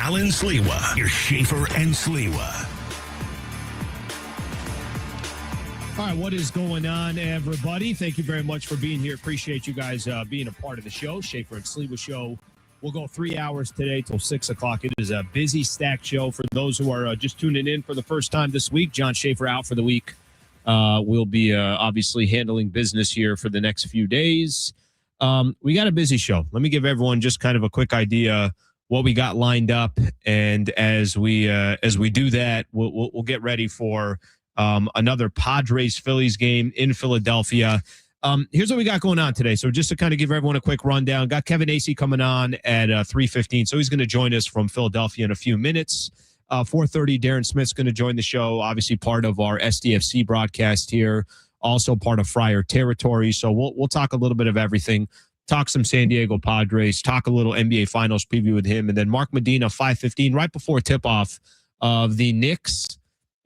Alan Sliwa. Your Schaefer and Sliwa. All right, what is going on, everybody? Thank you very much for being here. Appreciate you guys being a part of the show. Schaefer and Sliwa Show. We'll go 3 hours today till 6 o'clock. It is a busy, stacked show. For those who are just tuning in for the first time this week, John Schaefer out for the week. We'll be obviously handling business here for the next few days. We got a busy show. Let me give everyone just kind of a quick idea what we got lined up, and as we do that, we'll get ready for another Padres-Phillies game in Philadelphia. Here's what we got going on today. So just to kind of give everyone a quick rundown, got Kevin Acee coming on at 3:15. So he's going to join us from Philadelphia in a few minutes. 4:30, Darren Smith's going to join the show, obviously part of our SDFC broadcast here, also part of Friar territory. So we'll talk a little bit of everything, talk some San Diego Padres, talk a little NBA Finals preview with him. And then Mark Medina, 5:15, right before tip-off of the Knicks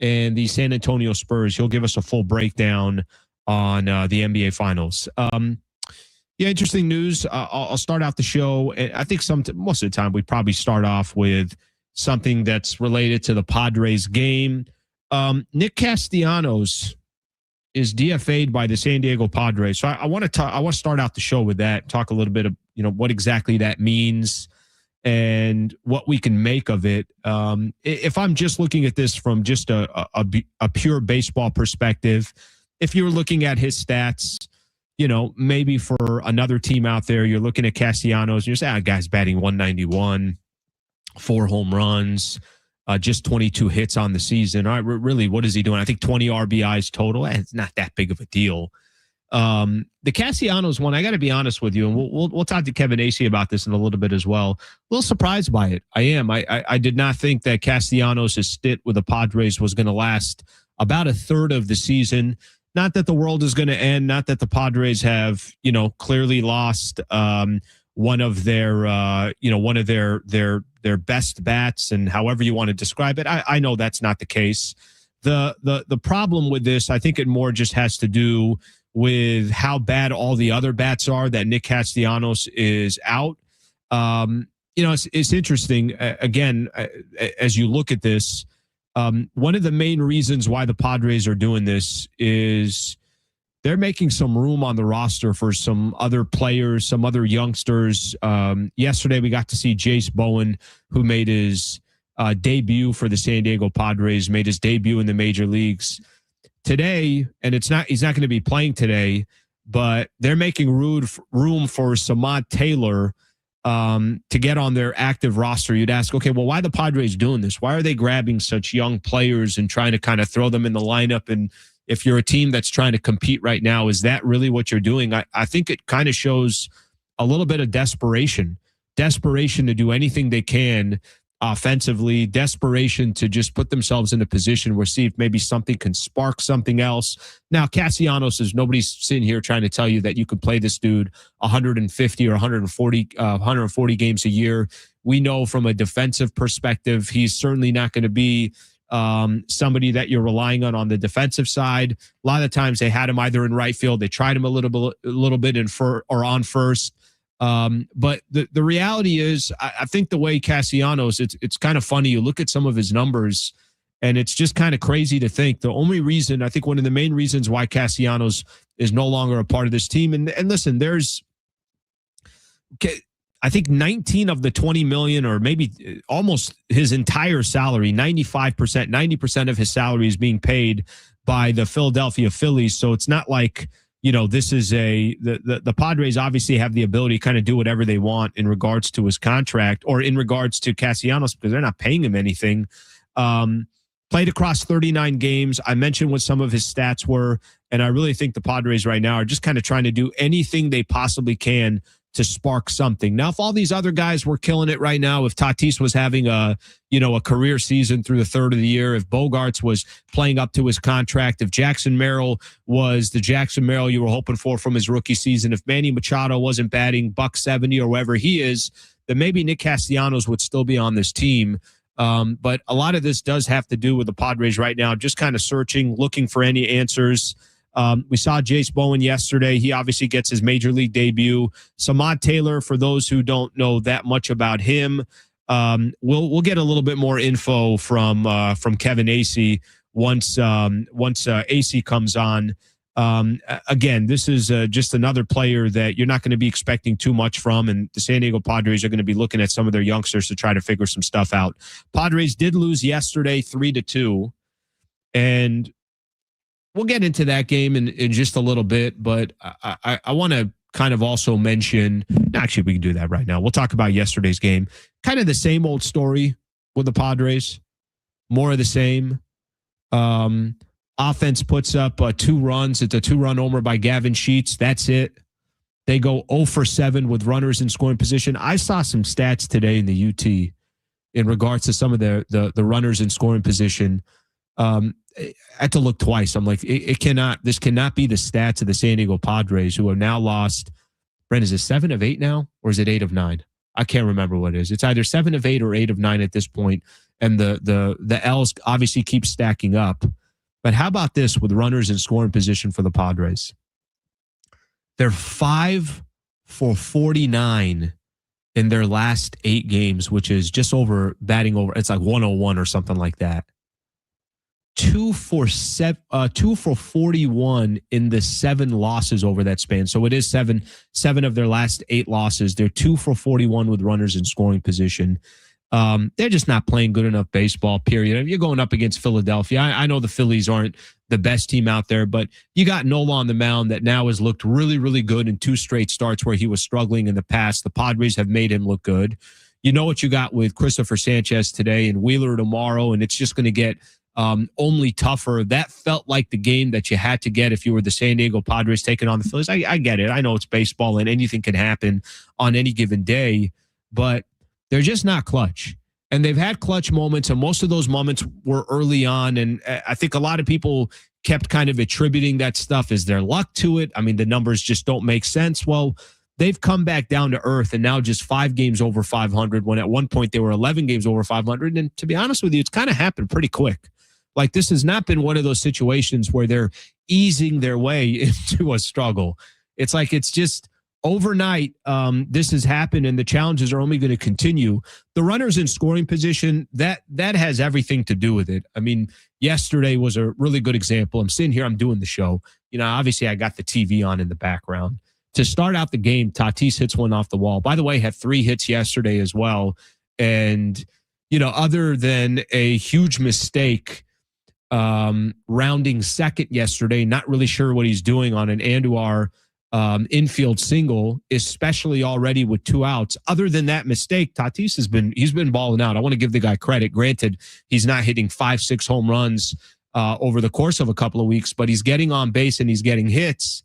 and the San Antonio Spurs. He'll give us a full breakdown on the NBA Finals. Interesting news. I'll start out the show. I think most of the time we probably start off with something that's related to the Padres game. Nick Castellanos is DFA'd by the San Diego Padres. So I want to start out the show with that, talk a little bit of what exactly that means and what we can make of it. If I'm just looking at this from just a pure baseball perspective, if you're looking at his stats, maybe for another team out there, you're looking at Castellanos, and you're saying, guy's batting 191, 4 home runs, just 22 hits on the season. All right, really, what is he doing? I think 20 RBIs total. It's not that big of a deal. The Castellanos one, I got to be honest with you, and we'll talk to Kevin Acee about this in a little bit as well. A little surprised by it. I am. I did not think that Castellanos' stint with the Padres was going to last about a third of the season. Not that the world is going to end. Not that the Padres have, clearly lost one of their best bats, and however you want to describe it. I know that's not the case. The problem with this, I think it more just has to do with how bad all the other bats are that Nick Castellanos is out. It's interesting. Again, as you look at this, one of the main reasons why the Padres are doing this is they're making some room on the roster for some other players, some other youngsters. Yesterday, we got to see Jase Bowen, who made his debut for the San Diego Padres, made his debut in the major leagues today. And he's not going to be playing today, but they're making room for Samad Taylor to get on their active roster. You'd ask, okay, well, why are the Padres doing this? Why are they grabbing such young players and trying to kind of throw them in the lineup? And if you're a team that's trying to compete right now, is that really what you're doing? I think it kind of shows a little bit of desperation to do anything they can offensively, desperation to just put themselves in a position where see if maybe something can spark something else. Now, Castellanos is nobody's sitting here trying to tell you that you could play this dude 150 or 140 games a year. We know from a defensive perspective, he's certainly not going to be somebody that you're relying on the defensive side. A lot of the times they had him either in right field, they tried him a little bit in on first. But the reality is, I think the way Castellanos, it's kind of funny. You look at some of his numbers, and it's just kind of crazy to think the only reason, I think one of the main reasons why Castellanos is no longer a part of this team. And listen, I think 19 of the 20 million, or maybe almost his entire salary, 90% of his salary is being paid by the Philadelphia Phillies. So it's not like, this is the Padres obviously have the ability to kind of do whatever they want in regards to his contract or in regards to Castellanos because they're not paying him anything. Played across 39 games. I mentioned what some of his stats were, and I really think the Padres right now are just kind of trying to do anything they possibly can to spark something. Now, if all these other guys were killing it right now, if Tatis was having a career season through the third of the year, if Bogarts was playing up to his contract, if Jackson Merrill was the Jackson Merrill you were hoping for from his rookie season, if Manny Machado wasn't batting $170 or wherever he is, then maybe Nick Castellanos would still be on this team. But a lot of this does have to do with the Padres right now, just kind of searching, looking for any answers. We saw Jase Bowen yesterday. He obviously gets his major league debut. Samad Taylor, for those who don't know that much about him, We'll get a little bit more info from Kevin Acee once Acee comes on. Again, this is just another player that you're not going to be expecting too much from, and the San Diego Padres are going to be looking at some of their youngsters to try to figure some stuff out. Padres did lose yesterday 3-2, and we'll get into that game in just a little bit, but I want to kind of also mention, actually we can do that right now. We'll talk about yesterday's game. Kind of the same old story with the Padres. More of the same. Offense puts up 2 runs. It's a 2-run homer by Gavin Sheets. That's it. They go 0 for 7 with runners in scoring position. I saw some stats today in the UT in regards to some of the runners in scoring position. I had to look twice. I'm like, this cannot be the stats of the San Diego Padres, who have now lost. Brent, is it 7 of 8 now, or is it 8 of 9? I can't remember what it is. It's either 7 of 8 or 8 of 9 at this point, and the L's obviously keep stacking up. But how about this with runners in scoring position for the Padres? They're 5 for 49 in their last 8 games, which is just over batting over. It's like 101 or something like that. 2 for 41 in the 7 losses over that span. So it is 7 of their last 8 losses. They're 2 for 41 with runners in scoring position. They're just not playing good enough baseball, period. You're going up against Philadelphia. I know the Phillies aren't the best team out there, but you got Nola on the mound that now has looked really, really good in 2 straight starts where he was struggling in the past. The Padres have made him look good. You know what you got with Christopher Sanchez today and Wheeler tomorrow, and it's just going to get only tougher. That felt like the game that you had to get if you were the San Diego Padres taking on the Phillies. I get it. I know it's baseball and anything can happen on any given day, but they're just not clutch. And they've had clutch moments, and most of those moments were early on. And I think a lot of people kept kind of attributing that stuff as their luck to it. I mean, the numbers just don't make sense. Well, they've come back down to earth and now just 5 games over 500 when at one point they were 11 games over 500. And to be honest with you, it's kind of happened pretty quick. Like, this has not been one of those situations where they're easing their way into a struggle. It's like it's just overnight, this has happened, and the challenges are only going to continue. The runners in scoring position, that has everything to do with it. I mean, yesterday was a really good example. I'm sitting here, I'm doing the show. You know, obviously I got the TV on in the background. To start out the game, Tatis hits one off the wall. By the way, had 3 hits yesterday as well. And, you know, other than a huge mistake rounding second yesterday, not really sure what he's doing on an Andujar infield single, especially already with 2 outs. Other than that mistake, Tatis he's been balling out. I want to give the guy credit. Granted, he's not hitting 5-6 home runs over the course of a couple of weeks, but he's getting on base and he's getting hits.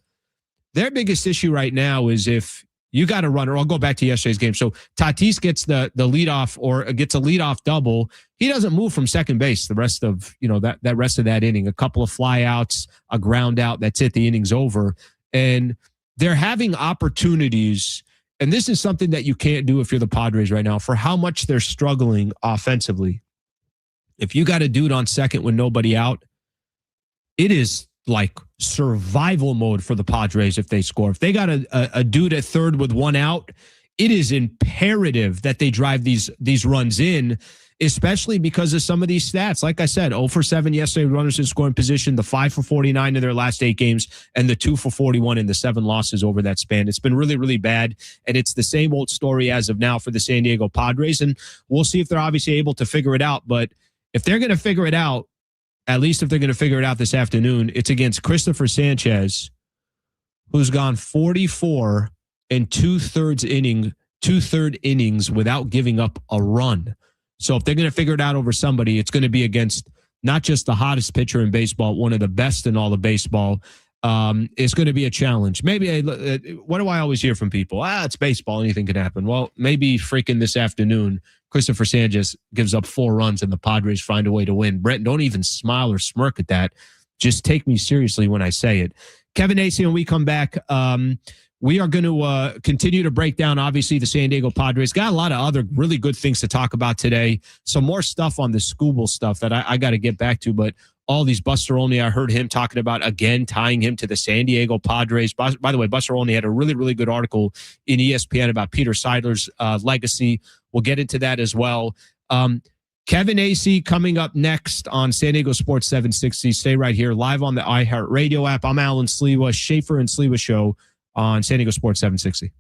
Their biggest issue right now is if you got a runner. I'll go back to yesterday's game. So Tatis gets the leadoff or gets a leadoff double. He doesn't move from second base the rest of, you know, that rest of that inning. A couple of fly outs, a ground out. That's it. The inning's over. And they're having opportunities. And this is something that you can't do if you're the Padres right now, for how much they're struggling offensively. If you got a dude on second with nobody out, it is like survival mode for the Padres if they score. If they got a dude at third with 1 out, it is imperative that they drive these runs in, especially because of some of these stats. Like I said, 0 for 7 yesterday, runners in scoring position, the 5 for 49 in their last 8 games, and the 2 for 41 in the 7 losses over that span. It's been really, really bad, and it's the same old story as of now for the San Diego Padres, and we'll see if they're obviously able to figure it out. But if they're going to figure it out, at least if they're going to figure it out this afternoon, it's against Christopher Sanchez, who's gone 44 and 2/3 innings without giving up a run. So if they're going to figure it out over somebody, it's going to be against not just the hottest pitcher in baseball, one of the best in all of baseball. It's going to be a challenge. Maybe, what do I always hear from people? It's baseball. Anything can happen. Well, maybe freaking this afternoon, Christopher Sanchez gives up 4 runs and the Padres find a way to win. Brent, don't even smile or smirk at that. Just take me seriously when I say it. Kevin Acee, when we come back, we are going to continue to break down, obviously, the San Diego Padres. Got a lot of other really good things to talk about today. Some more stuff on the Skubal stuff that I got to get back to, but all these Buster Olney. I heard him talking about, again, tying him to the San Diego Padres. By the way, Buster Olney had a really, really good article in ESPN about Peter Seidler's legacy. We'll get into that as well. Kevin Acee coming up next on San Diego Sports 760. Stay right here, live on the iHeartRadio app. I'm Alan Sliwa, Schaefer and Sliwa Show on San Diego Sports 760.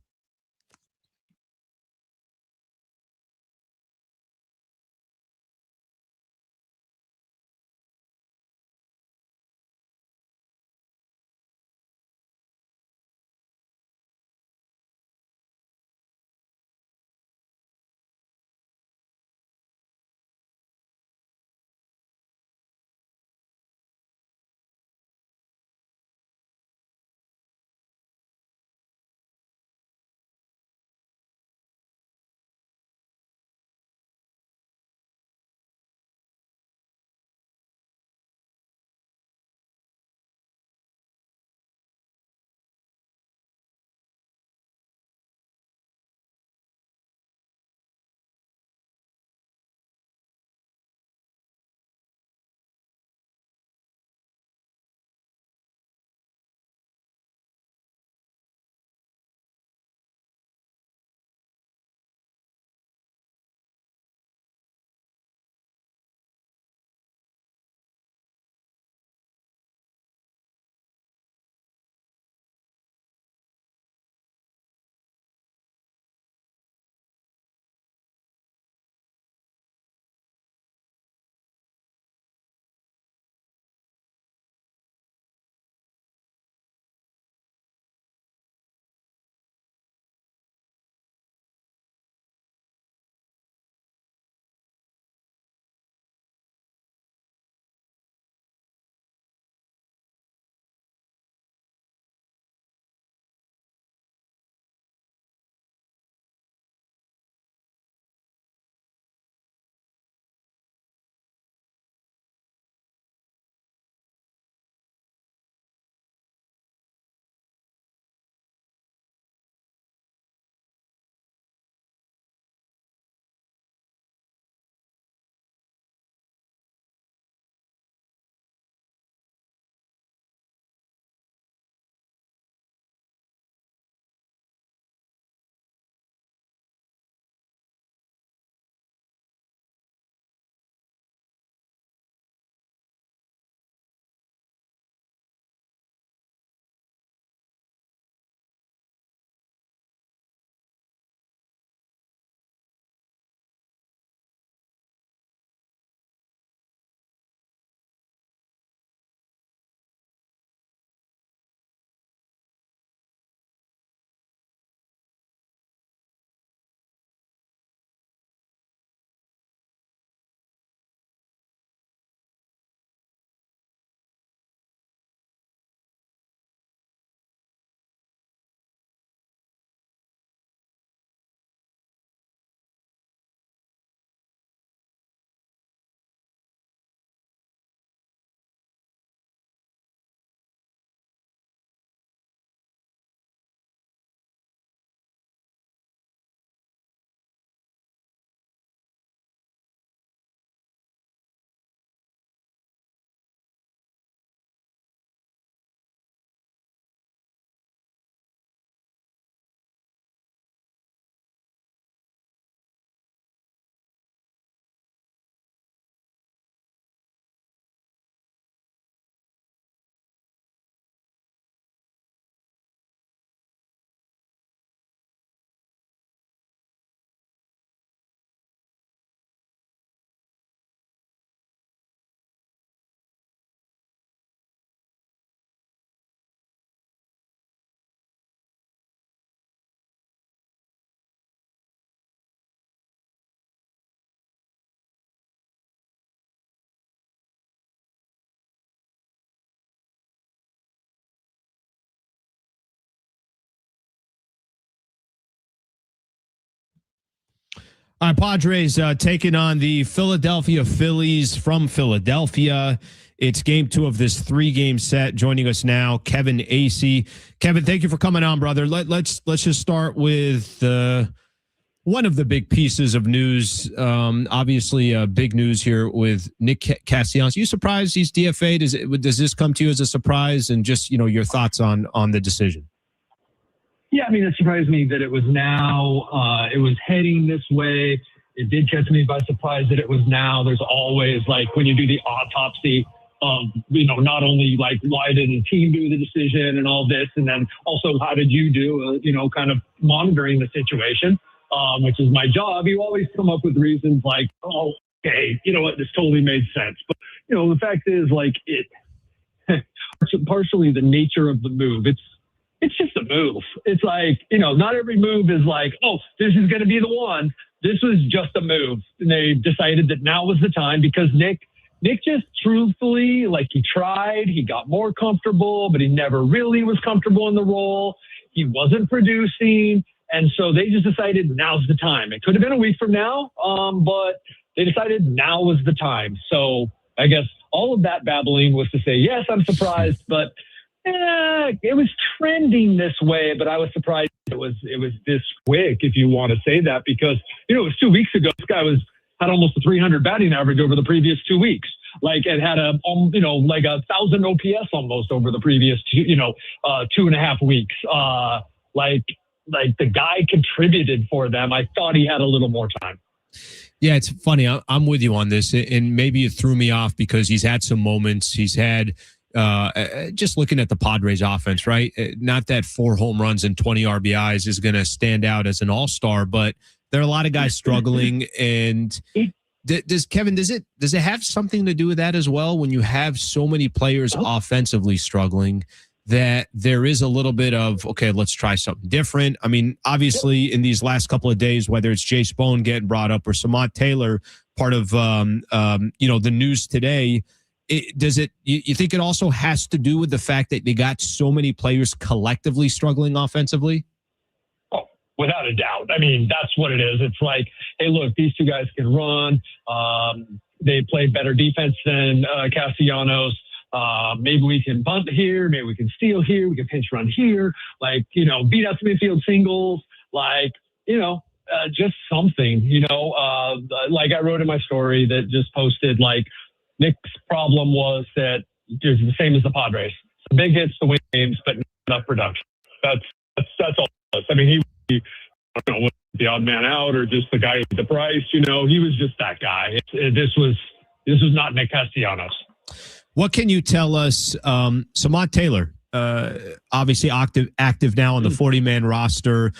All right, Padres taking on the Philadelphia Phillies from Philadelphia. It's game 2 of this 3-game set. Joining us now, Kevin Acee. Kevin, thank you for coming on, brother. Let's just start with One of the big pieces of news, obviously big news here with Nick Castellanos. You surprised he's DFA? Does this come to you as a surprise? And just, your thoughts on the decision? Yeah, I mean, it surprised me that it was now. It was heading this way. It did catch me by surprise that it was now. There's always, like, when you do the autopsy of, not only, like, why did the team do the decision and all this, and then also how did you do, kind of monitoring the situation, which is my job. You always come up with reasons like, oh, okay, you know what, this totally made sense. But, the fact is, like, partially the nature of the move. It's just a move. It's like, not every move is like, oh, this is going to be the one. This was just a move. And they decided that now was the time because Nick just truthfully, like, he tried, he got more comfortable, but he never really was comfortable in the role. He wasn't producing. And so they just decided now's the time. It could have been a week from now, but they decided now was the time. So I guess all of that babbling was to say, yes, I'm surprised, but it was trending this way, but I was surprised it was this quick, if you want to say that, because, it was 2 weeks ago. This guy had almost a 300 batting average over the previous 2 weeks. Like, it had like 1,000 OPS almost over the previous 2.5 weeks. Like the guy contributed for them. I thought he had a little more time. Yeah, it's funny. I'm with you on this, and maybe it threw me off because he's had some moments. He's had just looking at the Padres offense, right? Not that 4 home runs and 20 RBIs is going to stand out as an all-star, but there are a lot of guys struggling. And does it have something to do with that as well? When you have so many players offensively struggling, that there is a little bit of, okay, let's try something different. I mean, obviously in these last couple of days, whether it's Jase Bowen getting brought up or Samad Taylor, part of, the news today, you think it also has to do with the fact that they got so many players collectively struggling offensively? Oh, without a doubt. I mean, that's what it is. It's like, hey, look, these two guys can run. They play better defense than Castellanos. Maybe we can bunt here. Maybe we can steal here. We can pinch run here. Like, beat out some infield singles. Like, just something, like I wrote in my story that just posted, like, Nick's problem was that it's the same as the Padres. Some big hits to win games, but not enough production. That's all it was. I mean, he I don't know, was the odd man out or just the guy with the price. He was just that guy. This was not Nick Castellanos. What can you tell us? Samad Taylor, obviously active now on the 40-man roster.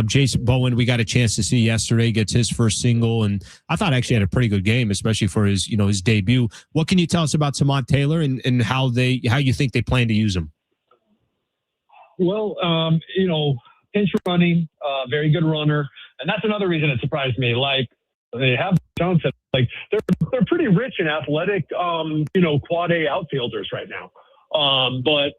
Jase Bowen, we got a chance to see yesterday, gets his first single, and I thought actually had a pretty good game, especially for his debut. What can you tell us about Samad Taylor and how you think they plan to use him? Well, pinch running, very good runner, and that's another reason it surprised me. Like, they have Johnson, like they're pretty rich and athletic, quad A outfielders right now. But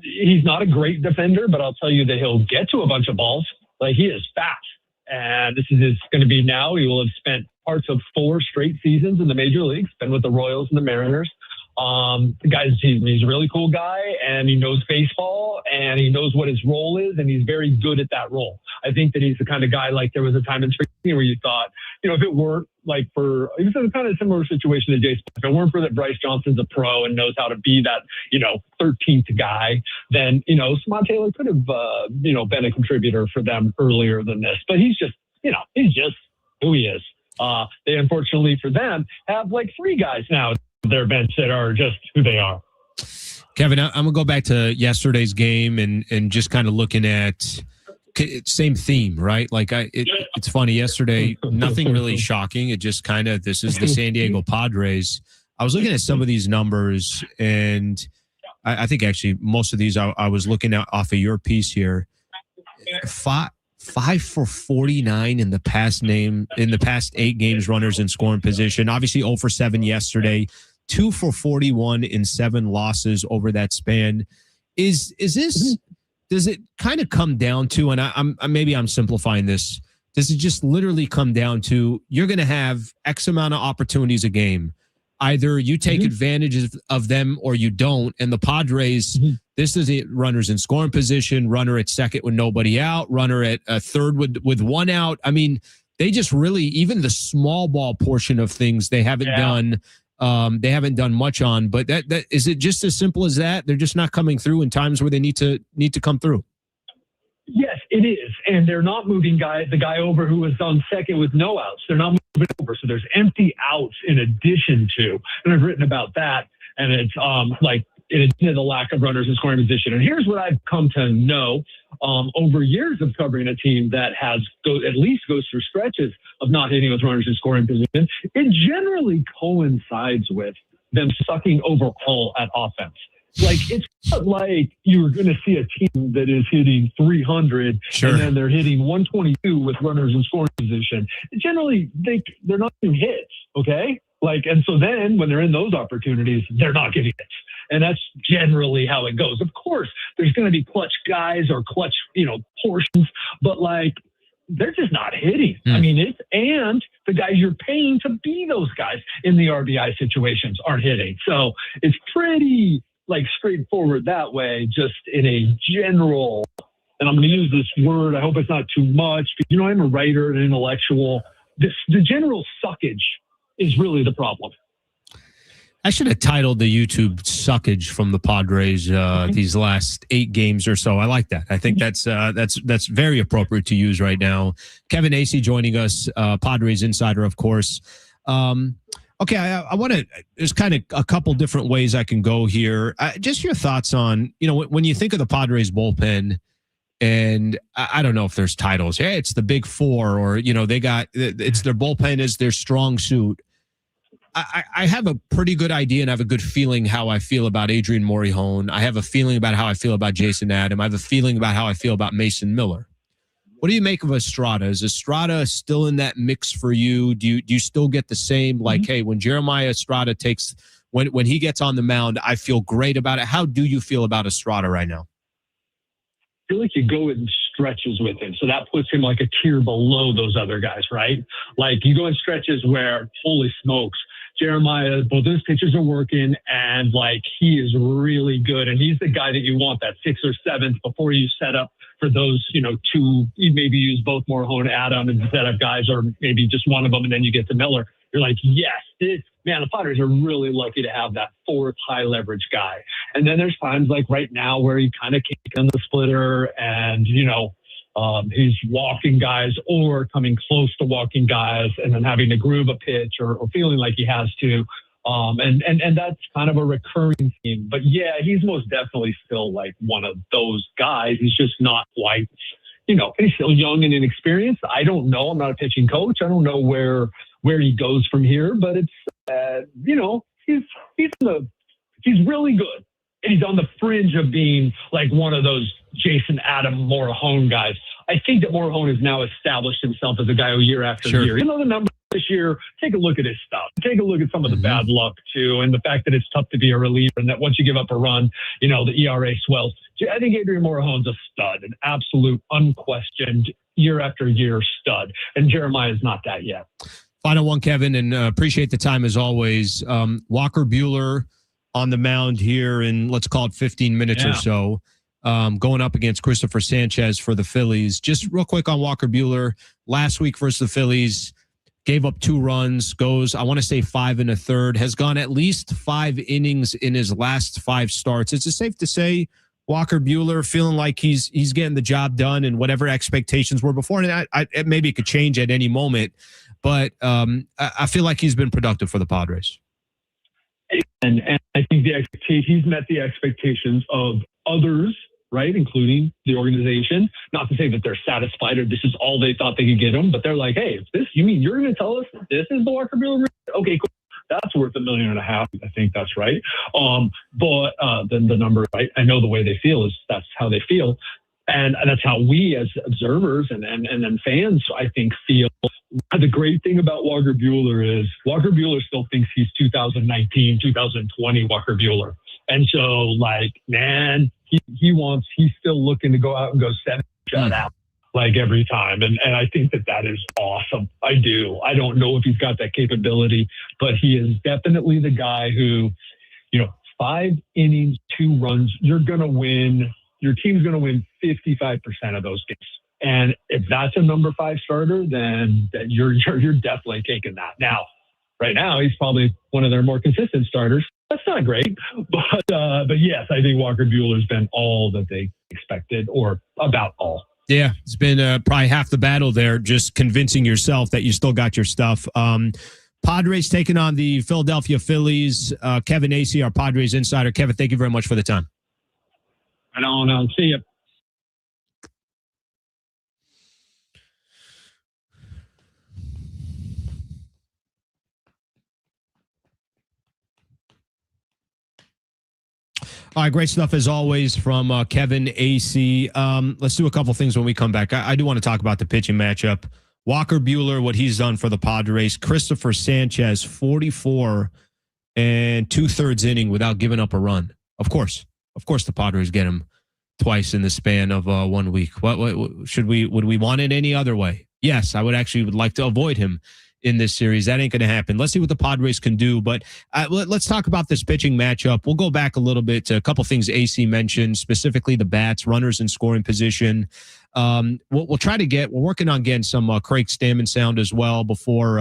he's not a great defender, but I'll tell you that he'll get to a bunch of balls. Like, he is fast, and this is going to be now. He will have spent parts of 4 straight seasons in the major leagues, been with the Royals and the Mariners. The guy's he's a really cool guy, and he knows baseball, and he knows what his role is, and he's very good at that role. I think that he's the kind of guy, like, there was a time in spring where you thought, if it weren't like it was a kind of similar situation to Jase, if it weren't for that Bryce Johnson's a pro and knows how to be that, 13th guy, then, Samad Taylor could have, been a contributor for them earlier than this. But he's just who he is. They, unfortunately for them, have like 3 guys now their bench that are just who they are. Kevin, I'm gonna go back to yesterday's game and just kind of looking at same theme, right? Like it's funny. Yesterday, nothing really shocking. It just kind of, this is the San Diego Padres. I was looking at some of these numbers, and I think actually most of these I was looking at off of your piece here. 5 for 49 in the past 8 games, runners in scoring position. Obviously 0 for 7 yesterday. 2 for 41 in 7 losses over that span. Is this? Does it kind of come down to? And I'm simplifying this. Does it just literally come down to you're going to have X amount of opportunities a game? Either you take advantage of them or you don't. And the Padres, this is it. Runners in scoring position, runner at second with nobody out, runner at third with one out. I mean, they just really, even the small ball portion of things, they haven't done. They haven't done much on. But that is it. Just as simple as that. They're just not coming through in times where they need to come through. Yes, it is. And they're not moving the guy over who was on second with no outs. They're not moving over. So there's empty outs in addition to, and I've written about that. And it's in addition to the lack of runners in scoring position. And here's what I've come to know over years of covering a team that at least goes through stretches of not hitting with runners in scoring position. It generally coincides with them sucking overall at offense. Like, it's not like you're going to see a team that is hitting 300 and then they're hitting 122 with runners in scoring position. Generally, they're not getting hits, okay? And so then when they're in those opportunities, they're not getting hits. And that's generally how it goes. Of course, there's going to be clutch guys or clutch, portions, but they're just not hitting. I mean, and the guys you're paying to be those guys in the RBI situations aren't hitting. So it's pretty straightforward that way, just in a general, and I'm going to use this word, I hope it's not too much, but I'm a writer and an intellectual. The general suckage is really the problem. I should have titled the YouTube "Suckage" from the Padres these last 8 games or so. I like that. I think that's very appropriate to use right now. Kevin Acee joining us, Padres insider, of course. Okay, I want to. There's kind of a couple different ways I can go here. Just your thoughts on when you think of the Padres bullpen, and I don't know if there's titles. Hey, it's the Big Four, or it's their bullpen is their strong suit. I have a pretty good idea and I have a good feeling how I feel about Adrian Morejon. I have a feeling about how I feel about Jason Adam. I have a feeling about how I feel about Mason Miller. What do you make of Estrada? Is Estrada still in that mix for you? Do you still get the same, hey, when Jeremiah Estrada when he gets on the mound, I feel great about it. How do you feel about Estrada right now? I feel like you go in stretches with him. So that puts him a tier below those other guys, right? You go in stretches where, holy smokes, Jeremiah, both his pitches are working, and he is really good. And he's the guy that you want, that 6th or 7th, before you set up for those, 2, you maybe use both Morejon and Adam instead of guys, or maybe just one of them, and then you get to Miller. You're yes, the Padres are really lucky to have that 4th high leverage guy. And then there's times right now where he kind of can't get on the splitter, and, he's walking guys or coming close to walking guys and then having to groove a pitch or feeling like he has to. And that's kind of a recurring theme. But yeah, he's most definitely still one of those guys. He's just not quite, and he's still young and inexperienced. I don't know. I'm not a pitching coach. I don't know where he goes from here, but it's, he's really good. And he's on the fringe of being one of those Jason Adam Morejon guys. I think that Morejon has now established himself as a guy who year after year. The numbers this year, take a look at his stuff. Take a look at some of the bad luck too, and the fact that it's tough to be a reliever, and that once you give up a run, the ERA swells. I think Adrian Morejon's a stud, an absolute, unquestioned, year after year stud, and Jeremiah's not that yet. Final one, Kevin, and appreciate the time as always. Walker Buehler on the mound here in, let's call it 15 minutes or so, going up against Christopher Sanchez for the Phillies. Just real quick on Walker Buehler, last week versus the Phillies, gave up 2 runs, goes, I want to say 5 1/3, has gone at least 5 innings in his last 5 starts. Is it safe to say Walker Buehler feeling like he's getting the job done and whatever expectations were before? And maybe it could change at any moment, but I feel like he's been productive for the Padres. And I think he's met the expectations of others, right, including the organization. Not to say that they're satisfied or this is all they thought they could get him, but they're hey, you mean you're going to tell us this is the Walker Buehler? Okay, cool. That's worth $1.5 million. I think that's right. But then the number, right? I know the way they feel is that's how they feel. And that's how we as observers and then fans, I think, feel. The great thing about Walker Buehler is Walker Buehler still thinks he's 2019, 2020 Walker Buehler. And so, man, he's still looking to go out and go 7 shutout. like every time. And I think that is awesome. I do. I don't know if he's got that capability, but he is definitely the guy who, 5 innings, 2 runs, you're going to win. Your team's going to win 55% of those games. And if that's a number 5 starter, then you're definitely taking that. Now, right now, he's probably one of their more consistent starters. That's not great, but yes, I think Walker Buehler's been all that they expected, or about all. Yeah, it's been probably half the battle there, just convincing yourself that you still got your stuff. Padres taking on the Philadelphia Phillies. Kevin Acee, our Padres insider. Kevin, thank you very much for the time. I don't know. See you. All right, great stuff as always from Kevin Acee. Let's do a couple things when we come back. I do want to talk about the pitching matchup. Walker Buehler, what he's done for the Padres. Christopher Sanchez, 44 and 2/3 inning without giving up a run. Of course, the Padres get him twice in the span of 1 week. What would we want it any other way? Yes, I would like to avoid him in this series. That ain't going to happen. Let's see what the Padres can do. But let's talk about this pitching matchup. We'll go back a little bit to a couple things Acee mentioned, specifically the bats, runners in scoring position. We'll try to we're working on getting some Craig Stammen sound as well before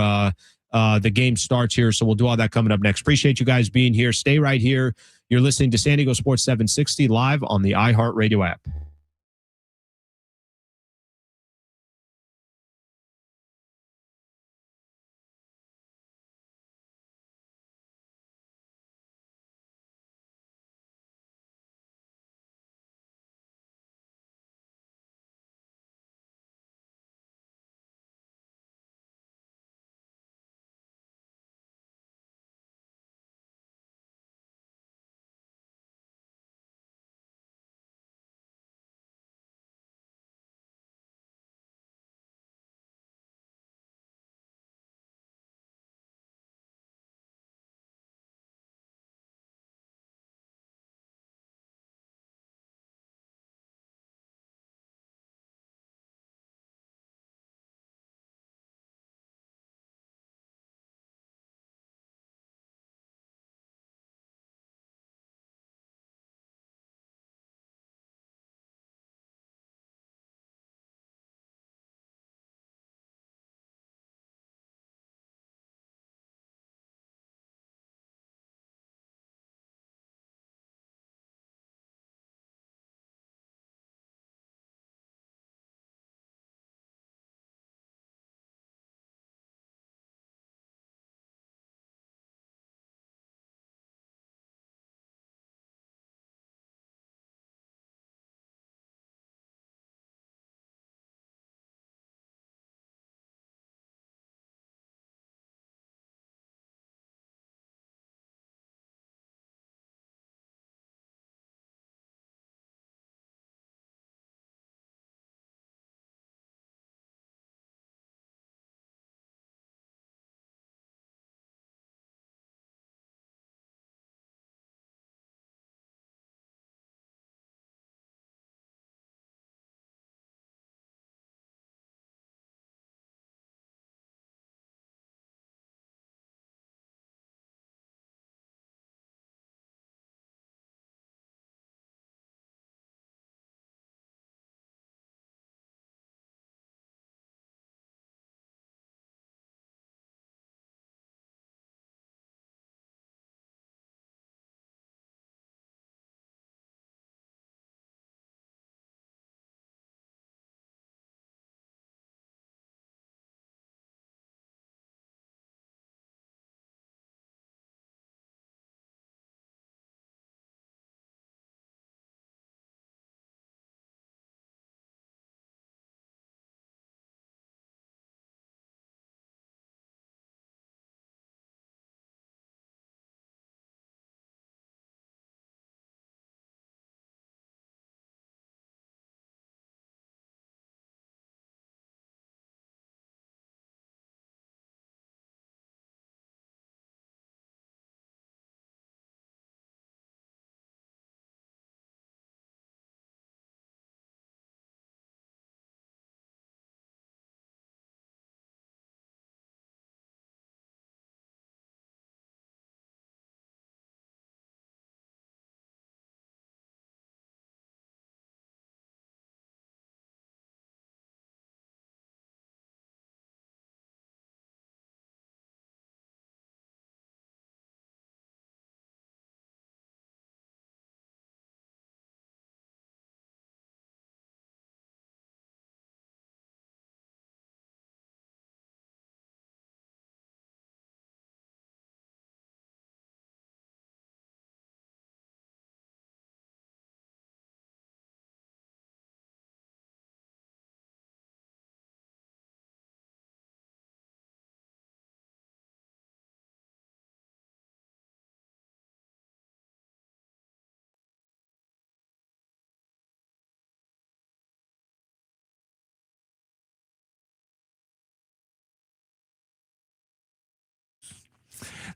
the game starts here. So we'll do all that coming up next. Appreciate you guys being here. Stay right here. You're listening to San Diego Sports 760 live on the iHeartRadio app.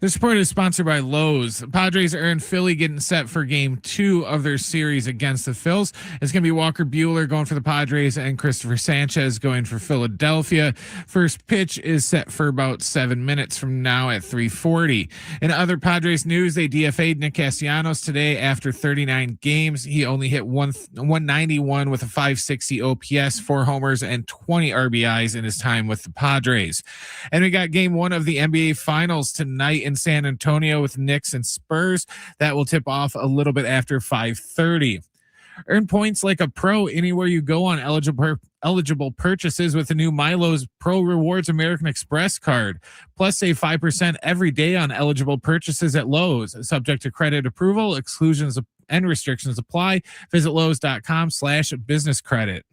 This report is sponsored by Lowe's. The Padres are in Philly getting set for game 2 of their series against the Phils. It's going to be Walker Buehler going for the Padres and Christopher Sanchez going for Philadelphia. First pitch is set for about 7 minutes from now at 3:40. In other Padres news, they DFA'd Nick Castellanos today after 39 games. He only hit 191 with a 560 OPS, 4 homers, and 20 RBIs in his time with the Padres. And we got game 1 of the NBA Finals tonight in San Antonio with Knicks and Spurs. That will tip off a little bit after 5:30. Earn points like a pro anywhere you go on eligible purchases with the new Milo's Pro Rewards American Express card. Plus, save 5% every day on eligible purchases at Lowe's. Subject to credit approval, exclusions and restrictions apply. Visit Lowe's.com/business credit.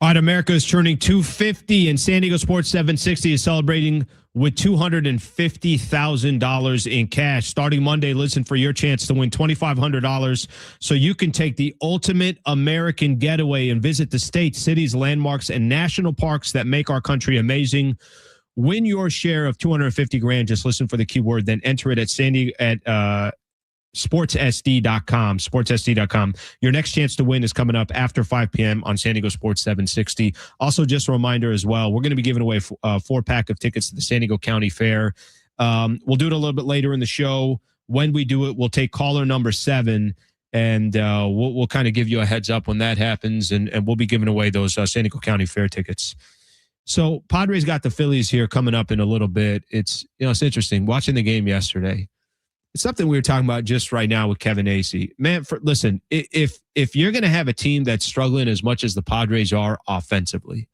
All right, America is turning 250, and San Diego Sports 760 is celebrating with $250,000 in cash. Starting Monday, listen for your chance to win $2,500 so you can take the ultimate American getaway and visit the states, cities, landmarks, and national parks that make our country amazing. Win your share of $250,000. Just listen for the keyword, then enter it at sportssd.com. Sportssd.com. Your next chance to win is coming up after 5 p.m. on San Diego Sports 760. Also, just a reminder as well, we're going to be giving away a 4-pack of tickets to the San Diego County Fair. We'll do it a little bit later in the show. When we do it, we'll take caller number 7, and we'll kind of give you a heads up when that happens, and we'll be giving away those San Diego County Fair tickets. So Padres got the Phillies here coming up in a little bit. It's interesting watching the game yesterday. It's something we were talking about just right now with Kevin Acee. Man, listen, if you're going to have a team that's struggling as much as the Padres are offensively,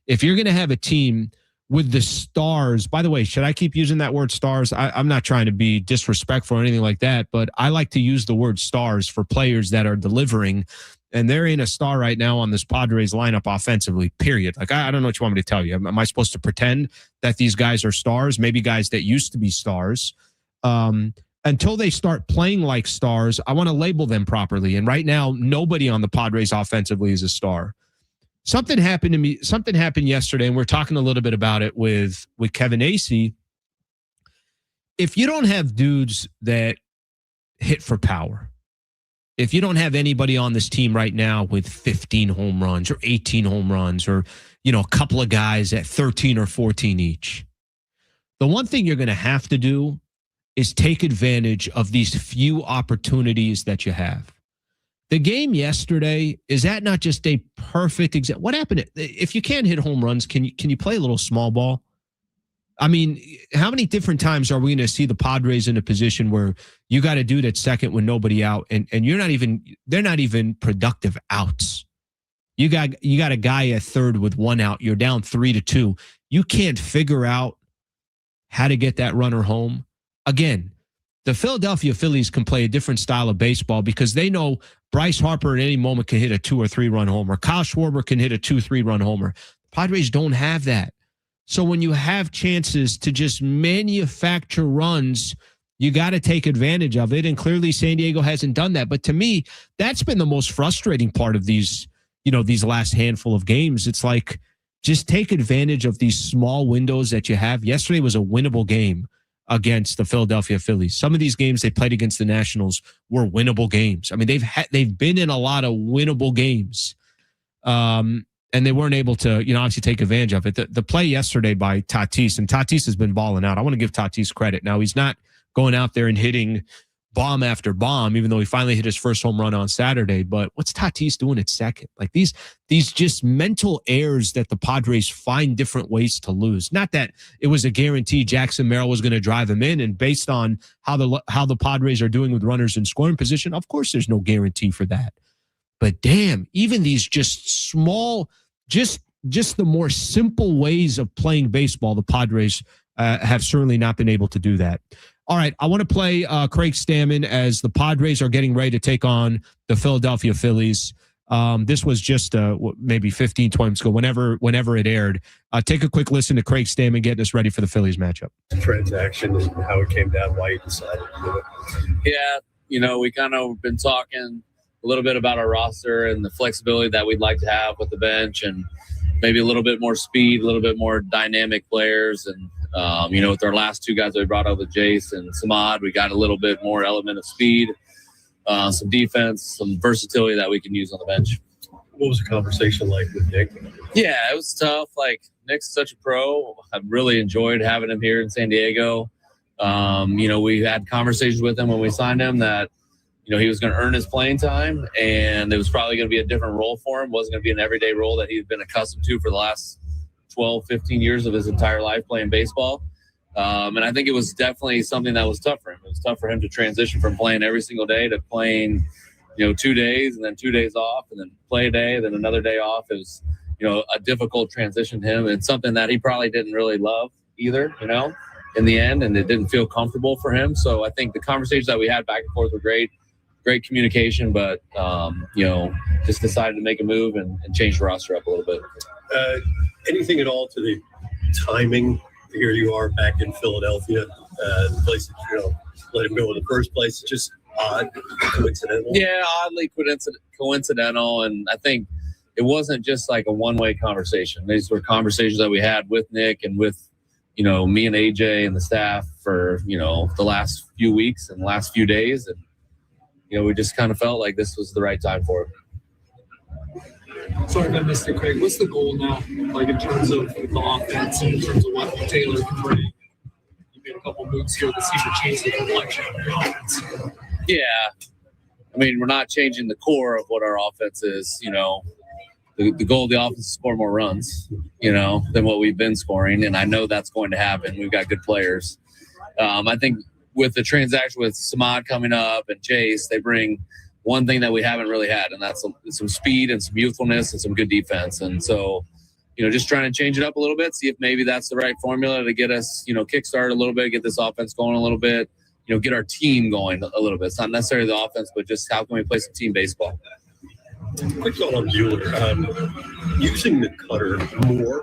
if you're going to have a team with the stars, by the way, should I keep using that word stars? I'm not trying to be disrespectful or anything like that, but I like to use the word stars for players that are delivering, and there ain't a star right now on this Padres lineup offensively, period. Like, I don't know what you want me to tell you. Am I supposed to pretend that these guys are stars? Maybe guys that used to be stars. Until they start playing like stars, I want to label them properly. And right now, nobody on the Padres offensively is a star. Something happened yesterday, and we're talking a little bit about it with Kevin Acee. If you don't have dudes that hit for power, if you don't have anybody on this team right now with 15 home runs or 18 home runs or, a couple of guys at 13 or 14 each, the one thing you're going to have to do is take advantage of these few opportunities that you have. The game yesterday, is that not just a perfect example? What happened? If you can't hit home runs, can you play a little small ball? I mean, how many different times are we going to see the Padres in a position where you got a dude at second with nobody out, and they're not even productive outs. You got a guy at third with 1 out. You're down 3-2. You can't figure out how to get that runner home. Again, the Philadelphia Phillies can play a different style of baseball because they know Bryce Harper at any moment can hit a 2 or 3 run homer. Kyle Schwarber can hit a 2-3 run homer. Padres don't have that. So when you have chances to just manufacture runs, you got to take advantage of it. And clearly San Diego hasn't done that. But to me, that's been the most frustrating part of these last handful of games. It's like, just take advantage of these small windows that you have. Yesterday was a winnable game against the Philadelphia Phillies. Some of these games they played against the Nationals were winnable games. I mean, they've been in a lot of winnable games, and they weren't able to, obviously take advantage of it. The play yesterday by Tatis, and Tatis has been balling out. I want to give Tatis credit. Now, he's not going out there and hitting bomb after bomb, even though he finally hit his first home run on Saturday. But what's Tatis doing at second? Like these just mental errors that the Padres find different ways to lose. Not that it was a guarantee Jackson Merrill was going to drive him in, and based on how the Padres are doing with runners in scoring position, of course there's no guarantee for that. But damn, even these just small, just the more simple ways of playing baseball, the Padres have certainly not been able to do that. All right, I want to play Craig Stammen as the Padres are getting ready to take on the Philadelphia Phillies. This was just maybe 15, 20 minutes ago, whenever it aired. Take a quick listen to Craig Stammen getting us ready for the Phillies matchup. Transaction and how it came down, why you decided to do it. Yeah, we kind of been talking a little bit about our roster and the flexibility that we'd like to have with the bench, and maybe a little bit more speed, a little bit more dynamic players. And, with our last two guys that we brought up with Jase and Samad, we got a little bit more element of speed, some defense, some versatility that we can use on the bench. What was the conversation like with Nick? Yeah, it was tough. Like, Nick's such a pro. I've really enjoyed having him here in San Diego. We had conversations with him when we signed him that, he was going to earn his playing time, and it was probably going to be a different role for him. It wasn't going to be an everyday role that he'd been accustomed to for the last 12, 15 years of his entire life playing baseball. And I think it was definitely something that was tough for him. It was tough for him to transition from playing every single day to playing, 2 days and then 2 days off and then play a day, then another day off. It was, a difficult transition to him, and something that he probably didn't really love either, in the end, and it didn't feel comfortable for him. So I think the conversations that we had back and forth were great communication, but, just decided to make a move and change the roster up a little bit. Anything at all to the timing? Here you are back in Philadelphia, the place that, let him go in the first place. It's just odd, coincidental. Yeah, oddly coincidental. And I think it wasn't just like a one-way conversation. These were conversations that we had with Nick and with, me and AJ and the staff for, the last few weeks and the last few days. And, we just kind of felt like this was the right time for him. Sorry if I missed it, Craig. What's the goal now, like in terms of the offense and in terms of what Taylor can bring? You made a couple moves here that seem to change the complexion of your offense. Yeah. I mean, we're not changing the core of what our offense is. The goal of the offense is to score more runs, than what we've been scoring. And I know that's going to happen. We've got good players. I think with the transaction with Samad coming up and Jase, they bring one thing that we haven't really had, and that's some speed and some youthfulness and some good defense. And so, just trying to change it up a little bit, see if maybe that's the right formula to get us, kickstart a little bit, get this offense going a little bit, get our team going a little bit. It's not necessarily the offense, but just how can we play some team baseball? Quick thought on Bueller. Using the cutter more,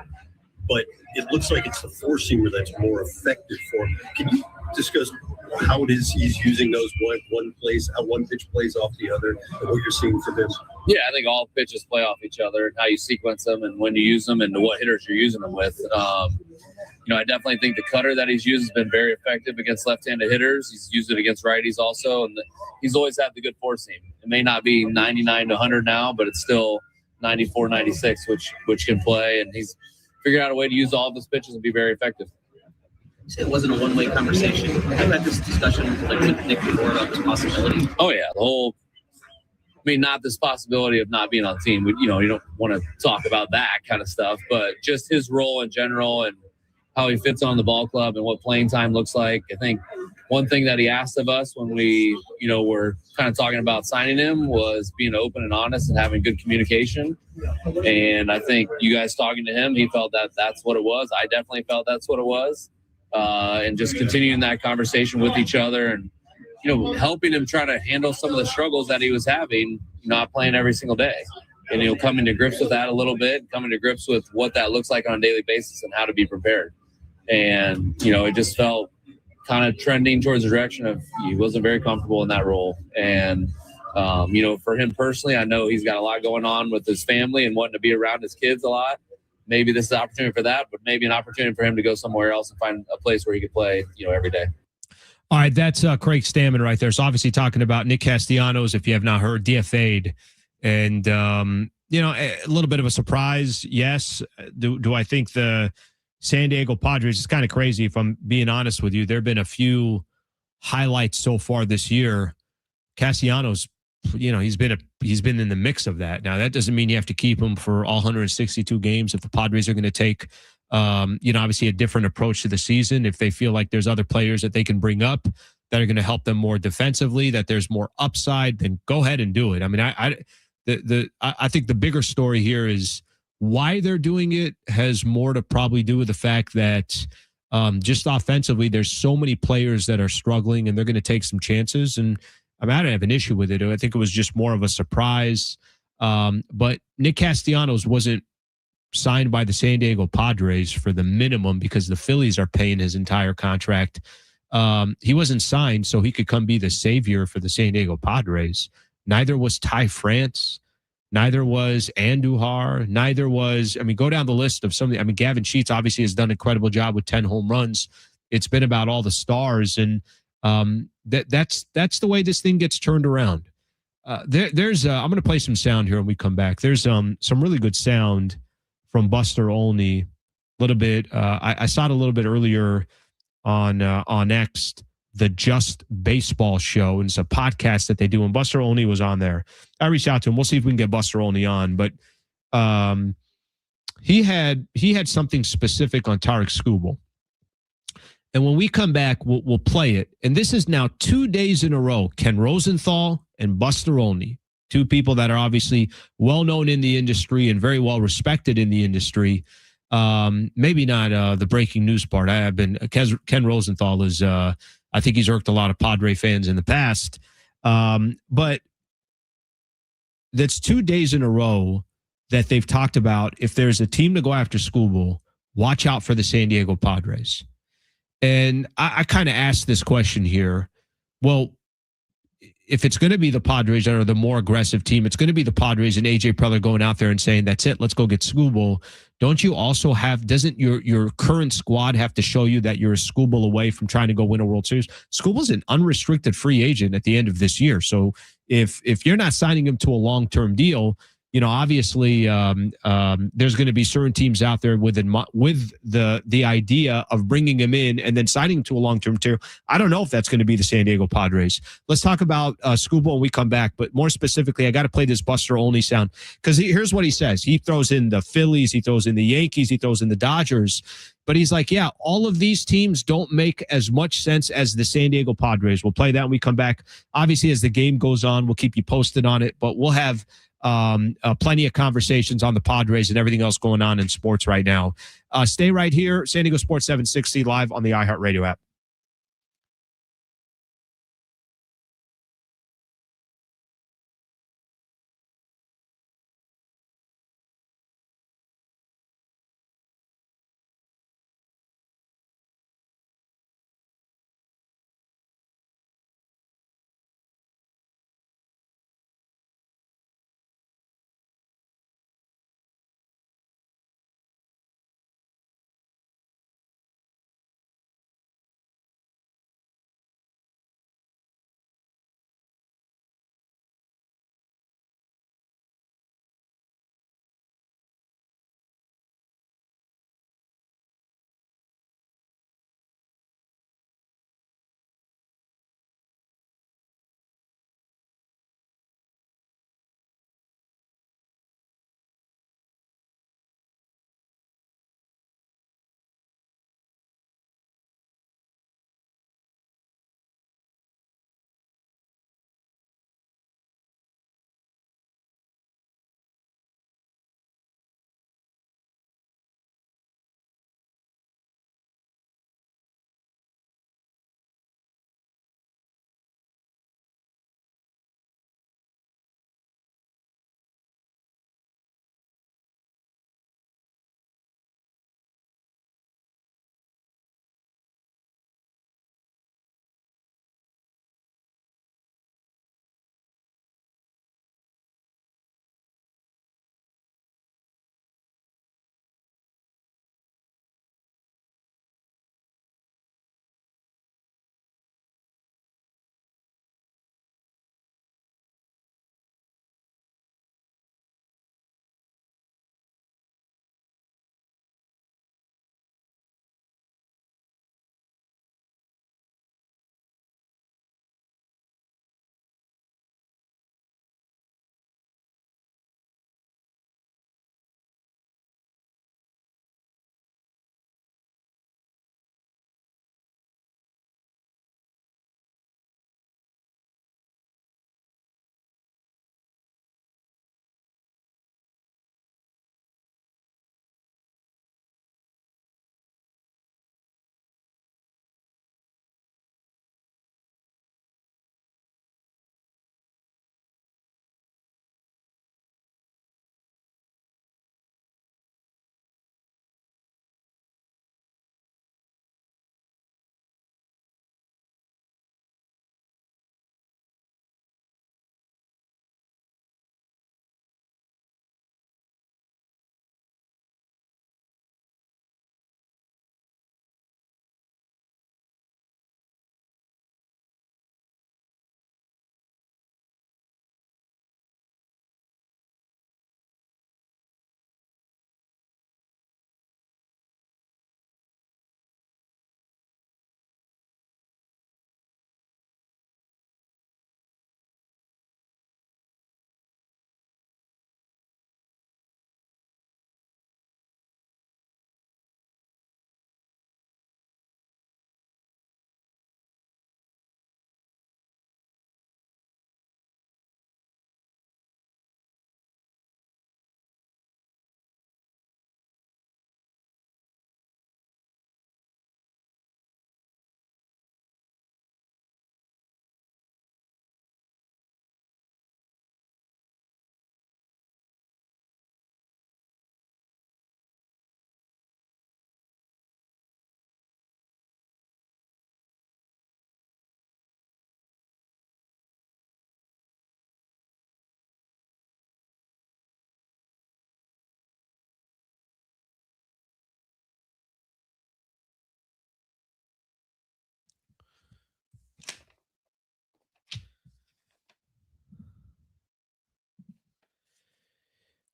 but it looks like it's the four-seamer that's more effective for him. Can you discuss how it is he's using those one place, how one pitch plays off the other, and what you're seeing from him? Yeah, I think all pitches play off each other and how you sequence them and when you use them and what hitters you're using them with. I definitely think the cutter that he's used has been very effective against left-handed hitters. He's used it against righties also, and he's always had the good four-seam. It may not be 99 to 100 now, but it's still 94, 96, which can play, and he's figured out a way to use all of his pitches and be very effective. You said it wasn't a one-way conversation. I've had this discussion with Nick before about this possibility. Oh, yeah. Not this possibility of not being on the team. You don't want to talk about that kind of stuff, but just his role in general and how he fits on the ball club and what playing time looks like. I think one thing that he asked of us when we, were kind of talking about signing him was being open and honest and having good communication. And I think you guys talking to him, he felt that that's what it was. I definitely felt that's what it was. And just continuing that conversation with each other and, helping him try to handle some of the struggles that he was having, not playing every single day. And, coming to grips with that a little bit, coming to grips with what that looks like on a daily basis and how to be prepared. And, it just felt kind of trending towards the direction of he wasn't very comfortable in that role. And, for him personally, I know he's got a lot going on with his family and wanting to be around his kids a lot. Maybe this is an opportunity for that, but maybe an opportunity for him to go somewhere else and find a place where he could play, every day. All right, that's Craig Stammen right there. So obviously talking about Nick Castellanos, if you have not heard, DFA'd. And, a little bit of a surprise, yes. Do I think the San Diego Padres, it's kind of crazy if I'm being honest with you. There have been a few highlights so far this year. Castellanos, he's been in the mix of that. Now, that doesn't mean you have to keep him for all 162 games if the Padres are going to take obviously a different approach to the season. If they feel like there's other players that they can bring up that are going to help them more defensively, that there's more upside, then go ahead and do it. I mean, I think the bigger story here is why they're doing it has more to probably do with the fact that just offensively, there's so many players that are struggling and they're going to take some chances. And I don't have an issue with it. I think it was just more of a surprise. But Nick Castellanos wasn't signed by the San Diego Padres for the minimum because the Phillies are paying his entire contract. He wasn't signed so he could come be the savior for the San Diego Padres. Neither was Ty France. Neither was Andujar. Neither was, go down the list of some of the, Gavin Sheets obviously has done an incredible job with 10 home runs. It's been about all the stars. And that's the way this thing gets turned around. There's I'm going to play some sound here when we come back. There's some really good sound from Buster Olney. A little bit. I saw it a little bit earlier on X, the Just Baseball Show, and it's a podcast that they do. And Buster Olney was on there. I reached out to him. We'll see if we can get Buster Olney on. But he had something specific on Tarik Skubal. And when we come back, we'll play it. And this is now 2 days in a row. Ken Rosenthal and Buster Olney, two people that are obviously well-known in the industry and very well respected in the industry. Maybe not the breaking news part. Ken Rosenthal is, I think he's irked a lot of Padre fans in the past. But that's 2 days in a row that they've talked about, if there's a team to go after Skubal, watch out for the San Diego Padres. And I kind of asked this question here. Well, if it's going to be the Padres that are the more aggressive team, it's going to be the Padres and A.J. Preller going out there and saying, that's it, let's go get Skubal. Don't you also doesn't your current squad have to show you that you're a Skubal away from trying to go win a World Series? Skubal's an unrestricted free agent at the end of this year. So if you're not signing him to a long-term deal, obviously there's going to be certain teams out there with the idea of bringing him in and then signing him to a long-term deal. I don't know if that's going to be the San Diego Padres. Let's talk about Skubal when we come back. But more specifically, I got to play this Buster Olney sound because here's what he says. He throws in the Phillies, he throws in the Yankees, he throws in the Dodgers. But he's like, yeah, all of these teams don't make as much sense as the San Diego Padres. We'll play that when we come back. Obviously, as the game goes on, we'll keep you posted on it. But we'll have plenty of conversations on the Padres and everything else going on in sports right now. Stay right here. San Diego Sports 760 live on the iHeartRadio app.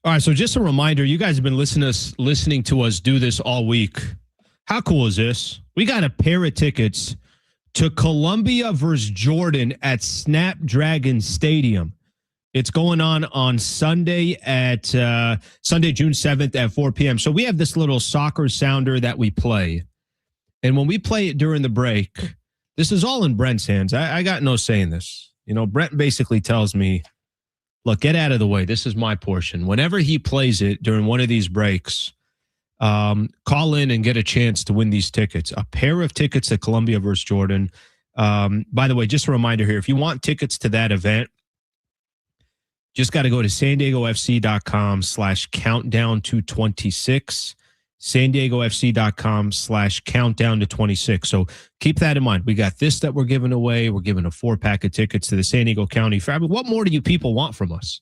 All right, so just a reminder, you guys have been listening to us do this all week. How cool is this? We got a pair of tickets to Columbia versus Jordan at Snapdragon Stadium. It's going on Sunday at Sunday, June 7th at 4 p.m. So we have this little soccer sounder that we play. And when we play it during the break, this is all in Brent's hands. I got no say in this. You know, Brent basically tells me, look, get out of the way. This is my portion. Whenever he plays it during one of these breaks, call in and get a chance to win these tickets. A pair of tickets at Columbia versus Jordan. By the way, just a reminder here, if you want tickets to that event, just got to go to sandiegofc.com/countdown to26. sandiegofc.com/countdown to 26. So keep that in mind. We got this that we're giving away. We're giving a 4-pack of tickets to the San Diego County Fair. What more do you people want from us?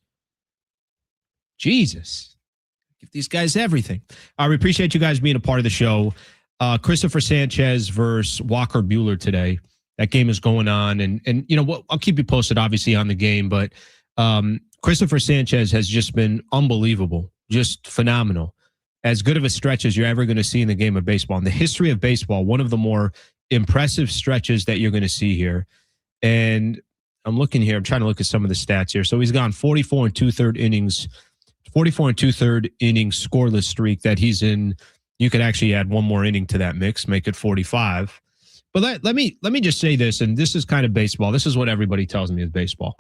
Jesus. Give these guys everything. We appreciate you guys being a part of the show. Christopher Sanchez versus Walker Buehler today. That game is going on. And you know what? I'll keep you posted, obviously, on the game. But Christopher Sanchez has just been unbelievable. Just phenomenal. As good of a stretch as you're ever going to see in the game of baseball. In the history of baseball, one of the more impressive stretches that you're going to see here. And I'm looking here. I'm trying to look at some of the stats here. So he's gone 44 and 2/3 innings, 44 and 2/3 innings scoreless streak that he's in. You could actually add one more inning to that mix, make it 45. But let me just say this, and this is kind of baseball. This is what everybody tells me is baseball.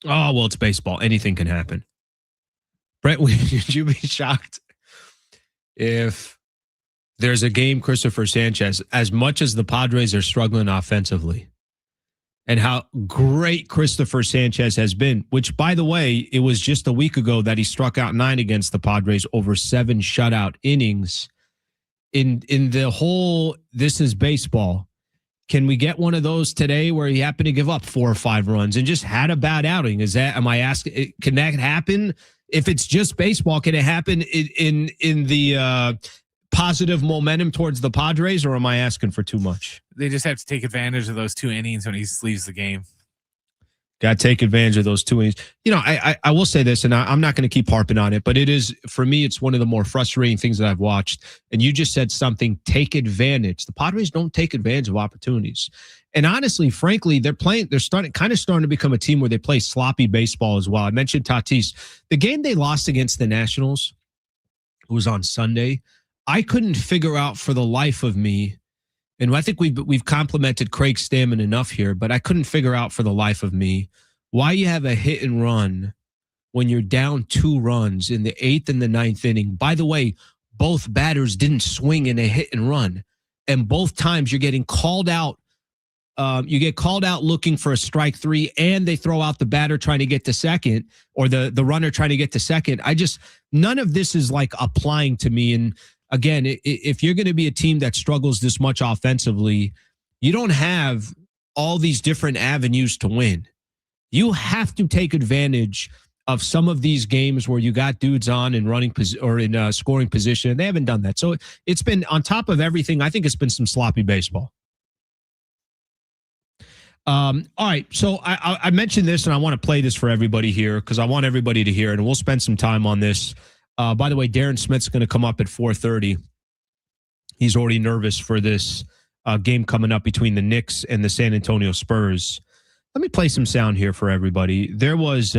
Oh, well, it's baseball. Anything can happen. Brett, would you be shocked if there's a game, Christopher Sanchez, as much as the Padres are struggling offensively, and how great Christopher Sanchez has been, which, by the way, it was just a week ago that he struck out 9 against the Padres over 7 shutout innings. In the whole, this is baseball. Can we get one of those today where he happened to give up 4 or 5 runs and just had a bad outing? Am I asking, can that happen? If it's just baseball, can it happen in the positive momentum towards the Padres, or am I asking for too much? They just have to take advantage of those 2 innings when he leaves the game. Got to take advantage of those 2 innings. You know, I will say this, and I'm not going to keep harping on it, but it is, for me, it's one of the more frustrating things that I've watched. And you just said something, take advantage. The Padres don't take advantage of opportunities. And honestly, frankly, they're starting to become a team where they play sloppy baseball as well. I mentioned Tatis. The game they lost against the Nationals, it was on Sunday. I couldn't figure out for the life of me, and I think we've complimented Craig Stammen enough here, but I couldn't figure out for the life of me why you have a hit and run when you're down 2 runs in the 8th and the 9th inning. By the way, both batters didn't swing in a hit and run, and both times you're getting called out. You get called out looking for a strike 3, and they throw out the batter trying to get to second, or the runner trying to get to second. None of this is like applying to me. And again, if you're going to be a team that struggles this much offensively, you don't have all these different avenues to win. You have to take advantage of some of these games where you got dudes on in running or in scoring position. They haven't done that. So it's been, on top of everything, I think it's been some sloppy baseball. All right. So I mentioned this, and I want to play this for everybody here because I want everybody to hear it, and we'll spend some time on this. By the way, Darren Smith's going to come up at 4:30. He's already nervous for this game coming up between the Knicks and the San Antonio Spurs. Let me play some sound here for everybody. There was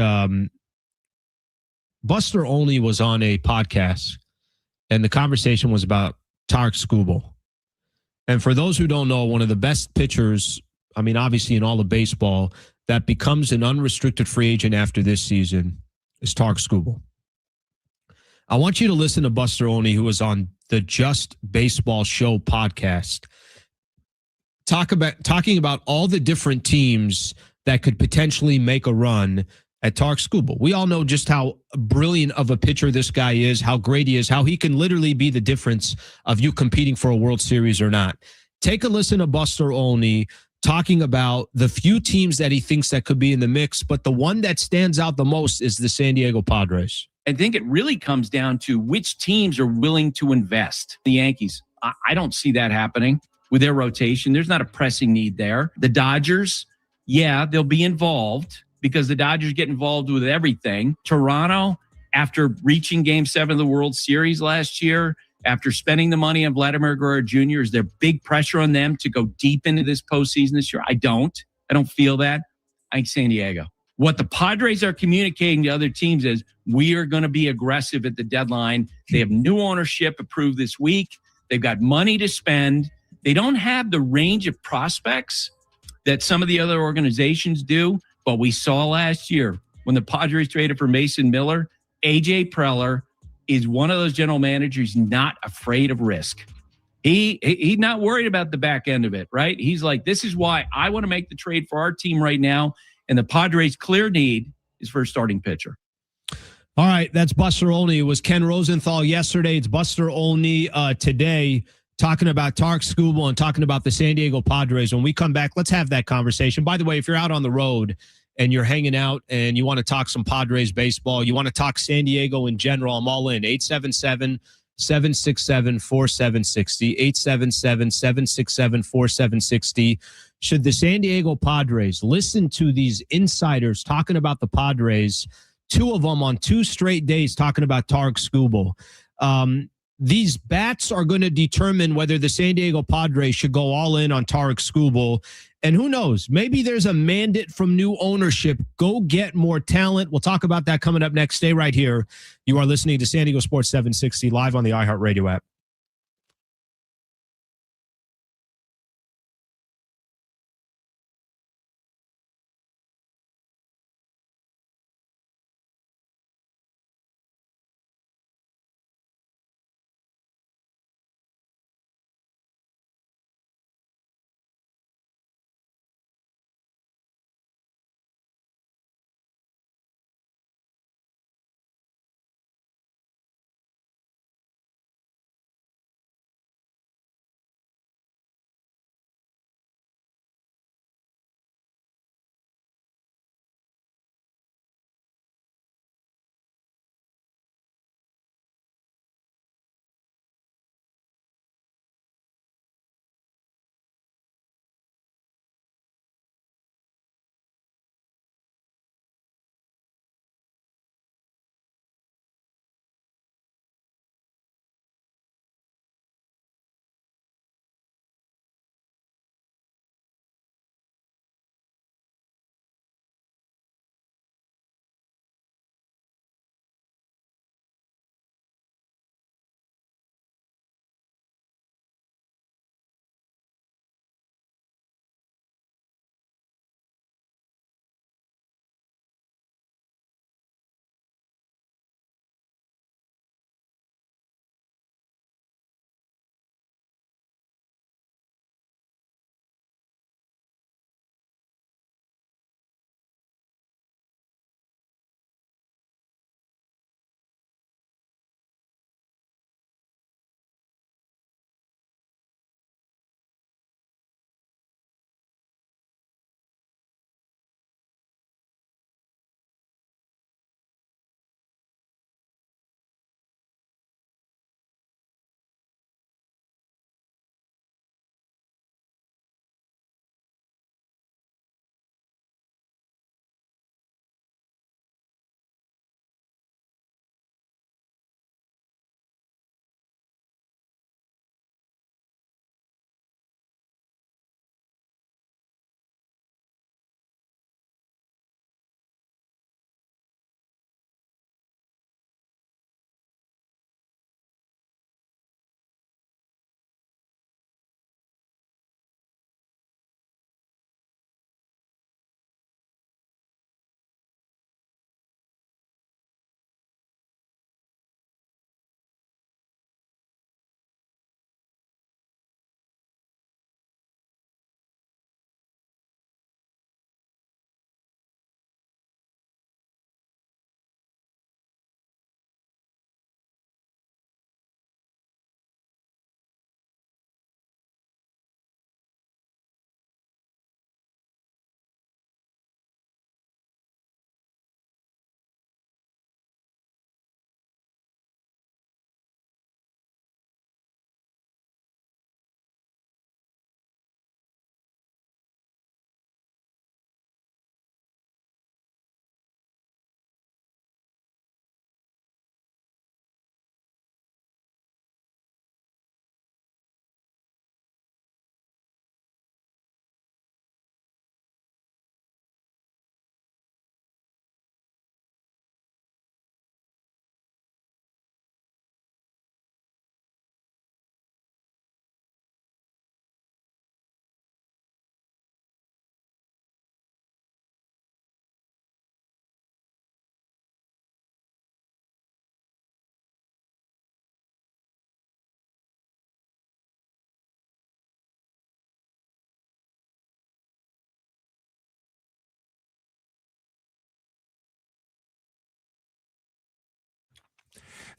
Buster Olney was on a podcast, and the conversation was about Tarik Skubal. And for those who don't know, one of the best pitchers, I mean, obviously in all of baseball, that becomes an unrestricted free agent after this season is Tarik Skubal. I want you to listen to Buster Olney, who was on the Just Baseball Show podcast, talking about all the different teams that could potentially make a run at Tarik Skubal. We all know just how brilliant of a pitcher this guy is, how great he is, how he can literally be the difference of you competing for a World Series or not. Take a listen to Buster Olney talking about the few teams that he thinks that could be in the mix, but the one that stands out the most is the San Diego Padres. I think it really comes down to which teams are willing to invest. The Yankees, I don't see that happening with their rotation. There's not a pressing need there. The Dodgers, yeah, they'll be involved because the Dodgers get involved with everything. Toronto, after reaching Game 7 of the World Series last year, after spending the money on Vladimir Guerrero Jr., is there big pressure on them to go deep into this postseason this year? I don't feel that. I think San Diego. What the Padres are communicating to other teams is we are going to be aggressive at the deadline. They have new ownership approved this week. They've got money to spend. They don't have the range of prospects that some of the other organizations do, but we saw last year when the Padres traded for Mason Miller, AJ Preller is one of those general managers not afraid of risk. He's not worried about the back end of it, right? He's like, this is why I want to make the trade for our team right now. And the Padres' clear need is for a starting pitcher. All right, that's Buster Olney. It was Ken Rosenthal yesterday. It's Buster Olney today, talking about Tarik Skubal and talking about the San Diego Padres. When we come back, let's have that conversation. By the way, if you're out on the road and you're hanging out and you want to talk some Padres baseball, you want to talk San Diego in general, I'm all in. 877-767-4760, 877-767-4760. Should the San Diego Padres listen to these insiders talking about the Padres, two of them on 2 straight days talking about Tarik Skubal? These bats are going to determine whether the San Diego Padres should go all in on Tarik Skubal. And who knows, maybe there's a mandate from new ownership. Go get more talent. We'll talk about that coming up next. Stay right here. You are listening to San Diego Sports 760 live on the iHeartRadio app.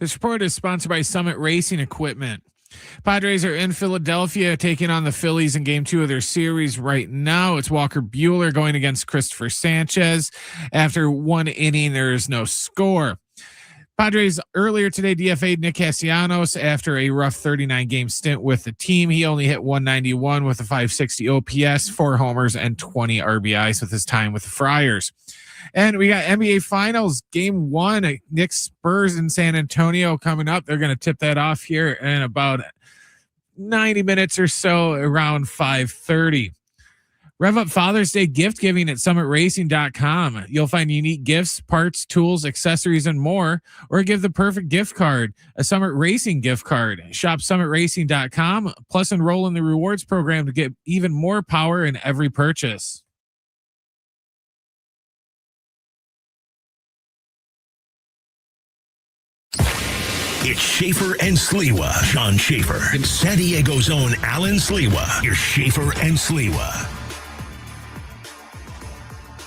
This report is sponsored by Summit Racing Equipment. Padres are in Philadelphia taking on the Phillies in game 2 of their series right now. It's Walker Buehler going against Christopher Sanchez. After 1 inning, there is no score. Padres earlier today DFA'd Nick Castellanos after a rough 39-game stint with the team. He only hit 191 with a 560 OPS, 4 homers, and 20 RBIs with his time with the Friars. And we got NBA Finals Game 1 Knicks Spurs in San Antonio coming up. They're going to tip that off here in about 90 minutes or so, around 5:30. Rev up Father's Day gift giving at summitracing.com. You'll find unique gifts, parts, tools, accessories, and more, or give the perfect gift card, a Summit Racing gift card. Shop summitracing.com, plus enroll in the rewards program to get even more power in every purchase. It's Schaefer and Sliwa. Sean Schaefer. And San Diego's own Alan Sliwa. You're Schaefer and Sliwa.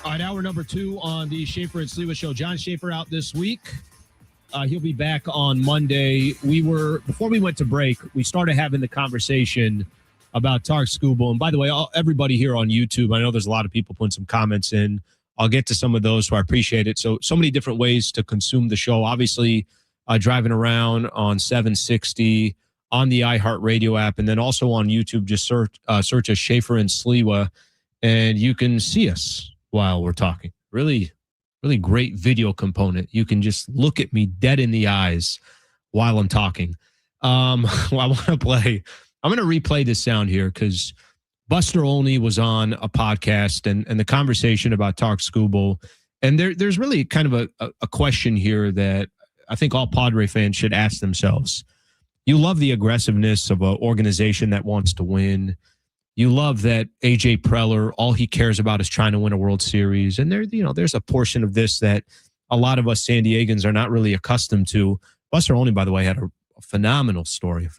All right, hour number 2 on the Schaefer and Sliwa show. John Schaefer out this week. He'll be back on Monday. Before we went to break, we started having the conversation about Tarik Skubal. And by the way, everybody here on YouTube, I know there's a lot of people putting some comments in. I'll get to some of those, so I appreciate it. So many different ways to consume the show. Obviously, driving around on 760, on the iHeartRadio app, and then also on YouTube, just search as Schaefer and Sliwa, and you can see us while we're talking. Really, really great video component. You can just look at me dead in the eyes while I'm talking. I'm going to replay this sound here because Buster Olney was on a podcast and the conversation about Tarik Skubal. And there's really kind of a question here that I think all Padre fans should ask themselves. You love the aggressiveness of an organization that wants to win. You love that AJ Preller, all he cares about is trying to win a World Series. And there's a portion of this that a lot of us San Diegans are not really accustomed to. Buster Olney, by the way, had a phenomenal story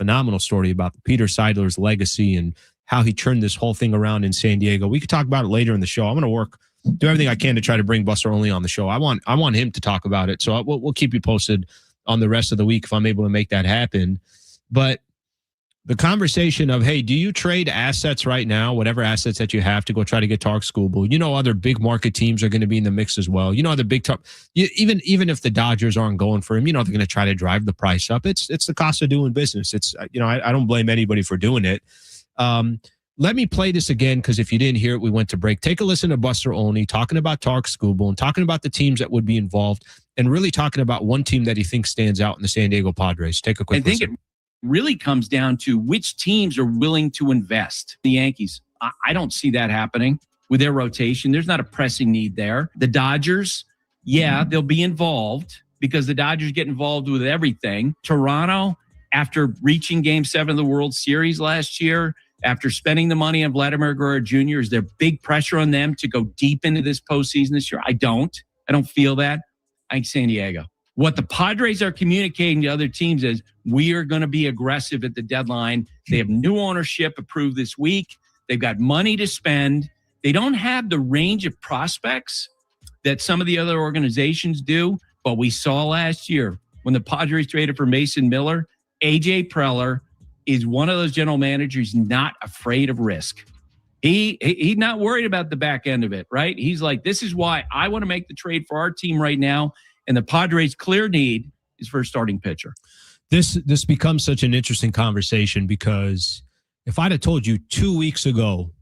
about Peter Seidler's legacy and how he turned this whole thing around in San Diego. We could talk about it later in the show. I'm going to do everything I can to try to bring Buster Olney on the show. I want him to talk about it. So we'll keep you posted on the rest of the week if I'm able to make that happen. But the conversation of, hey, do you trade assets right now, whatever assets that you have, to go try to get Tarik Skubal? Other big market teams are going to be in the mix as well. Other big top, even if the Dodgers aren't going for him, they're going to try to drive the price up. It's the cost of doing business. It's I don't blame anybody for doing it. Let me play this again, because if you didn't hear it, we went to break. Take a listen to Buster Olney talking about Tarik Skubal and talking about the teams that would be involved and really talking about one team that he thinks stands out in the San Diego Padres. Take a quick listen. I think it really comes down to which teams are willing to invest. The Yankees, I don't see that happening with their rotation. There's not a pressing need there. The Dodgers, yeah, they'll be involved because the Dodgers get involved with everything. Toronto, after reaching Game 7 of the World Series last year, after spending the money on Vladimir Guerrero Jr., is there big pressure on them to go deep into this postseason this year? I don't feel that. I think San Diego. What the Padres are communicating to other teams is we are going to be aggressive at the deadline. They have new ownership approved this week. They've got money to spend. They don't have the range of prospects that some of the other organizations do, but we saw last year when the Padres traded for Mason Miller, AJ Preller is one of those general managers not afraid of risk. He's not worried about the back end of it, right? He's like, this is why I want to make the trade for our team right now. And the Padres' clear need is for a starting pitcher. This becomes such an interesting conversation because if I'd have told you 2 weeks ago,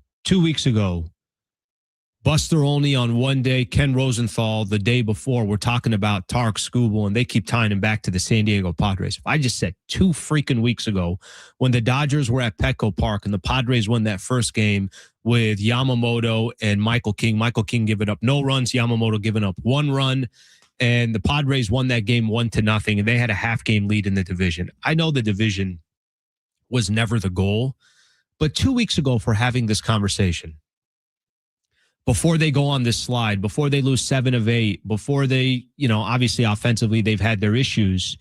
Buster Olney on one day, Ken Rosenthal the day before, we're talking about Tarik Skubal, and they keep tying him back to the San Diego Padres. If I just said 2 freaking weeks ago when the Dodgers were at Petco Park and the Padres won that first game with Yamamoto and Michael King giving up no runs, Yamamoto giving up 1 run, and the Padres won that game 1-0, and they had a half-game lead in the division. I know the division was never the goal, but 2 weeks ago for having this conversation, before they go on this slide, before they lose 7 of 8, before they, obviously offensively they've had their issues.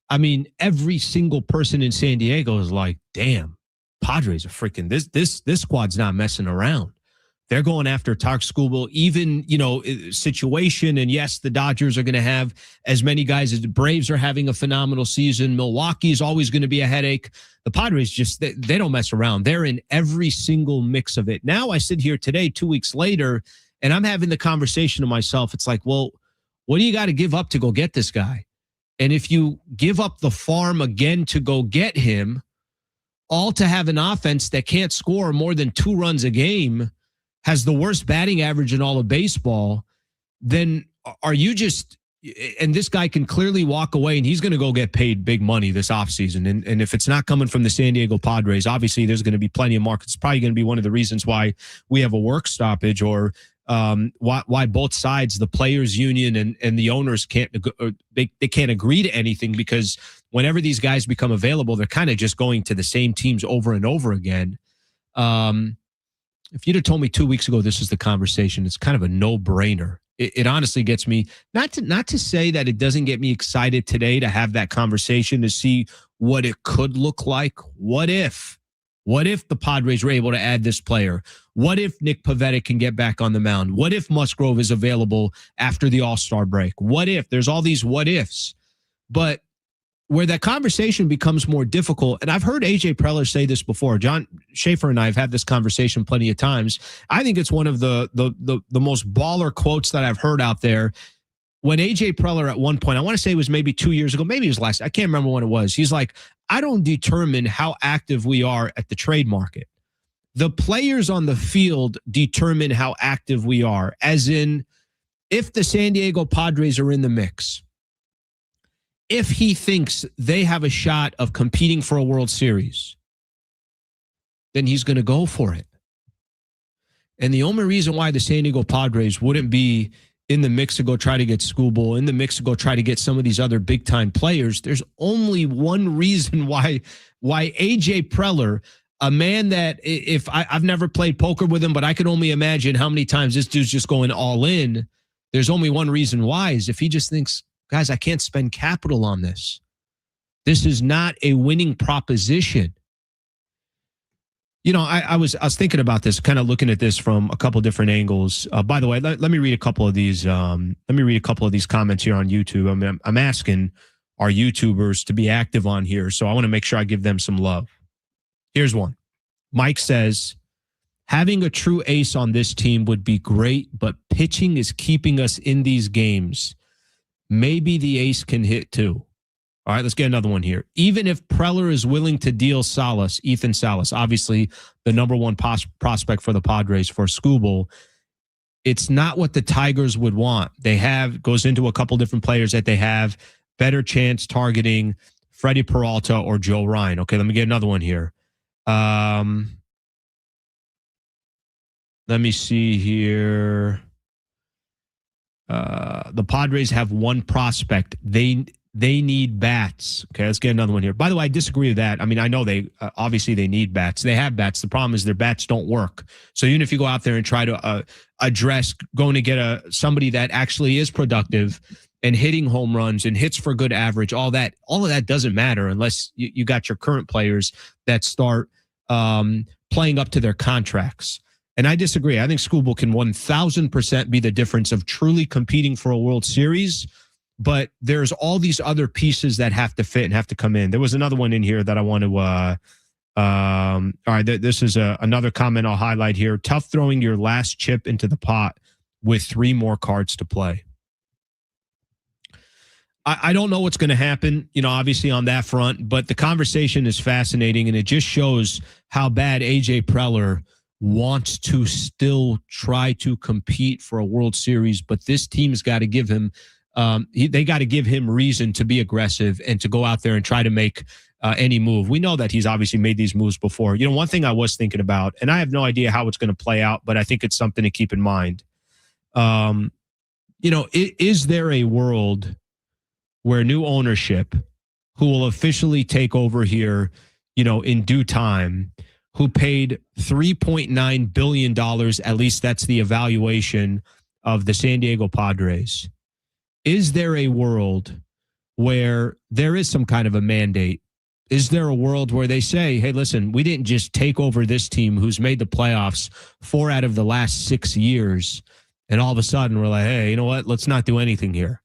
I mean, every single person in San Diego is like, damn, Padres are freaking, this squad's not messing around. They're going after Tarik Skubal, even, situation. And yes, the Dodgers are going to have as many guys as the Braves are having a phenomenal season. Milwaukee is always going to be a headache. The Padres just, they don't mess around. They're in every single mix of it. Now I sit here today, 2 weeks later, and I'm having the conversation to myself. It's like, well, what do you got to give up to go get this guy? And if you give up the farm again to go get him, all to have an offense that can't score more than 2 runs a game, has the worst batting average in all of baseball, then are you just, and this guy can clearly walk away and he's going to go get paid big money this offseason. And if it's not coming from the San Diego Padres, obviously there's going to be plenty of markets. It's probably going to be one of the reasons why we have a work stoppage, or why both sides, the players union and the owners can't agree to anything, because whenever these guys become available, they're kind of just going to the same teams over and over again. If you'd have told me 2 weeks ago this is the conversation, it's kind of a no-brainer. It honestly gets me, not to say that it doesn't get me excited today to have that conversation, to see what it could look like. What if the Padres were able to add this player? What if Nick Pivetta can get back on the mound? What if Musgrove is available after the All-Star break? What if? There's all these what ifs. But where that conversation becomes more difficult, and I've heard AJ Preller say this before. John Schaefer and I have had this conversation plenty of times. I think it's one of the most baller quotes that I've heard out there. When AJ Preller at one point, I want to say it was maybe 2 years ago, maybe it was last, I can't remember when it was. He's like, I don't determine how active we are at the trade market. The players on the field determine how active we are. As in, if the San Diego Padres are in the mix, if he thinks they have a shot of competing for a World Series, then he's going to go for it. And the only reason why the San Diego Padres wouldn't be in the mix to go try to get Skubal, in the mix to go try to get some of these other big-time players, there's only one reason why AJ Preller, a man that, if I've never played poker with him, but I can only imagine how many times this dude's just going all in. There's only one reason why, is if he just thinks, guys, I can't spend capital on this. This is not a winning proposition. I was thinking about this, kind of looking at this from a couple different angles. By the way, let me read a couple of these. Let me read a couple of these comments here on YouTube. I'm asking our YouTubers to be active on here, so I want to make sure I give them some love. Here's one. Mike says, having a true ace on this team would be great, but pitching is keeping us in these games. Maybe the ace can hit too. All right, let's get another one here. Even if Preller is willing to deal Ethan Salas, obviously the number one prospect for the Padres for Skubal, it's not what the Tigers would want. Goes into a couple different players that they have better chance targeting Freddie Peralta or Joe Ryan. Okay, let me get another one here. Let me see here. The Padres have one prospect. They need bats. Okay, let's get another one here. By the way, I disagree with that. I mean, I know they obviously they need bats. They have bats. The problem is their bats don't work. So even if you go out there and try to address going to get somebody that actually is productive and hitting home runs and hits for good average, all of that doesn't matter unless you got your current players that start playing up to their contracts. And I disagree. I think Skubal can 1,000% be the difference of truly competing for a World Series. But there's all these other pieces that have to fit and have to come in. There was another one in here that I want to. All right, this is another comment I'll highlight here. Tough throwing your last chip into the pot with 3 more cards to play. I don't know what's going to happen, obviously on that front. But the conversation is fascinating, and it just shows how bad AJ Preller wants to still try to compete for a World Series. But this team's got to give him. They got to give him reason to be aggressive and to go out there and try to make any move. We know that he's obviously made these moves before. One thing I was thinking about, and I have no idea how it's going to play out, but I think it's something to keep in mind. Is there a world where new ownership, who will officially take over here, in due time, who paid $3.9 billion, at least that's the evaluation of the San Diego Padres, is there a world where there is some kind of a mandate Is there a world where they say, hey, listen, we didn't just take over this team who's made the playoffs 4 out of the last 6 years, and all of a sudden we're like, hey, you know what? Let's not do anything here.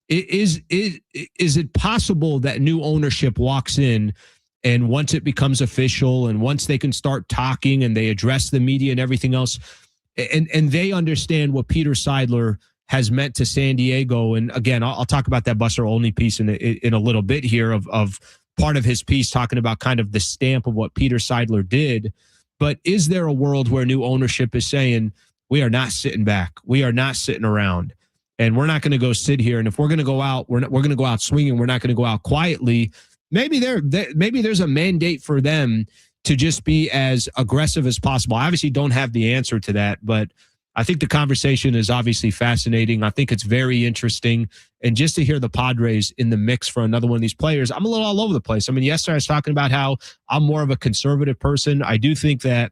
Is it possible that new ownership walks in, and once it becomes official and once they can start talking and they address the media and everything else, and they understand what Peter Seidler has meant to San Diego? And again, I'll talk about that Buster Olney piece in a little bit here of part of his piece talking about kind of the stamp of what Peter Seidler did. But is there a world where new ownership is saying, we are not sitting back, we are not sitting around, and we're not going to go sit here, and if we're going to go out, we're going to go out swinging, we're not going to go out quietly? Maybe there's a mandate for them to just be as aggressive as possible. I obviously don't have the answer to that, but I think the conversation is obviously fascinating. I think it's very interesting. And just to hear the Padres in the mix for another one of these players, I'm a little all over the place. I mean, yesterday I was talking about how I'm more of a conservative person. I do think that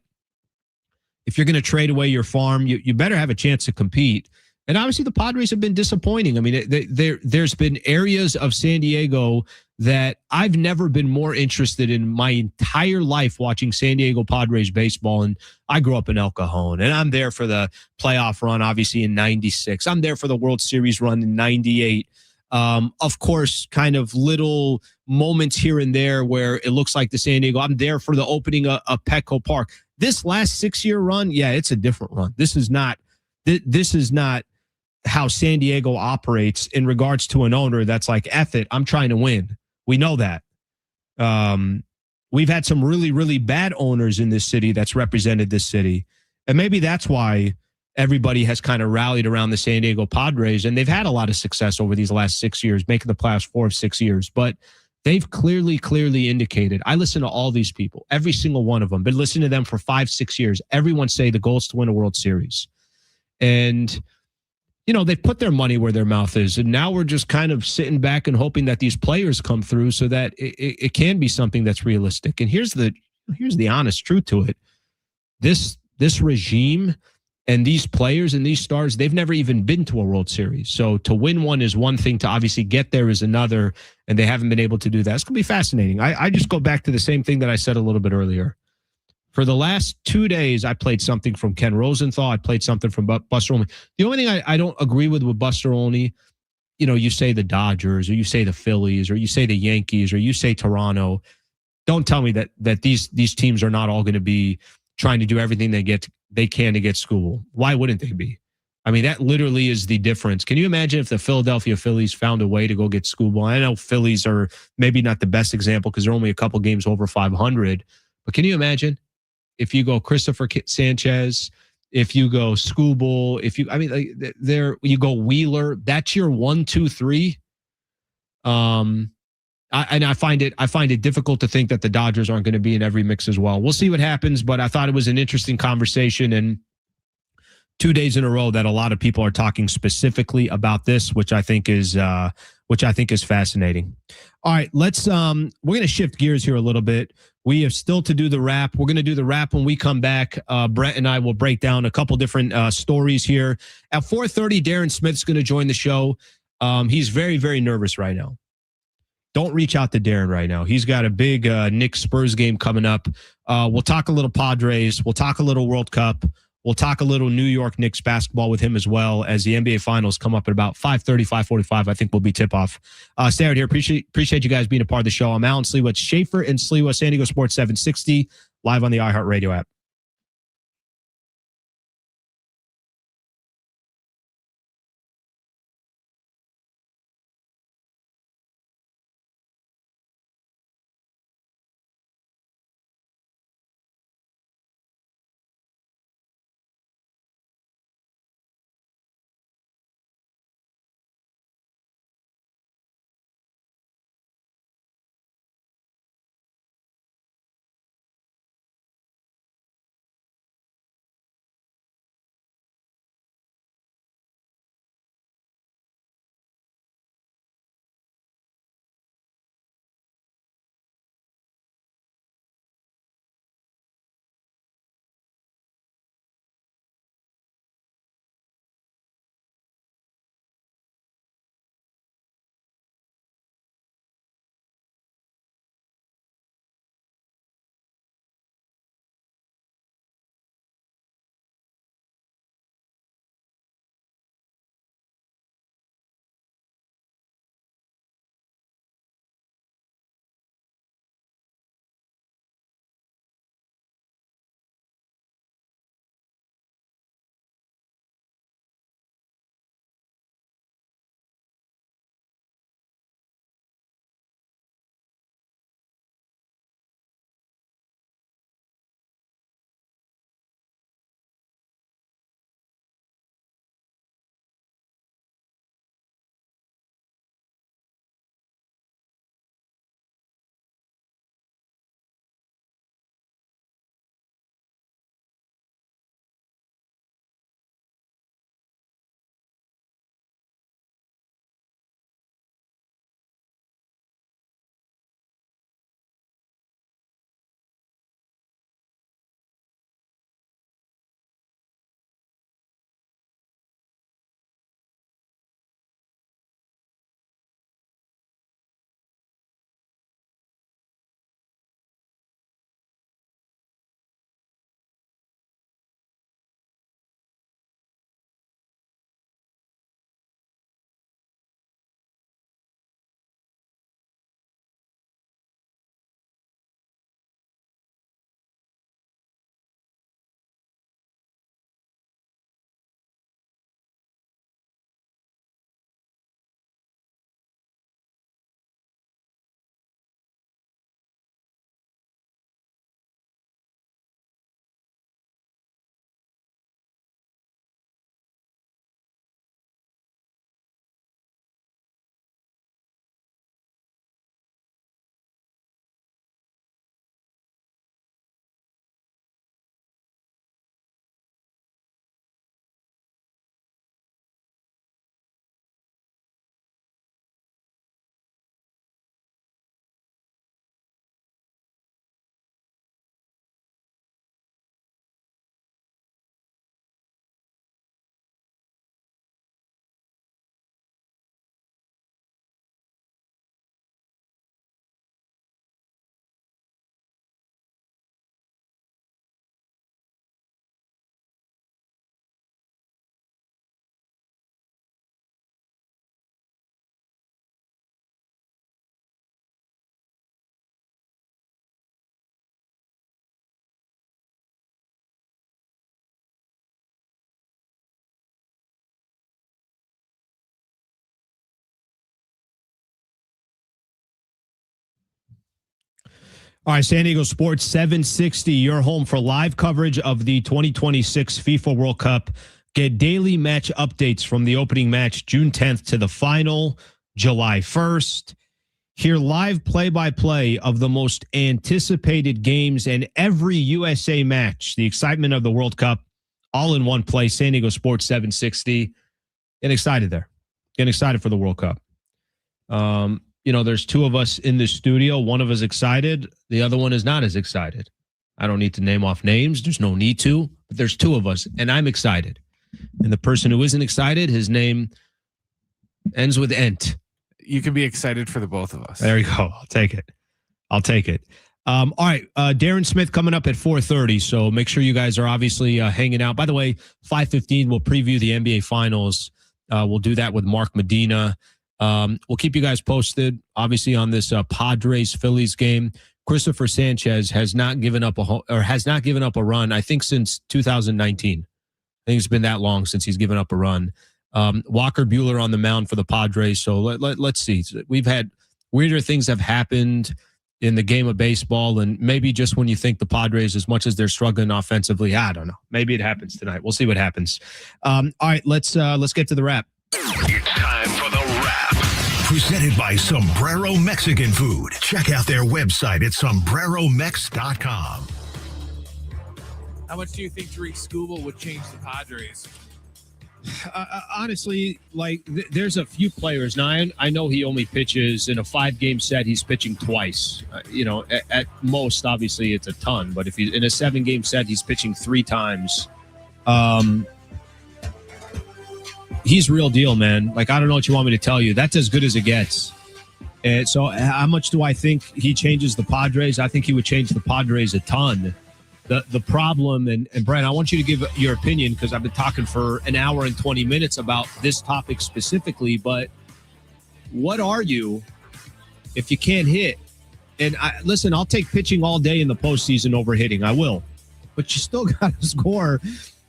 if you're going to trade away your farm, you better have a chance to compete. And obviously the Padres have been disappointing. I mean, there's been areas of San Diego that I've never been more interested in my entire life watching San Diego Padres baseball. And I grew up in El Cajon, and I'm there for the playoff run, obviously, in 96. I'm there for the World Series run in 98. Of course, kind of little moments here and there where it looks like the San Diego. I'm there for the opening of Petco Park. This last 6-year run, yeah, it's a different run. This is not how San Diego operates in regards to an owner that's like, F it, I'm trying to win. We know that. We've had some really, really bad owners in this city that's represented this city. And maybe that's why everybody has kind of rallied around the San Diego Padres, and they've had a lot of success over these last 6 years, making the playoffs 4 of 6 years. But they've clearly indicated, I listen to all these people, every single one of them, been listening to them for 5-6 years. Everyone say the goal is to win a World Series. And you know, they've put their money where their mouth is, and now we're just kind of sitting back and hoping that these players come through so that it can be something that's realistic. And here's the honest truth to it. This regime and these players and these stars, they've never even been to a World Series. So to win one is one thing, to obviously get there is another, and they haven't been able to do that. It's going to be fascinating. I just go back to the same thing that I said a little bit earlier. For the last 2 days, I played something from Ken Rosenthal. I played something from Buster Olney. The only thing I don't agree with Buster Olney, you know, you say the Dodgers, or you say the Phillies, or you say the Yankees, or you say Toronto. Don't tell me that these teams are not all going to be trying to do everything they can to get Skubal. Why wouldn't they be? I mean, that literally is the difference. Can you imagine if the Philadelphia Phillies found a way to go get Skubal? I know Phillies are maybe not the best example because they're only a couple games over 500, but can you imagine if you go Christopher Sanchez, if you go Skubal, you go Wheeler, that's your 1, 2, 3. I find it difficult to think that the Dodgers aren't going to be in every mix as well. We'll see what happens, but I thought it was an interesting conversation, and 2 days in a row that a lot of people are talking specifically about this, which I think is fascinating. All right, we're going to shift gears here a little bit. We have still to do the wrap. We're going to do the wrap when we come back. Brett and I will break down a couple different stories here. At 4:30, Darren Smith's going to join the show. He's very, very nervous right now. Don't reach out to Darren right now. He's got a big Knicks Spurs game coming up. We'll talk a little Padres. We'll talk a little World Cup. We'll talk a little New York Knicks basketball with him as well, as the NBA Finals come up at about 5:30, 5:45. I think will be tip-off. Stay out here. Appreciate you guys being a part of the show. I'm Alan Sliwa. It's Schaefer and Sliwa, San Diego Sports 760, live on the iHeartRadio app. All right, San Diego Sports 760, your home for live coverage of the 2026 FIFA World Cup. Get daily match updates from the opening match June 10th to the final July 1st. Hear live play-by-play of the most anticipated games and every USA match. The excitement of the World Cup all in one place. San Diego Sports 760. Get excited there. Get excited for the World Cup. There's two of us in the studio. One of us excited. The other one is not as excited. I don't need to name off names. There's no need to. But there's two of us, and I'm excited. And the person who isn't excited, his name ends with Ent. You can be excited for the both of us. There you go. I'll take it. All right. Darren Smith coming up at 4:30. So make sure you guys are obviously hanging out. By the way, 5:15, we'll preview the NBA Finals. We'll do that with Mark Medina. We'll keep you guys posted, obviously, on this Padres-Phillies game. Christopher Sanchez has not given up a run, I think, since 2019. I think it's been that long since he's given up a run. Walker Buehler on the mound for the Padres. So let's see. We've had weirder things have happened in the game of baseball, and maybe just when you think the Padres, as much as they're struggling offensively, I don't know. Maybe it happens tonight. We'll see what happens. All right, let's get to the wrap. It's time for the wrap. Presented by Sombrero Mexican Food. Check out their website at sombreromex.com. How much do you think Tarik Skubal would change the Padres? Honestly, there's a few players. Now, I know he only pitches in a 5-game set. He's pitching twice. At most, obviously, it's a ton. But if he's in a 7-game set, he's pitching 3 times. He's real deal, man. I don't know what you want me to tell you. That's as good as it gets. And so how much do I think he changes the Padres? I think he would change the Padres a ton. The problem, and Brent, I want you to give your opinion because I've been talking for an hour and 20 minutes about this topic specifically, but what are you if you can't hit? And listen, I'll take pitching all day in the postseason over hitting. I will. But you still got to score,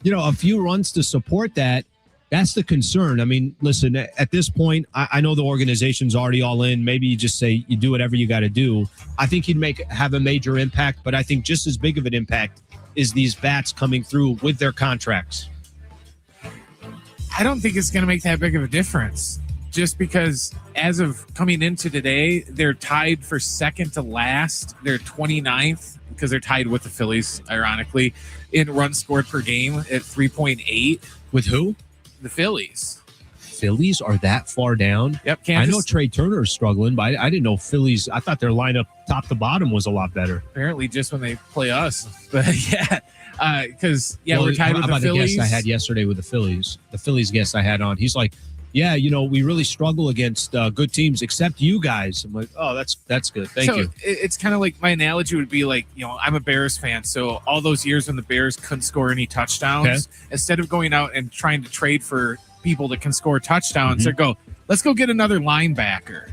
a few runs to support that. That's the concern. I mean, listen, at this point, I know the organization's already all in. Maybe you just say you do whatever you got to do. I think he'd have a major impact, but I think just as big of an impact is these bats coming through with their contracts. I don't think it's going to make that big of a difference just because as of coming into today, they're tied for second to last. They're 29th because they're tied with the Phillies, ironically, in runs scored per game at 3.8. With who? The Phillies. Phillies are that far down? Yep. I know Trey Turner is struggling, but I didn't know Phillies. I thought their lineup top to bottom was a lot better. Apparently just when they play us. But yeah, because we're tied with the Phillies. The guest I had yesterday with the Phillies guest I had on, he's like, yeah, we really struggle against good teams except you guys. I'm like, oh, that's good. Thank you. It's kind of like my analogy would be like, I'm a Bears fan. So all those years when the Bears couldn't score any touchdowns, instead of going out and trying to trade for people that can score touchdowns, they go, let's go get another linebacker.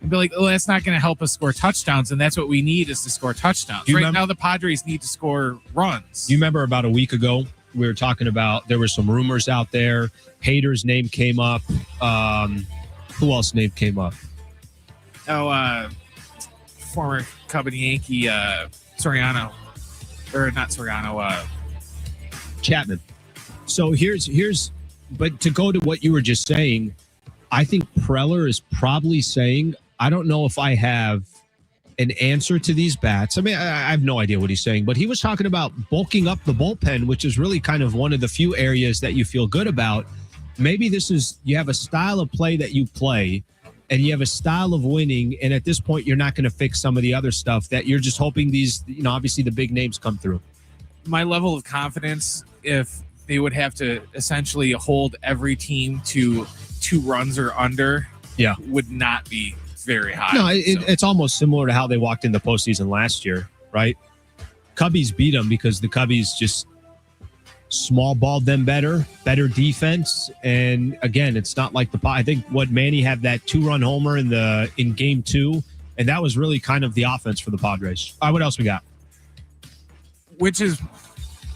And be like, oh, that's not going to help us score touchdowns. And that's what we need is to score touchdowns. Now the Padres need to score runs. You remember about a week ago, we were talking about there were some rumors out there. Hader's name came up. Who else name came up? Former Cub and Yankee Soriano. Or not Soriano. Chapman. So here's but to go to what you were just saying, I think Preller is probably saying, I don't know if I have an answer to these bats. I mean, I have no idea what he's saying, but he was talking about bulking up the bullpen, which is really kind of one of the few areas that you feel good about. Maybe you have a style of play that you play and you have a style of winning. And at this point, you're not going to fix some of the other stuff that you're just hoping these, obviously the big names come through. My level of confidence, if they would have to essentially hold every team to 2 runs or under, would not be very high. No, it's almost similar to how they walked in the postseason last year, right? Cubbies beat them because the Cubbies just small balled them better defense. And again, it's not like I think Manny had that 2-run homer in game 2, and that was really kind of the offense for the Padres. All right, what else we got? Which is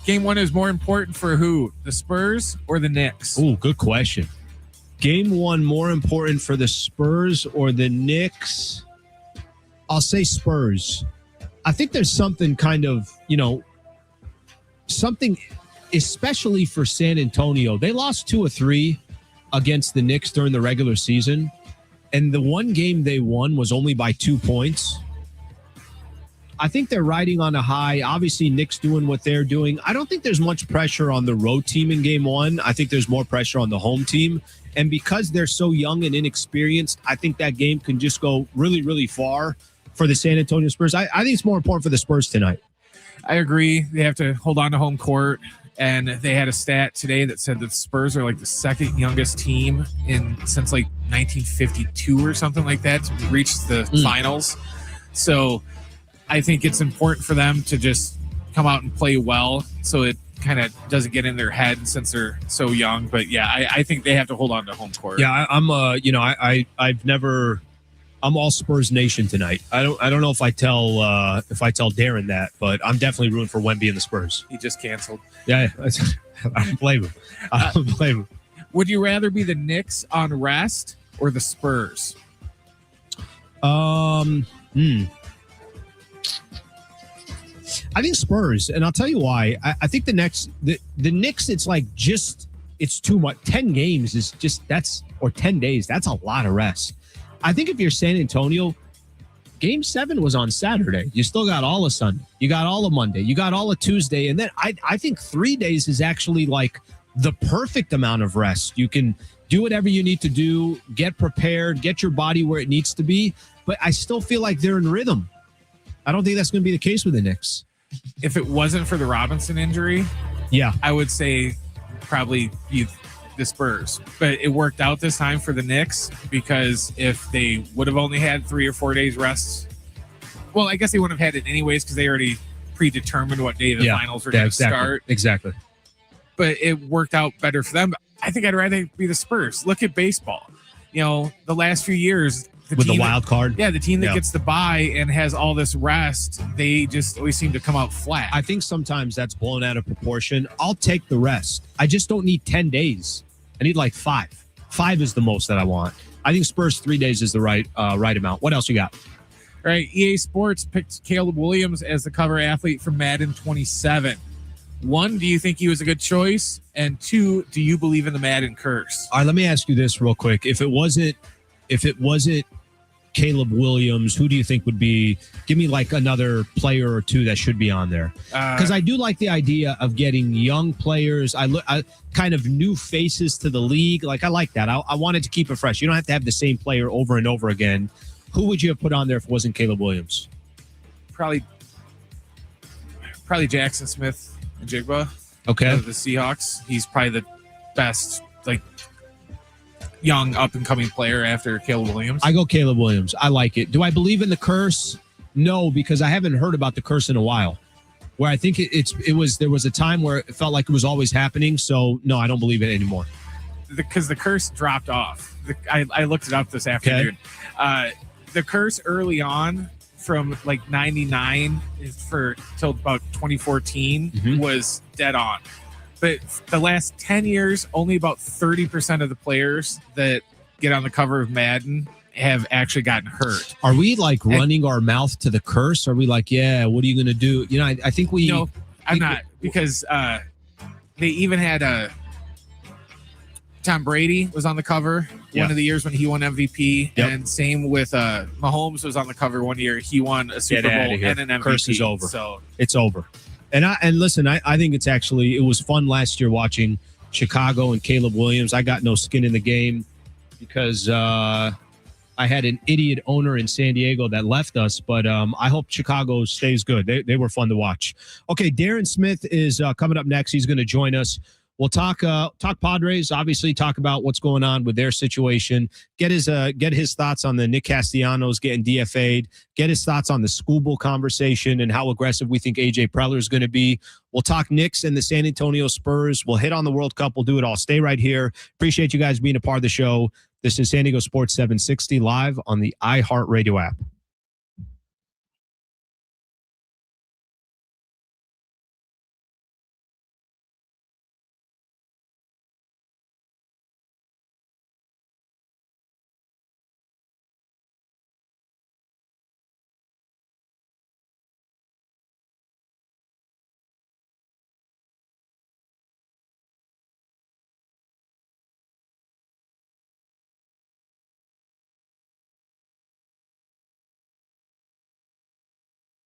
game 1 is more important for who? The Spurs or the Knicks? Ooh, good question. Game 1 more important for the Spurs or the Knicks? I'll say Spurs. I think there's something kind of, something especially for San Antonio. They lost 2 or 3 against the Knicks during the regular season, and the one game they won was only by 2 points. I think they're riding on a high. Obviously, Knicks doing what they're doing. I don't think there's much pressure on the road team in game 1. I think there's more pressure on the home team. And because they're so young and inexperienced, I think that game can just go really, really far for the San Antonio Spurs. I think it's more important for the Spurs tonight. I agree. They have to hold on to home court. And they had a stat today that said that the Spurs are like the second youngest team since like 1952 or something like that to reach the finals. So I think it's important for them to just come out and play well so it kind of doesn't get in their head since they're so young. But yeah, I think they have to hold on to home court. Yeah, I'm all Spurs Nation tonight. I don't know if I tell Darren that, but I'm definitely rooting for Wemby and the Spurs. He just canceled. Yeah, I don't blame him. I don't blame him. Would you rather be the Knicks on rest or the Spurs? I think Spurs, and I'll tell you why. I think the Knicks, it's too much. 10 games is just, 10 days, that's a lot of rest. I think if you're San Antonio, Game 7 was on Saturday. You still got all of Sunday. You got all of Monday. You got all of Tuesday. And then I think 3 days is actually like the perfect amount of rest. You can do whatever you need to do, get prepared, get your body where it needs to be. But I still feel like they're in rhythm. I don't think that's going to be the case with the Knicks. If it wasn't for the Robinson injury, I would say probably the Spurs. But it worked out this time for the Knicks because if they would have only had 3 or 4 days rest, well, I guess they wouldn't have had it anyways because they already predetermined what day the finals were going to start. Exactly. But it worked out better for them. I think I'd rather be the Spurs. Look at baseball. The last few years, the wild card. Yeah, the team that gets the bye and has all this rest, they just always seem to come out flat. I think sometimes that's blown out of proportion. I'll take the rest. I just don't need 10 days. I need like 5. 5 is the most that I want. I think Spurs 3 days is the right amount. What else you got? All right, EA Sports picked Caleb Williams as the cover athlete for Madden 27. 1, do you think he was a good choice? And 2, do you believe in the Madden curse? All right, let me ask you this real quick. If it wasn't Caleb Williams, who do you think would be? Give me like another player or 2 that should be on there. Because I do like the idea of getting young players. I kind of new faces to the league. Like I like that. I wanted to keep it fresh. You don't have to have the same player over and over again. Who would you have put on there if it wasn't Caleb Williams? Probably Jackson Smith and Jigba. Okay. Of the Seahawks. He's probably the best, young up-and-coming player after Caleb Williams. I go Caleb Williams. I like it. Do I believe in the curse? No, because I haven't heard about the curse in a while. Where I think there was a time where it felt like it was always happening. So, no, I don't believe it anymore. Because the curse dropped off. I looked it up this afternoon. Okay. The curse early on from 99 till about 2014 was dead on. But the last 10 years, only about 30% of the players that get on the cover of Madden have actually gotten hurt. Are we running our mouth to the curse? Are we what are you going to do? I think we... No, I'm not. Because they even had Tom Brady was on the cover one of the years when he won MVP. Yep. And same with Mahomes was on the cover one year. He won a Super Bowl and an MVP. Curse is over. So it's over. And listen, I think it was fun last year watching Chicago and Caleb Williams. I got no skin in the game because I had an idiot owner in San Diego that left us, but I hope Chicago stays good. They were fun to watch. Okay, Darren Smith is coming up next. He's going to join us. We'll talk Padres, obviously talk about what's going on with their situation, get his thoughts on the Nick Castellanos getting DFA'd, get his thoughts on the Skubal conversation and how aggressive we think AJ Preller is going to be. We'll talk Knicks and the San Antonio Spurs. We'll hit on the World Cup. We'll do it all. Stay right here. Appreciate you guys being a part of the show. This is San Diego Sports 760 live on the iHeartRadio app.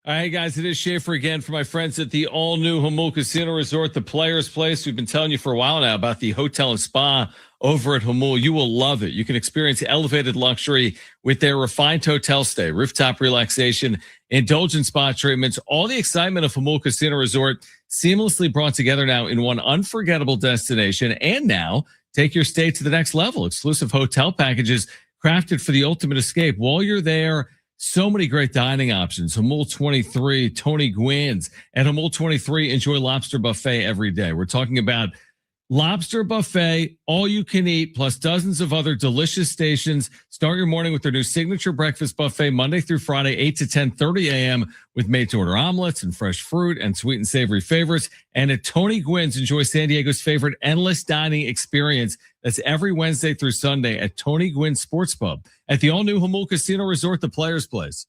All right, guys, it is Schaefer again for my friends at the all-new Hamul Casino Resort, the Players Place. We've been telling you for a while now about the hotel and spa over at Hamul. You will love it. You can experience elevated luxury with their refined hotel stay, rooftop relaxation, indulgent spa treatments, all the excitement of Hamul Casino Resort seamlessly brought together now in one unforgettable destination. And now take your stay to the next level. Exclusive hotel packages crafted for the ultimate escape. While you're there, so many great dining options. Hamul 23, Tony Gwynn's. At Hamul 23, enjoy lobster buffet every day. We're talking about lobster buffet, all you can eat, plus dozens of other delicious stations. Start your morning with their new signature breakfast buffet Monday through Friday, 8 to 10:30 a.m. with made-to-order omelets and fresh fruit and sweet and savory favorites. And at Tony Gwynn's, enjoy San Diego's favorite endless dining experience. That's every Wednesday through Sunday at Tony Gwynn Sports Pub at the all-new Hamul Casino Resort, the Players Place.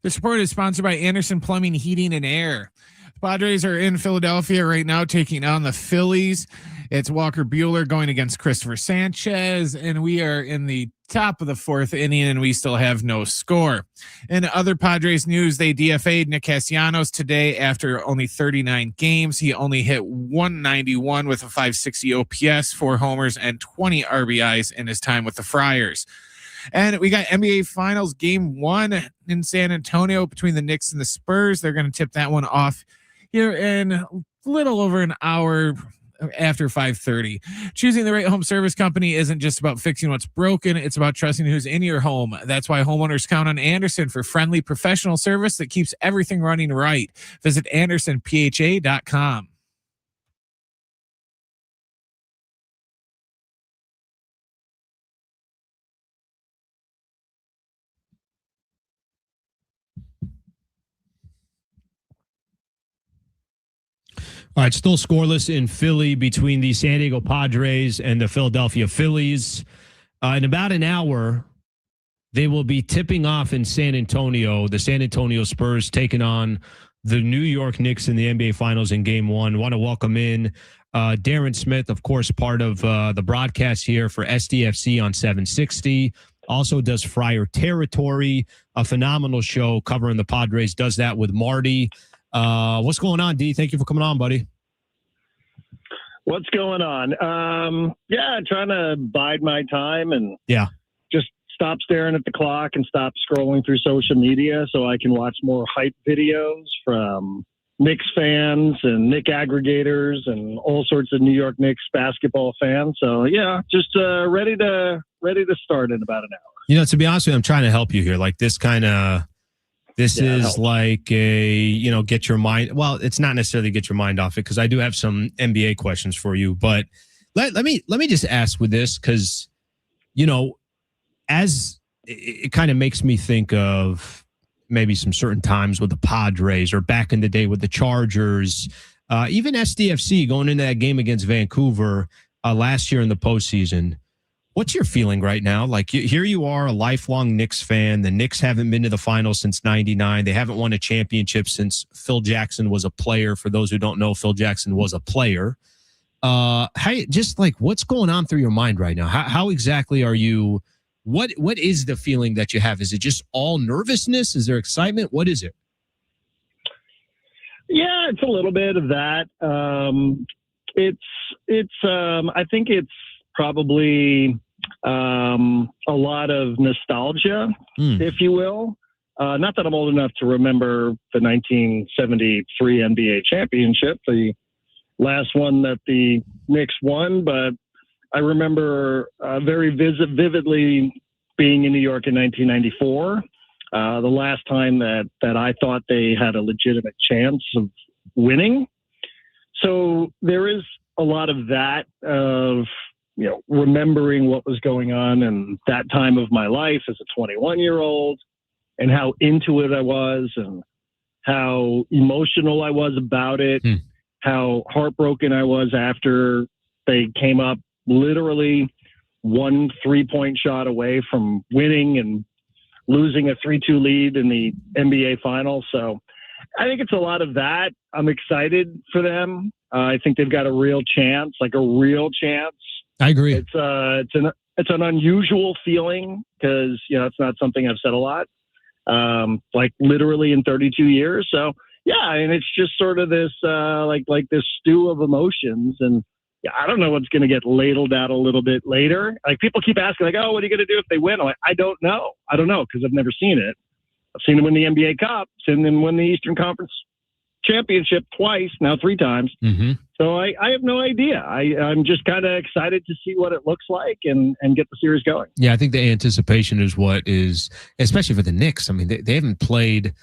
This report is sponsored by Anderson Plumbing, Heating, and Air. The Padres are in Philadelphia right now taking on the Phillies. It's Walker Buehler going against Christopher Sanchez, and we are in the top of the fourth inning, and we still have no score. In other Padres news, they DFA'd Nick Castellanos today after only 39 games. He only hit 191 with a 560 OPS, 4 homers, and 20 RBIs in his time with the Friars. And we got NBA Finals Game 1 in San Antonio between the Knicks and the Spurs. They're going to tip that one off here in a little over an hour after 5:30. Choosing the right home service company isn't just about fixing what's broken. It's about trusting who's in your home. That's why homeowners count on Anderson for friendly professional service that keeps everything running right. Visit AndersonPHA.com. All right, still scoreless in Philly between the San Diego Padres and the Philadelphia Phillies. In about an hour, they will be tipping off in San Antonio. The San Antonio Spurs taking on the New York Knicks in the NBA Finals in Game 1. Want to welcome in Darren Smith, of course, part of the broadcast here for SDFC on 760. Also does Friar Territory, a phenomenal show covering the Padres. Does that with Marty. What's going on, D? Thank you for coming on, buddy. What's going on? Trying to bide my time and just stop staring at the clock and stop scrolling through social media so I can watch more hype videos from Knicks fans and Knick aggregators and all sorts of New York Knicks basketball fans. So just ready to start in about an hour. To be honest with you, I'm trying to help you here. Like this is like a, get your mind. Well, it's not necessarily get your mind off it because I do have some NBA questions for you. But let me just ask with this because, as it kind of makes me think of maybe some certain times with the Padres or back in the day with the Chargers, even SDFC going into that game against Vancouver last year in the postseason. What's your feeling right now? Like here you are, a lifelong Knicks fan. The Knicks haven't been to the finals since '99. They haven't won a championship since Phil Jackson was a player. For those who don't know, Phil Jackson was a player. What's going on through your mind right now? How exactly are you? What is the feeling that you have? Is it just all nervousness? Is there excitement? What is it? Yeah, it's a little bit of that. I think it's probably a lot of nostalgia, if you will. Not that I'm old enough to remember the 1973 NBA championship, the last one that the Knicks won, but I remember very vividly being in New York in 1994, the last time that I thought they had a legitimate chance of winning. So there is a lot of that of, remembering what was going on in that time of my life as a 21-year-old and how into it I was and how emotional I was about it, how heartbroken I was after they came up literally 1 3-point shot away from winning and losing a 3-2 lead in the NBA Finals. So I think it's a lot of that. I'm excited for them. I think they've got a real chance. I agree. It's an unusual feling because it's not something I've said a lot, like literally in 32 years. So and it's just sort of this like this stew of emotions, and I don't know what's going to get ladled out a little bit later. Like people keep asking, like, "Oh, what are you going to do if they win?" I'm like, I don't know because I've never seen it. I've seen them win the NBA Cup, seen them win the Eastern Conference Championship twice, now 3 times. Mm-hmm. So I have no idea. I'm just kind of excited to see what it looks like and get the series going. Yeah, I think the anticipation is what is, especially for the Knicks. I mean, they haven't played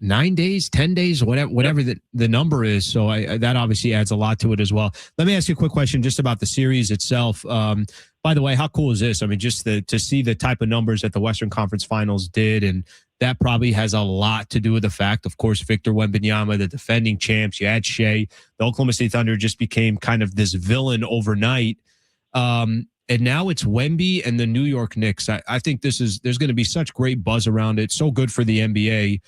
9 days, 10 days, whatever the number is. So that obviously adds a lot to it as well. Let me ask you a quick question just about the series itself. By the way, how cool is this? I mean, just to see the type of numbers that the Western Conference Finals did, and that probably has a lot to do with the fact, of course, Victor Wembanyama, the defending champs, you had Shea. The Oklahoma State Thunder just became kind of this villain overnight. And now it's Wemby and the New York Knicks. I think there's going to be such great buzz around it. So good for the NBA.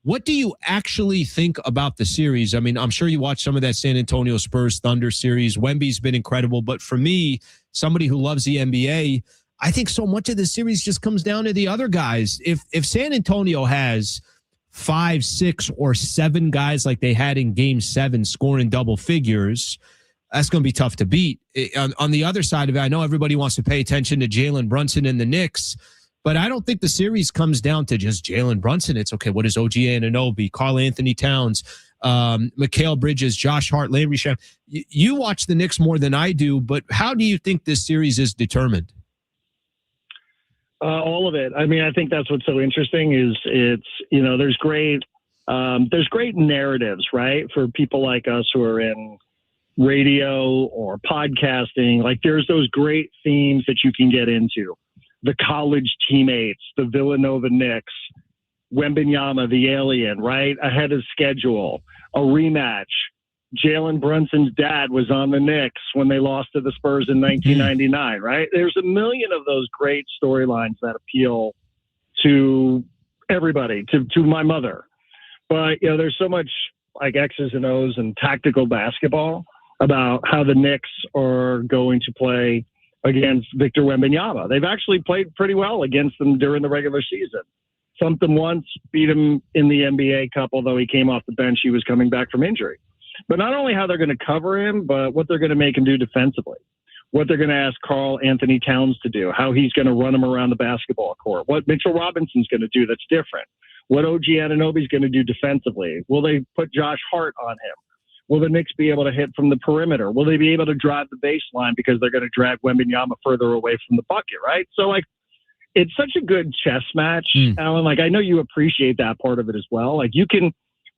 What do you actually think about the series? I mean, I'm sure you watched some of that San Antonio Spurs Thunder series. Wemby's been incredible. But for me, somebody who loves the NBA, I think so much of the series just comes down to the other guys. If San Antonio has 5, 6, or 7 guys like they had in Game 7 scoring double figures, that's going to be tough to beat. On the other side of it, I know everybody wants to pay attention to Jalen Brunson and the Knicks, but I don't think the series comes down to just Jalen Brunson. It's okay, what is OG Anunoby, Karl Anthony Towns, Mikal Bridges, Josh Hart, Landry Shamet. You watch the Knicks more than I do, but how do you think this series is determined? All of it. I mean, I think that's what's so interesting is there's great narratives, right? For people like us who are in radio or podcasting, like there's those great themes that you can get into. The college teammates, the Villanova Knicks, Wembanyama, the alien, right? Ahead of schedule, a rematch. Jalen Brunson's dad was on the Knicks when they lost to the Spurs in 1999, right? There's a million of those great storylines that appeal to everybody, to my mother. But, there's so much like X's and O's and tactical basketball about how the Knicks are going to play against Victor Wembanyama. They've actually played pretty well against them during the regular season. Thumped them once, beat him in the NBA Cup, although he came off the bench. He was coming back from injury. But not only how they're going to cover him, but what they're going to make him do defensively. What they're going to ask Karl Anthony Towns to do, how he's going to run him around the basketball court, what Mitchell Robinson's going to do that's different, what OG Anunoby's going to do defensively. Will they put Josh Hart on him? Will the Knicks be able to hit from the perimeter? Will they be able to drive the baseline because they're going to drag Wembanyama further away from the bucket, right? So, like, it's such a good chess match, Alan. Like, I know you appreciate that part of it as well. Like,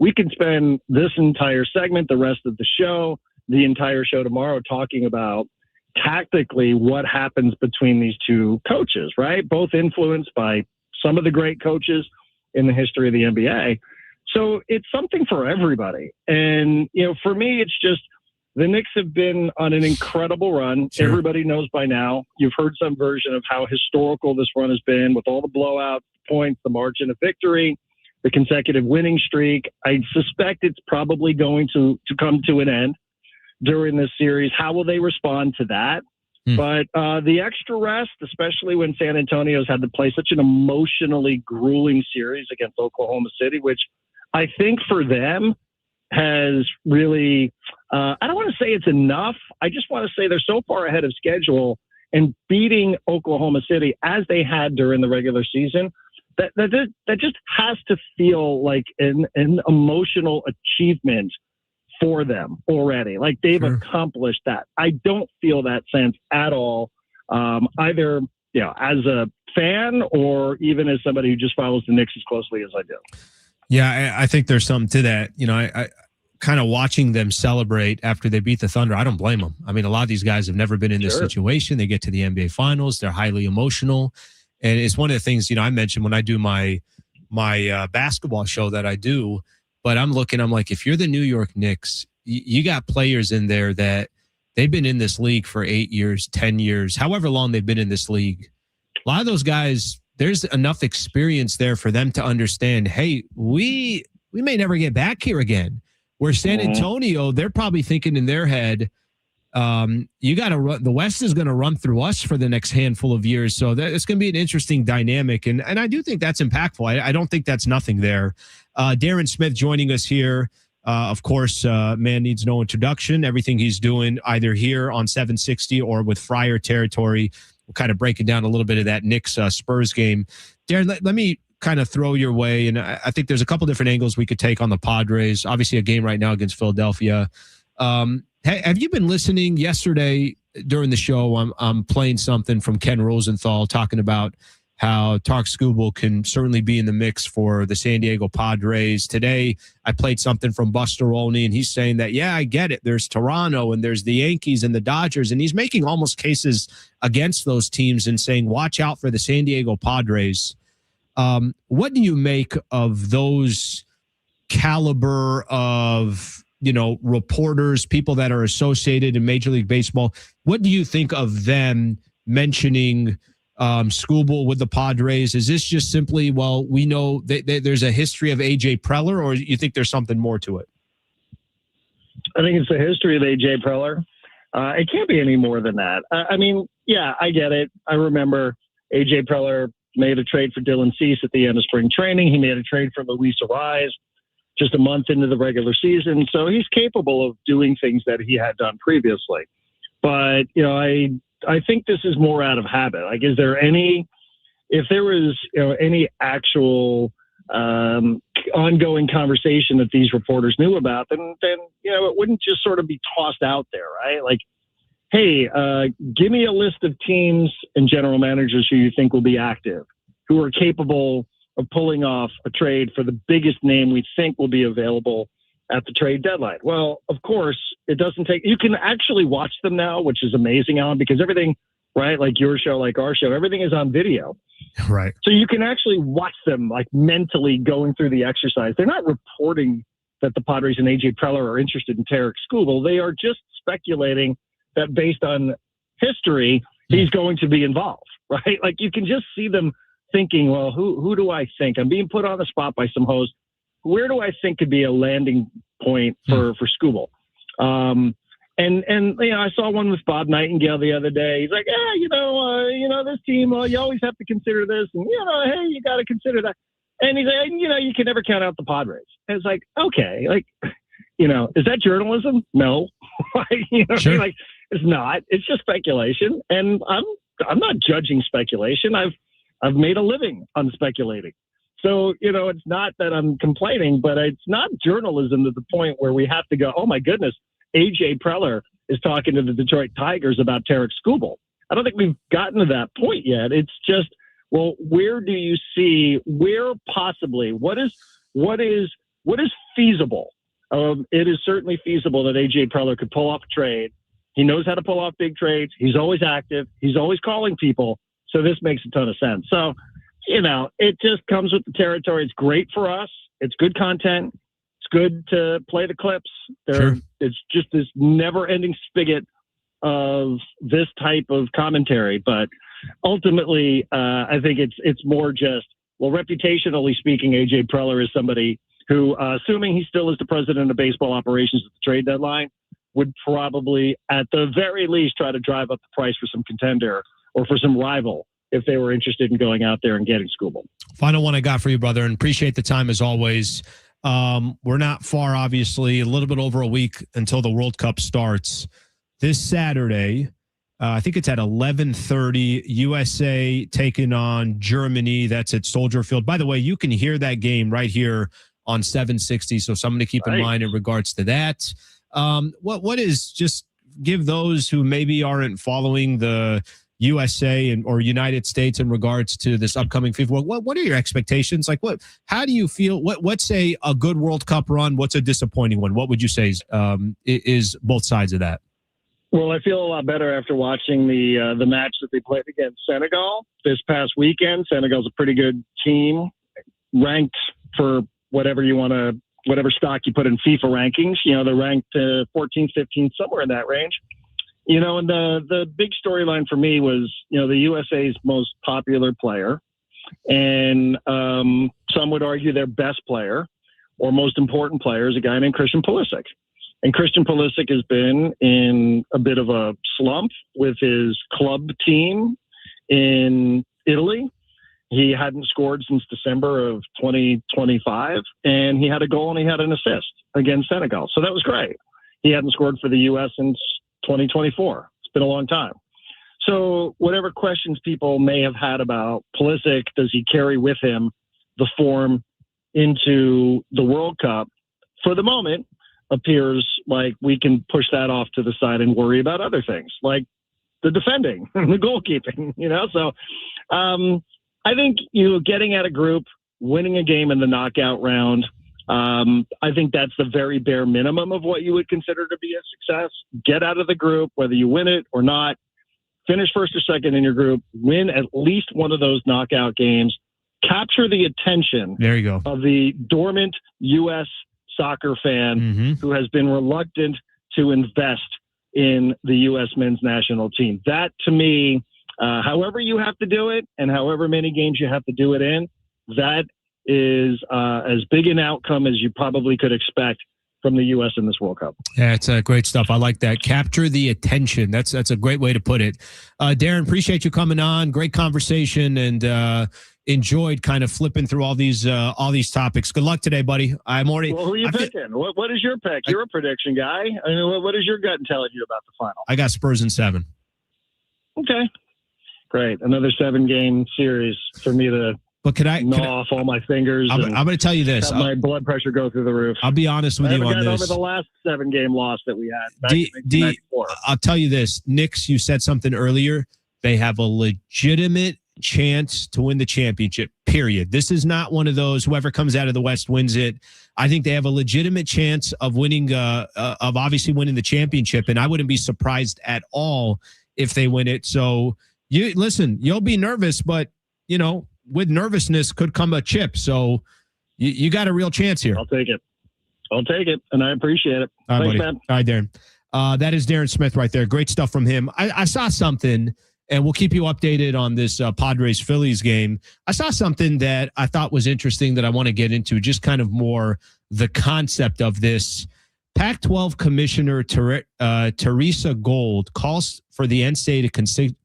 we can spend this entire segment, the rest of the show, the entire show tomorrow talking about tactically what happens between these two coaches, right? Both influenced by some of the great coaches in the history of the NBA. So it's something for everybody. And, you know, for me, it's just the Knicks have been on an incredible run. Sure. Everybody knows by now. You've heard some version of how historical this run has been with all the blowout points, the margin of victory, the consecutive winning streak. I suspect it's probably going to come to an end during this series. How will they respond to that? But the extra rest, especially when San Antonio's had to play such an emotionally grueling series against Oklahoma City, which I think for them has really, I don't want to say it's enough. I just want to say they're so far ahead of schedule and beating Oklahoma City as they had during the regular season. That just has to feel like an emotional achievement for them already. Like they've accomplished that. I don't feel that sense at all, either, you know, as a fan or even as somebody who just follows the Knicks as closely as I do. Yeah, I think there's something to that. You know, I kind of watching them celebrate after they beat the Thunder. I don't blame them. I mean, a lot of these guys have never been in this situation. They get to the NBA Finals. They're highly emotional. And it's one of the things, you know, I mentioned when I do my basketball show that I do, but I'm like, if you're the New York Knicks, you got players in there that they've been in this league for 8 years, 10 years, however long they've been in this league. A lot of those guys, there's enough experience there for them to understand, hey, we may never get back here again. Where San Antonio, they're probably thinking in their head, you got to run. The West is going to run through us for the next handful of years. So it's going to be an interesting dynamic. And I do think that's impactful. I don't think that's nothing there. Darren Smith joining us here. Of course, man needs no introduction. Everything he's doing either here on 760 or with Friar territory. We'll kind of break it down a little bit of that Knicks Spurs game. Darren, let me kind of throw your way. And I think there's a couple different angles we could take on the Padres. Obviously a game right now against Philadelphia. Have you been listening? Yesterday during the show, I'm playing something from Ken Rosenthal talking about how Tarik Skubal can certainly be in the mix for the San Diego Padres. Today, I played something from Buster Olney, and he's saying that, yeah, I get it. There's Toronto, and there's the Yankees and the Dodgers, and he's making almost cases against those teams and saying, watch out for the San Diego Padres. What do you make of those caliber of, you know, reporters, people that are associated in Major League Baseball? What do you think of them mentioning Skubal with the Padres? Is this just simply, well, we know there's a history of AJ Preller, or you think there's something more to it? I think it's the history of AJ Preller. It can't be any more than that. I mean, yeah, I get it. I remember AJ Preller made a trade for Dylan Cease at the end of spring training. He made a trade for Luis Arraez just a month into the regular season. So he's capable of doing things that he had done previously. But, you know, I think this is more out of habit. Like, is there if there was, you know, any actual ongoing conversation that these reporters knew about, then, you know, it wouldn't just sort of be tossed out there, right? Like, hey, give me a list of teams and general managers who you think will be active, who are capable of pulling off a trade for the biggest name we think will be available at the trade deadline. Well, of course, it doesn't take, you can actually watch them now, which is amazing, Alan, because everything, right, like your show, like our show, everything is on video. Right. So you can actually watch them like mentally going through the exercise. They're not reporting that the Padres and AJ Preller are interested in Tarik Skubal. They are just speculating that based on history, he's going to be involved, right? Like you can just see them thinking, well, who do I think? I'm being put on the spot by some host. Where do I think could be a landing point for Skubal? And I saw one with Bob Nightingale the other day. He's like, this team, you always have to consider this, and hey, you got to consider that. And he's like, you can never count out the Padres. And it's like, okay, is that journalism? No, Sure. Like, it's not. It's just speculation, and I'm not judging speculation. I've made a living on speculating. So, it's not that I'm complaining, but it's not journalism to the point where we have to go, oh my goodness, AJ Preller is talking to the Detroit Tigers about Tarik Skubal. I don't think we've gotten to that point yet. It's just, well, where do you see, where possibly, what is feasible? It is certainly feasible that AJ Preller could pull off a trade. He knows how to pull off big trades. He's always active. He's always calling people. So this makes a ton of sense. So, it just comes with the territory. It's great for us. It's good content. It's good to play the clips. Sure. It's just this never-ending spigot of this type of commentary. But ultimately, I think it's more just, well, reputationally speaking, AJ Preller is somebody who, assuming he still is the president of baseball operations at the trade deadline, would probably, at the very least, try to drive up the price for some contender or for some rival if they were interested in going out there and getting Skubal. Final one I got for you, brother, and appreciate the time as always. We're not far, obviously, a little bit over a week until the World Cup starts. This Saturday, I think it's at 11:30, USA taking on Germany. That's at Soldier Field. By the way, you can hear that game right here on 760, so something to keep in mind in regards to that. What is, just give those who maybe aren't following the USA or United States in regards to this upcoming FIFA. What are your expectations? Like, how do you feel? What's a good World Cup run? What's a disappointing one? What would you say is both sides of that? Well, I feel a lot better after watching the match that they played against Senegal this past weekend. Senegal's a pretty good team, ranked for whatever stock you put in FIFA rankings. They're ranked 14th, 15th, somewhere in that range. And the big storyline for me was, the USA's most popular player, and some would argue their best player or most important player is a guy named Christian Pulisic. And Christian Pulisic has been in a bit of a slump with his club team in Italy. He hadn't scored since December of 2025, and he had a goal and he had an assist against Senegal. So that was great. He hadn't scored for the U.S. since 2024. It's been a long time. So whatever questions people may have had about Pulisic, does he carry with him the form into the World Cup? For the moment, appears like we can push that off to the side and worry about other things like the defending, the goalkeeping, So I think, getting at a group, winning a game in the knockout round, I think that's the very bare minimum of what you would consider to be a success. Get out of the group, whether you win it or not, finish first or second in your group, win at least one of those knockout games, capture the attention of the dormant U.S. soccer fan who has been reluctant to invest in the U.S. men's national team. That, to me, however you have to do it and however many games you have to do it in, that is as big an outcome as you probably could expect from the U.S. in this World Cup. Yeah, it's great stuff. I like that. Capture the attention. That's a great way to put it. Darren, appreciate you coming on. Great conversation, and enjoyed kind of flipping through all these topics. Good luck today, buddy. I'm already. Well, who are you picking? What is your pick? You're a prediction guy. I mean, what is your gut telling you about the final? I got Spurs in 7. Okay, great. Another 7-game series for me to. But could I gnaw off all my fingers? I'm going to tell you this. My blood pressure go through the roof. I'll be honest with you on this. Over the last 7-game loss that we had. I'll tell you this. Knicks, you said something earlier. They have a legitimate chance to win the championship, period. This is not one of those, whoever comes out of the West wins it. I think they have a legitimate chance of winning, of obviously winning the championship, and I wouldn't be surprised at all if they win it. So, you'll be nervous, but, with nervousness could come a chip. So you got a real chance here. I'll take it. And I appreciate it. All right, Thanks, buddy. man. All right, Darren. That is Darren Smith right there. Great stuff from him. I saw something, and we'll keep you updated on this Padres-Phillies game. I saw something that I thought was interesting that I want to get into, just kind of more the concept of this Pac-12 Commissioner Teresa Gold calls for the NCAA to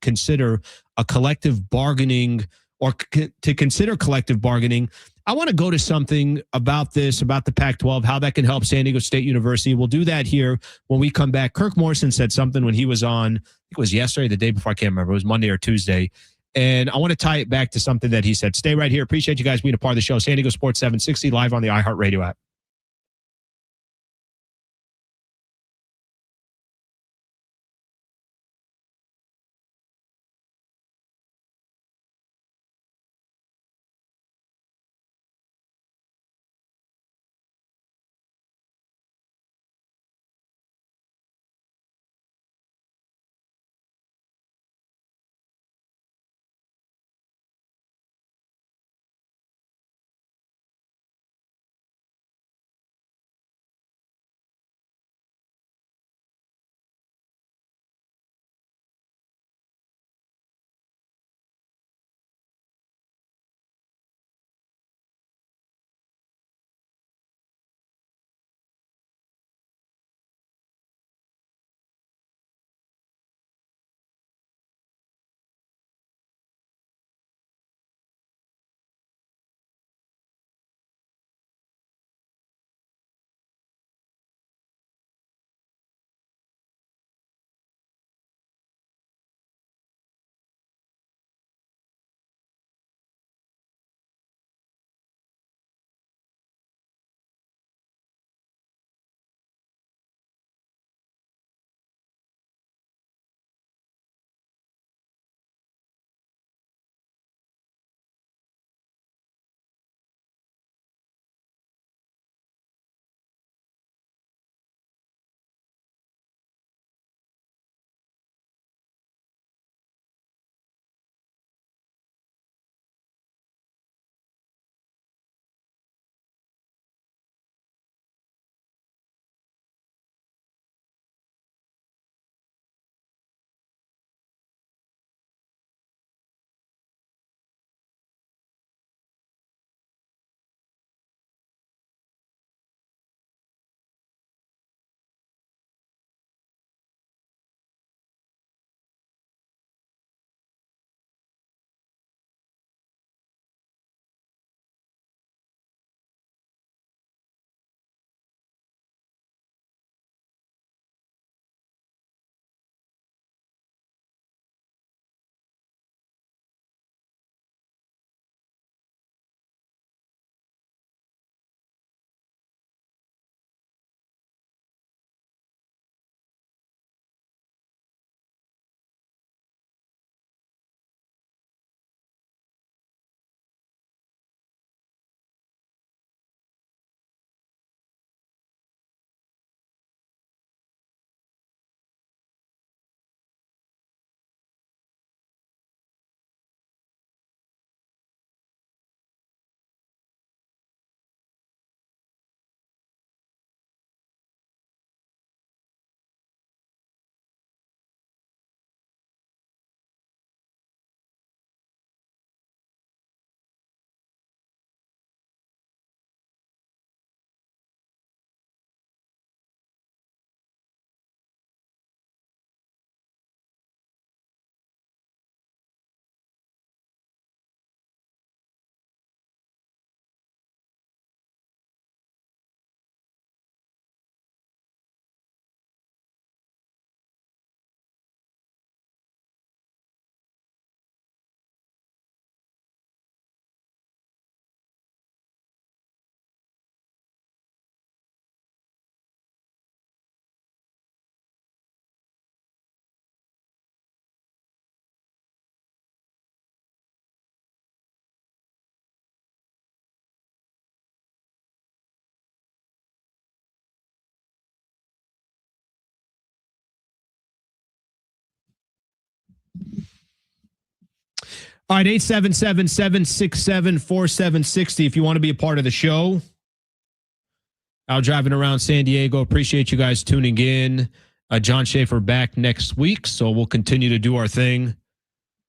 consider a collective bargaining to consider collective bargaining. I want to go to something about this, about the Pac-12, how that can help San Diego State University. We'll do that here when we come back. Kirk Morrison said something when he was on, I think it was yesterday, the day before, I can't remember. It was Monday or Tuesday. And I want to tie it back to something that he said. Stay right here. Appreciate you guys being a part of the show. San Diego Sports 760 live on the iHeartRadio app. All right, 877-767-4760 if you want to be a part of the show. Out driving around San Diego. Appreciate you guys tuning in. John Schaefer back next week, so we'll continue to do our thing.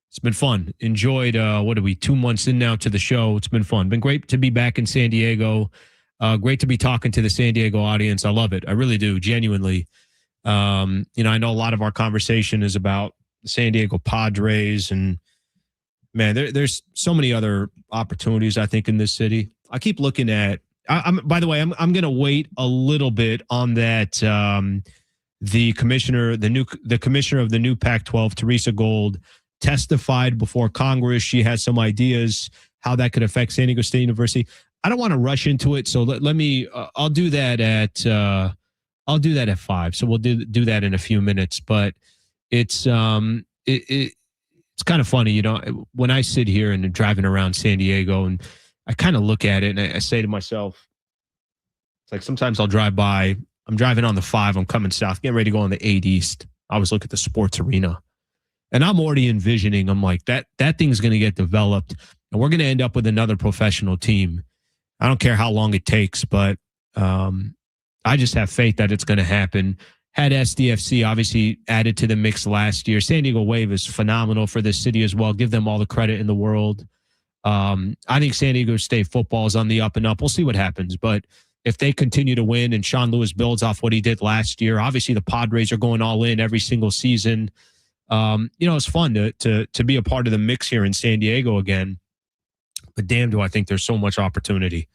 It's been fun. Enjoyed, 2 months in now to the show. It's been fun. Been great to be back in San Diego. Great to be talking to the San Diego audience. I love it. I really do, genuinely. I know a lot of our conversation is about the San Diego Padres, and man, there's so many other opportunities, I think, in this city. I keep looking at. By the way, I'm going to wait a little bit on that. The commissioner of the new Pac-12, Teresa Gold, testified before Congress. She has some ideas how that could affect San Diego State University. I don't want to rush into it, so let me. I'll do that at 5. So we'll do that in a few minutes. But it's it's kind of funny, when I sit here and driving around San Diego, and I kind of look at it and I say to myself, it's like sometimes I'll drive by. I'm driving on the 5. I'm coming south, getting ready to go on the 8 East. I always look at the sports arena. And I'm already envisioning, I'm like, that thing's going to get developed, and we're going to end up with another professional team. I don't care how long it takes, but I just have faith that it's going to happen. Had SDFC obviously added to the mix last year. San Diego Wave is phenomenal for this city as well. Give them all the credit in the world. I think San Diego State football is on the up and up. We'll see what happens, but if they continue to win and Sean Lewis builds off what he did last year, obviously the Padres are going all in every single season. It's fun to be a part of the mix here in San Diego again. But damn, do I think there's so much opportunity.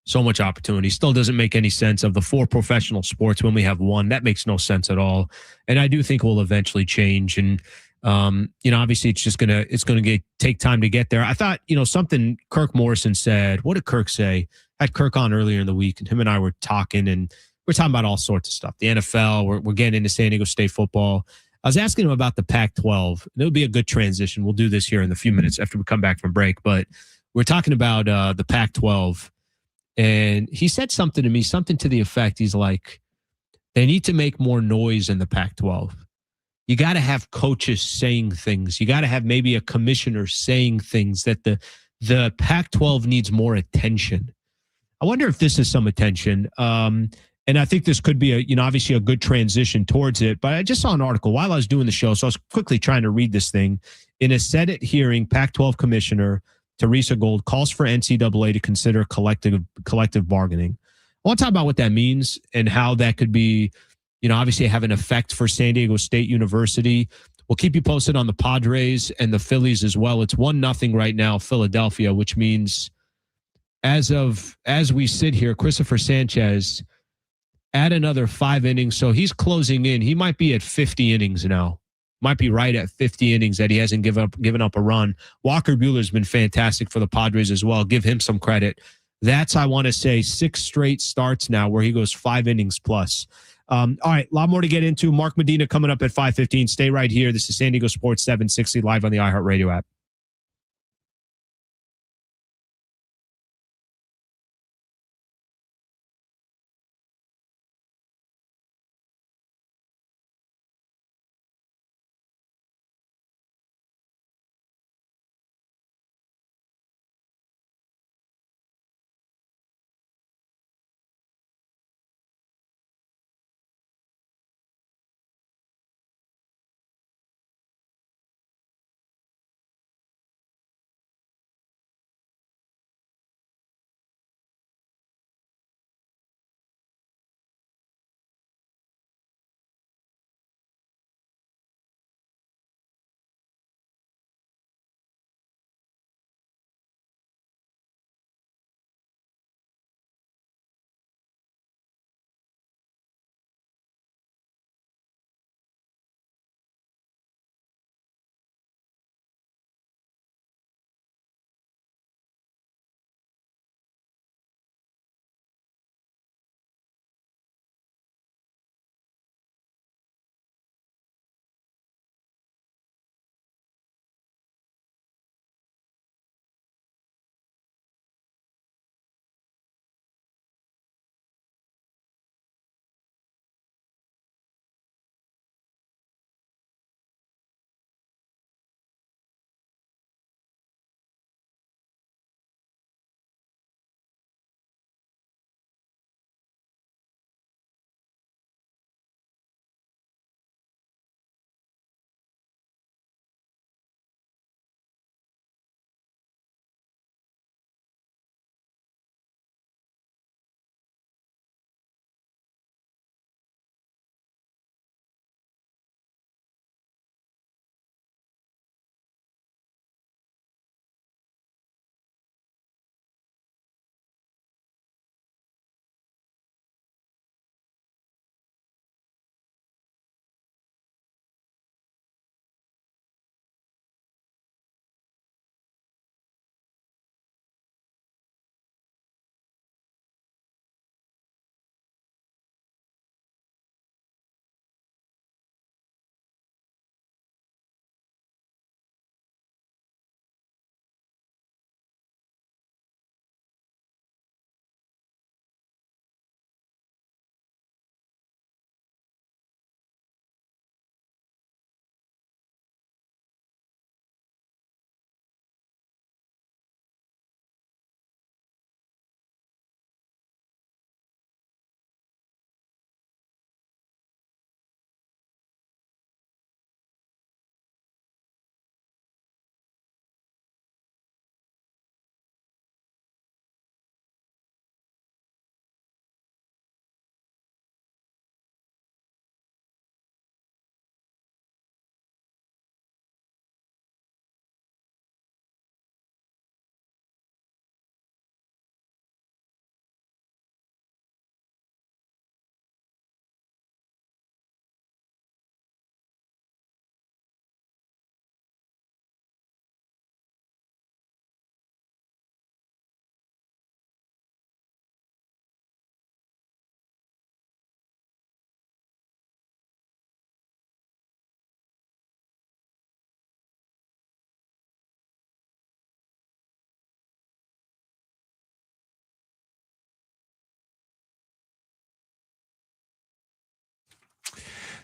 So much opportunity. Still doesn't make any sense of the 4 professional sports when we have 1. That makes no sense at all. And I do think we'll eventually change. And obviously it's going to take time to get there. I thought, something Kirk Morrison said. What did Kirk say? I had Kirk on earlier in the week, and him and I were talking, and we're talking about all sorts of stuff. The NFL, we're getting into San Diego State football. I was asking him about the Pac-12. It would be a good transition. We'll do this here in a few minutes after we come back from break. But we're talking about the Pac-12, and he said something to me, something to the effect. He's like, they need to make more noise in the Pac-12. You got to have coaches saying things. You got to have maybe a commissioner saying things that the Pac-12 needs more attention. I wonder if this is some attention. And I think this could be obviously a good transition towards it. But I just saw an article while I was doing the show, so I was quickly trying to read this thing. In a Senate hearing, Pac-12 Commissioner Teresa Gold calls for NCAA to consider collective bargaining. I want to talk about what that means and how that could be, obviously have an effect for San Diego State University. We'll keep you posted on the Padres and the Phillies as well. It's 1-0 right now, Philadelphia, which means as we sit here, Christopher Sanchez add another 5 innings. So he's closing in. He might be at 50 innings now. Might be right at 50 innings that he hasn't given up a run. Walker Buehler's been fantastic for the Padres as well. Give him some credit. That's, I want to say, 6 straight starts now where he goes 5 innings plus. All right, a lot more to get into. Mark Medina coming up at 5:15. Stay right here. This is San Diego Sports 760 live on the iHeartRadio app.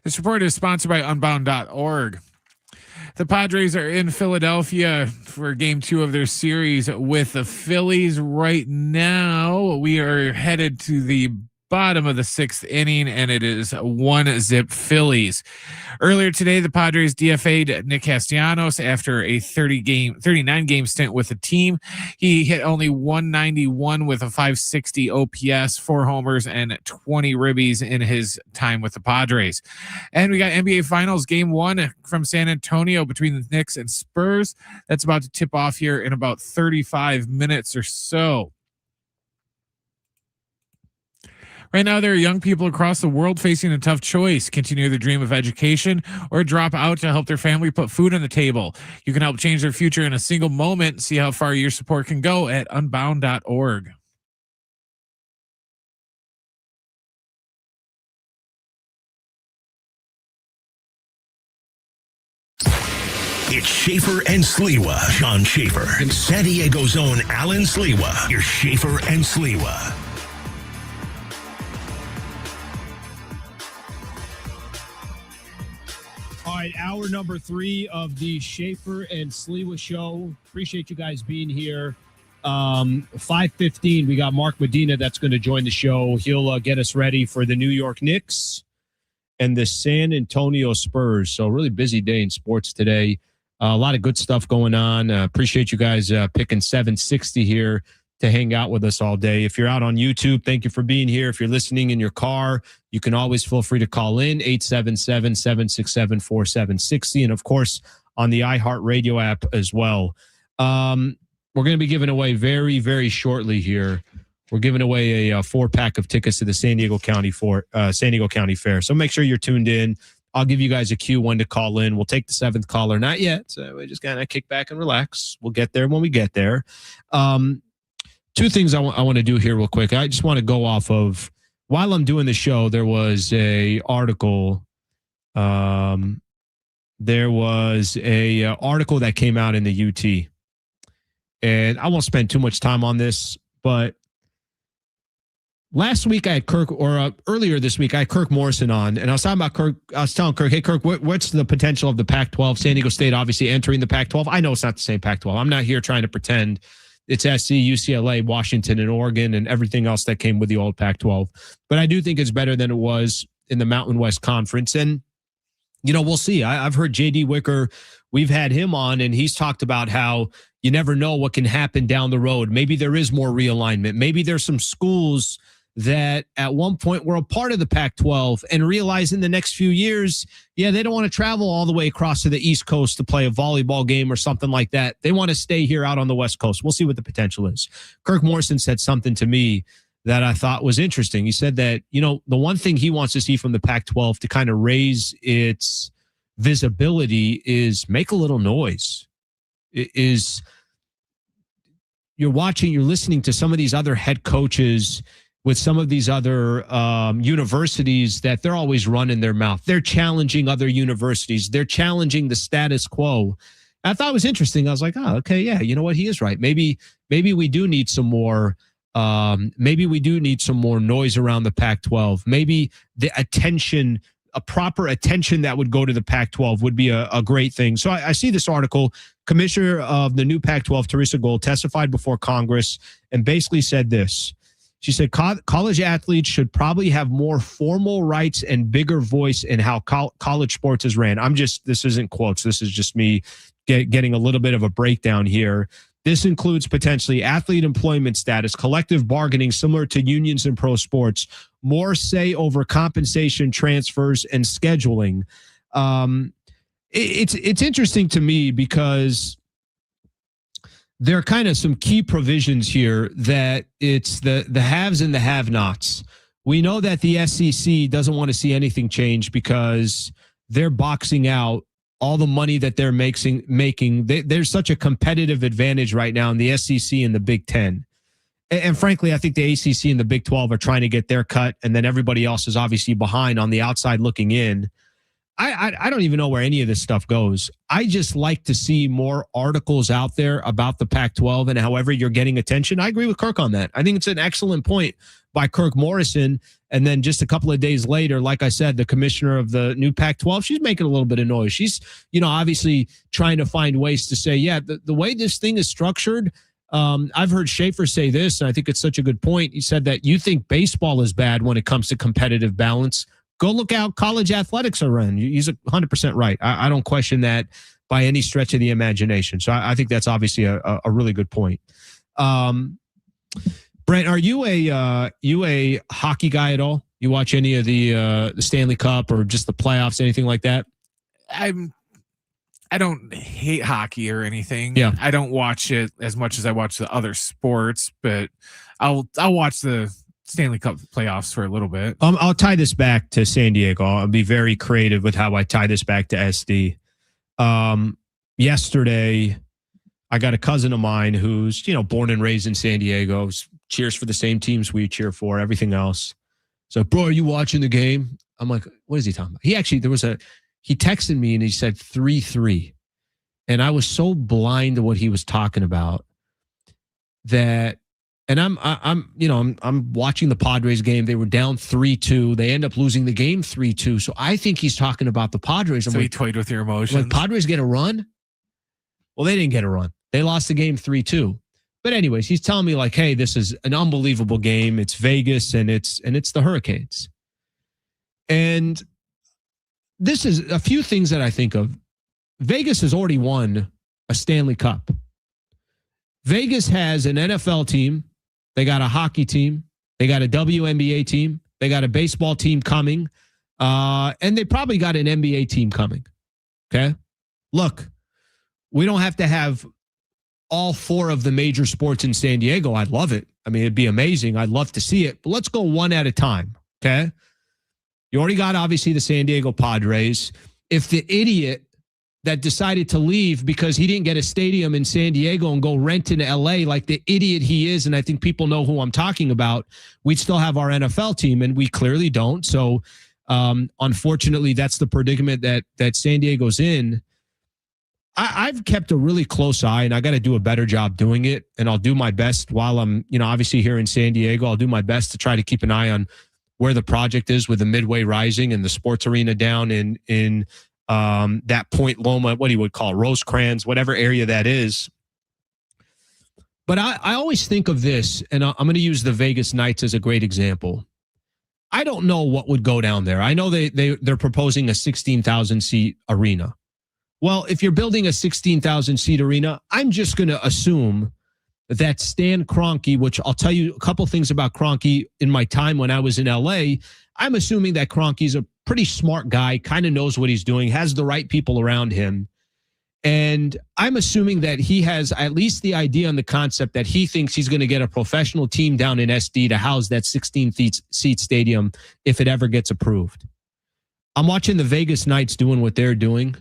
This report is sponsored by Unbound.org. The Padres are in Philadelphia for game 2 of their series with the Phillies right now. We are headed to the bottom of the 6th inning, and it is 1-0 Phillies. Earlier today, the Padres DFA'd Nick Castellanos after a 39-game stint with the team. He hit only 191 with a 560 OPS, 4 homers, and 20 ribbies in his time with the Padres. And we got NBA Finals Game 1 from San Antonio between the Knicks and Spurs. That's about to tip off here in about 35 minutes or so. Right now, there are young people across the world facing a tough choice: continue their dream of education or drop out to help their family put food on the table. You can help change their future in a single moment. See how far your support can go at unbound.org. It's Schaefer and Sliwa. John Schaefer and San Diego's own Alan Sliwa. Your Schaefer and Sliwa. All right, hour number 3 of the Schaefer and Sliwa show. Appreciate you guys being here. 5:15, we got Mark Medina that's going to join the show. He'll get us ready for the New York Knicks and the San Antonio Spurs. So really busy day in sports today. A lot of good stuff going on. Appreciate you guys picking 760 here to hang out with us all day. If you're out on YouTube, thank you for being here. If you're listening in your car, you can always feel free to call in 877-767-4760. And of course, on the iHeartRadio app as well. We're going to be giving away very, very shortly here. We're giving away a 4-pack of tickets to the San Diego County Fair. So make sure you're tuned in. I'll give you guys a cue when to call in. We'll take the 7th caller. Not yet. So we just kind of kick back and relax. We'll get there when we get there. 2 things I want to do here real quick. I just want to go off of, while I'm doing the show, there was a article. Article that came out in the UT. And I won't spend too much time on this, but last week I had earlier this week I had Kirk Morrison on, and I was talking about Kirk. I was telling Kirk, hey Kirk, what's the potential of the Pac-12? San Diego State obviously entering the Pac-12. I know it's not the same Pac-12. I'm not here trying to pretend it's Acee, UCLA, Washington, and Oregon, and everything else that came with the old Pac-12. But I do think it's better than it was in the Mountain West Conference. And, we'll see. I've heard J.D. Wicker. We've had him on, and he's talked about how you never know what can happen down the road. Maybe there is more realignment. Maybe there's some schools that at one point were a part of the Pac-12 and realize in the next few years, they don't want to travel all the way across to the East Coast to play a volleyball game or something like that. They want to stay here out on the West Coast. We'll see what the potential is. Kirk Morrison said something to me that I thought was interesting. He said that, the one thing he wants to see from the Pac-12 to kind of raise its visibility is make a little noise. You're listening to some of these other head coaches with some of these other universities that they're always running their mouth. They're challenging other universities. They're challenging the status quo. I thought it was interesting. I was like, oh, okay, yeah, you know what? He is right. Maybe we do need some more. Maybe we do need some more noise around the Pac-12. Maybe the attention, a proper attention that would go to the Pac-12 would be a great thing. So I see this article. Commissioner of the new Pac-12, Teresa Gold, testified before Congress and basically said this. She said college athletes should probably have more formal rights and bigger voice in how college sports is ran. This isn't quotes. This is just me getting a little bit of a breakdown here. This includes potentially athlete employment status, collective bargaining similar to unions in pro sports, more say over compensation, transfers, and scheduling. It's interesting to me because there are kind of some key provisions here that it's the haves and the have-nots. We know that the SEC doesn't want to see anything change because they're boxing out all the money that they're making. There's such a competitive advantage right now in the SEC and the Big Ten. And frankly, I think the ACC and the Big 12 are trying to get their cut, and then everybody else is obviously behind on the outside looking in. I don't even know where any of this stuff goes. I just like to see more articles out there about the Pac-12 and however you're getting attention. I agree with Kirk on that. I think it's an excellent point by Kirk Morrison. And then just a couple of days later, like I said, the commissioner of the new Pac-12, she's making a little bit of noise. She's, obviously trying to find ways to say, yeah, the way this thing is structured, I've heard Schaefer say this, and I think it's such a good point. He said that you think baseball is bad when it comes to competitive balance. Go look how college athletics are run. He's 100% right. I don't question that by any stretch of the imagination. So I think that's obviously a really good point. Brent, are you a hockey guy at all? You watch any of the Stanley Cup or just the playoffs, anything like that? I don't hate hockey or anything. Yeah. I don't watch it as much as I watch the other sports, but I'll watch the Stanley Cup playoffs for a little bit. I'll tie this back to San Diego. I'll be very creative with how I tie this back to SD. Yesterday, I got a cousin of mine who's, born and raised in San Diego, cheers for the same teams we cheer for, everything else. So, bro, are you watching the game? I'm like, what is he talking about? He texted me and he said 3-3. And I was so blind to what he was talking about that. And I'm watching the Padres game. They were down 3-2. They end up losing the game 3-2. So I think he's talking about the Padres. So he toyed with your emotions. Like, Padres get a run? Well, they didn't get a run. They lost the game 3-2. But anyways, he's telling me like, hey, this is an unbelievable game. It's Vegas and it's the Hurricanes. And this is a few things that I think of. Vegas has already won a Stanley Cup. Vegas has an NFL team. They got a hockey team. They got a WNBA team. They got a baseball team coming. And they probably got an NBA team coming. Okay? Look, we don't have to have all four of the major sports in San Diego. I'd love it. I mean, it'd be amazing. I'd love to see it. But let's go one at a time. Okay? You already got, obviously, the San Diego Padres. If the idiot that decided to leave because he didn't get a stadium in San Diego and go rent in LA like the idiot he is, and I think people know who I'm talking about, we'd still have our NFL team, and we clearly don't. So, unfortunately, that's the predicament that San Diego's in. I've kept a really close eye, and I got to do a better job doing it, and I'll do my best while I'm, obviously here in San Diego. I'll do my best to try to keep an eye on where the project is with the Midway Rising and the sports arena down in that Point Loma, what he would call Rosecrans, whatever area that is. But I always think of this, and I'm going to use the Vegas Knights as a great example. I don't know what would go down there. I know they're proposing a 16,000 seat arena. Well, if you're building a 16,000 seat arena, I'm just going to assume that Stan Kroenke, which I'll tell you a couple things about Kroenke in my time when I was in LA. I'm assuming that Kroenke's a pretty smart guy, kind of knows what he's doing, has the right people around him. And I'm assuming that he has at least the idea and the concept that he thinks he's going to get a professional team down in SD to house that 16-seat stadium if it ever gets approved. I'm watching the Vegas Knights doing what they're doing.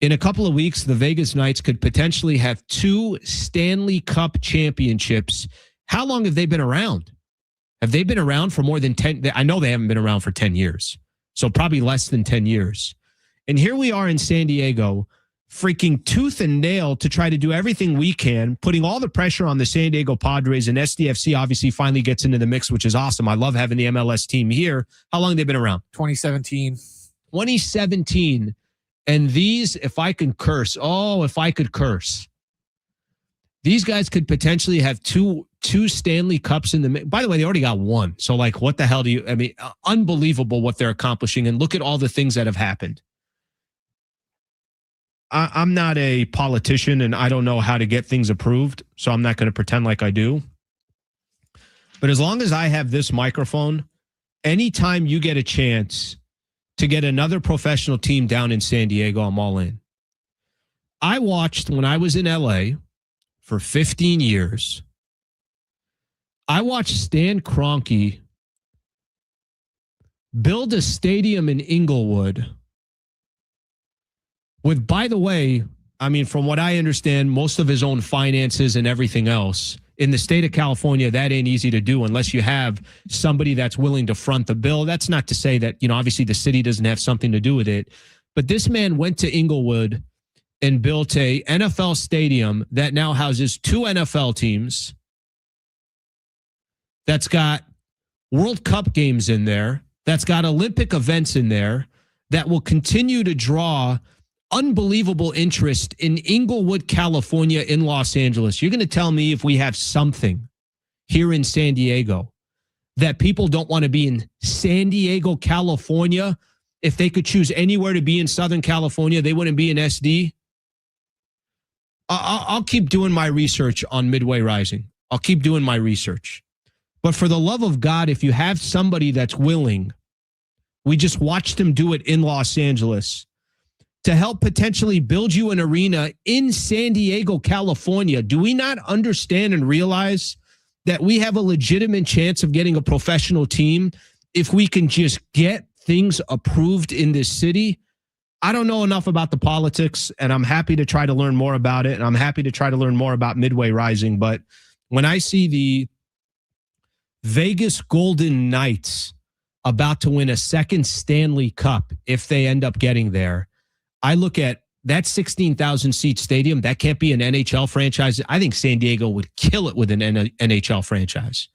In a couple of weeks, the Vegas Knights could potentially have 2 Stanley Cup championships. How long have they been around? Have they been around for more than 10? I know they haven't been around for 10 years. So probably less than 10 years. And here we are in San Diego, freaking tooth and nail to try to do everything we can, putting all the pressure on the San Diego Padres, and SDFC obviously finally gets into the mix, which is awesome. I love having the MLS team here. How long have they been around? 2017. 2017. And these, if I could curse, these guys could potentially have two Stanley Cups in the mix. By the way, they already got one. So, like, what the hell unbelievable what they're accomplishing. And look at all the things that have happened. I'm not a politician, and I don't know how to get things approved, so I'm not going to pretend like I do. But as long as I have this microphone, anytime you get a chance to get another professional team down in San Diego, I'm all in. I watched when I was in LA for 15 years. I watched Stan Kroenke build a stadium in Inglewood with, by the way, I mean, from what I understand, most of his own finances and everything else. In the state of California, that ain't easy to do unless you have somebody that's willing to front the bill. That's not to say that, obviously the city doesn't have something to do with it. But this man went to Inglewood and built a NFL stadium that now houses 2 NFL teams, that's got World Cup games in there, that's got Olympic events in there, that will continue to draw unbelievable interest in Inglewood, California, in Los Angeles. You're going to tell me if we have something here in San Diego that people don't want to be in San Diego, California? If they could choose anywhere to be in Southern California, they wouldn't be in SD? I'll keep doing my research on Midway Rising. I'll keep doing my research. But for the love of God, if you have somebody that's willing, we just watched him do it in Los Angeles, to help potentially build you an arena in San Diego, California. Do we not understand and realize that we have a legitimate chance of getting a professional team if we can just get things approved in this city? I don't know enough about the politics, and I'm happy to try to learn more about it, and I'm happy to try to learn more about Midway Rising. But when I see the Vegas Golden Knights about to win a second Stanley Cup, if they end up getting there, I look at that 16,000 seat stadium. That can't be an NHL franchise. I think San Diego would kill it with an NHL franchise.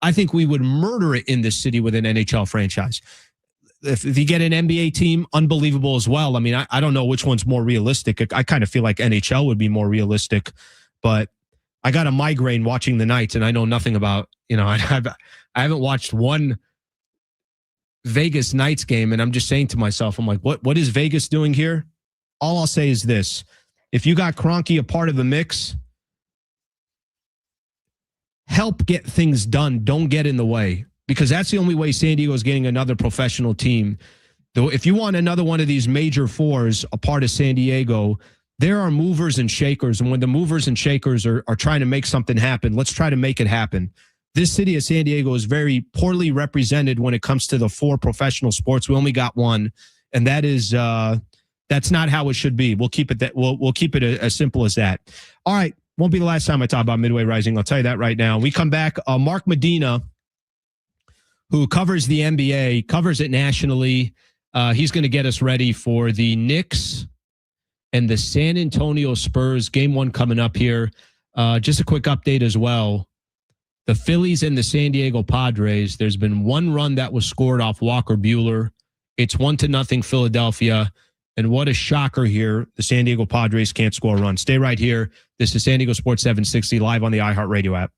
I think we would murder it in this city with an NHL franchise. If you get an NBA team, unbelievable as well. I mean, I don't know which one's more realistic. I kind of feel like NHL would be more realistic, but I got a migraine watching the Knights, and I know nothing about, I haven't watched one Vegas Knights game, and I'm just saying to myself, I'm like, what is Vegas doing here? All I'll say is this: if you got Kroenke a part of the mix, help get things done. Don't get in the way, because that's the only way San Diego is getting another professional team. Though, if you want another one of these major fours a part of San Diego, there are movers and shakers, and when the movers and shakers are trying to make something happen, let's try to make it happen. This city of San Diego is very poorly represented when it comes to the 4 professional sports. We only got one, and that is that's not how it should be. We'll keep it that we'll keep it as simple as that. All right, won't be the last time I talk about Midway Rising. I'll tell you that right now. We come back. Mark Medina, who covers the NBA, covers it nationally. He's going to get us ready for the Knicks and the San Antonio Spurs game 1 coming up here. Just a quick update as well. The Phillies and the San Diego Padres, there's been 1 run that was scored off Walker Buehler. It's 1-0 Philadelphia. And what a shocker here. The San Diego Padres can't score a run. Stay right here. This is San Diego Sports 760 live on the iHeartRadio app.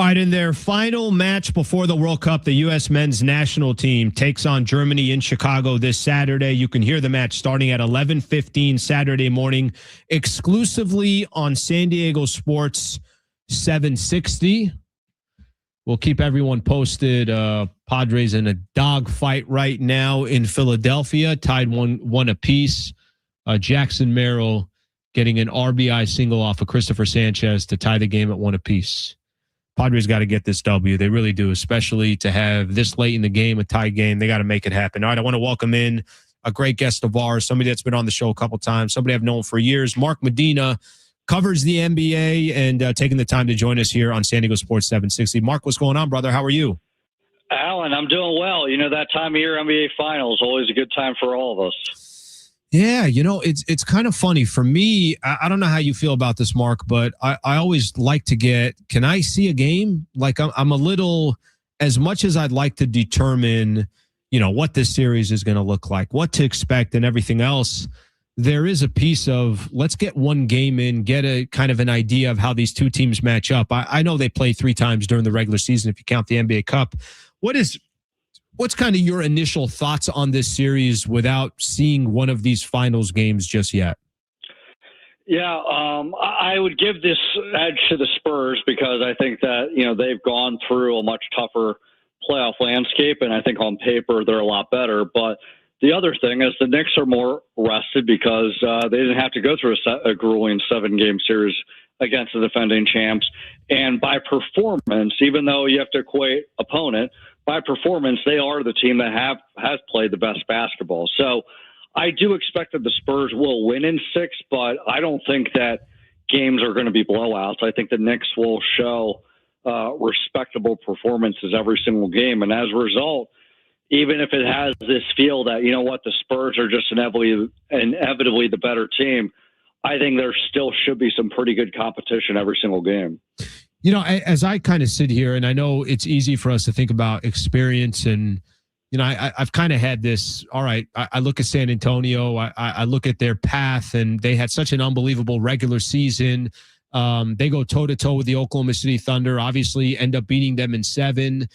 All right, in their final match before the World Cup, the U.S. men's national team takes on Germany in Chicago this Saturday. You can hear the match starting at 11:15 Saturday morning, exclusively on San Diego Sports 760. We'll keep everyone posted. Padres in a dogfight right now in Philadelphia, tied one apiece. Jackson Merrill getting an RBI single off of Christopher Sanchez to tie the game at one apiece. Padres got to get this W. They really do, especially to have this late in the game, a tie game. They got to make it happen. All right, I want to welcome in a great guest of ours, somebody that's been on the show a couple times, somebody I've known for years. Mark Medina covers the NBA and taking the time to join us here on San Diego Sports 760. Mark, what's going on, brother? How are you? Alan, I'm doing well. You know, that time of year, NBA Finals, always a good time for all of us. Yeah, you know, it's kind of funny. For me, I don't know how you feel about this, Mark, but I always like to can I see a game? Like I'm a little, as much as I'd like to determine, you know, what this series is going to look like, what to expect and everything else, there is a piece of let's get one game in, get a kind of an idea of how these two teams match up. I know they play 3 times during the regular season if you count the NBA Cup. What's kind of your initial thoughts on this series without seeing one of these finals games just yet? Yeah, I would give this edge to the Spurs because I think that, you know, they've gone through a much tougher playoff landscape, and I think on paper they're a lot better. But the other thing is the Knicks are more rested because they didn't have to go through a grueling 7-game series against the defending champs. And by performance, even though you have to equate opponent, by performance, they are the team that has played the best basketball. So I do expect that the Spurs will win in 6, but I don't think that games are going to be blowouts. I think the Knicks will show respectable performances every single game. And as a result, even if it has this feel that, you know what, the Spurs are just inevitably the better team, I think there still should be some pretty good competition every single game. You know, as I kind of sit here, and I know it's easy for us to think about experience, and, you know, I've kind of had this, all right, I look at San Antonio, I look at their path, and they had such an unbelievable regular season. They go toe-to-toe with the Oklahoma City Thunder, obviously end up beating them in 7.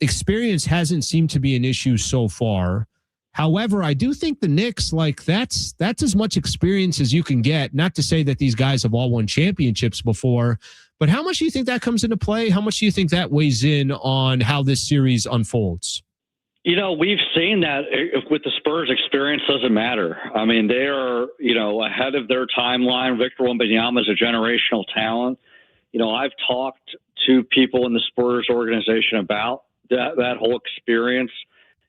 Experience hasn't seemed to be an issue so far. However, I do think the Knicks, like, that's as much experience as you can get. Not to say that these guys have all won championships before, but how much do you think that comes into play? How much do you think that weighs in on how this series unfolds? You know, we've seen that with the Spurs, experience doesn't matter. I mean, they are, you know, ahead of their timeline. Victor Wembanyama is a generational talent. You know, I've talked to people in the Spurs organization about that whole experience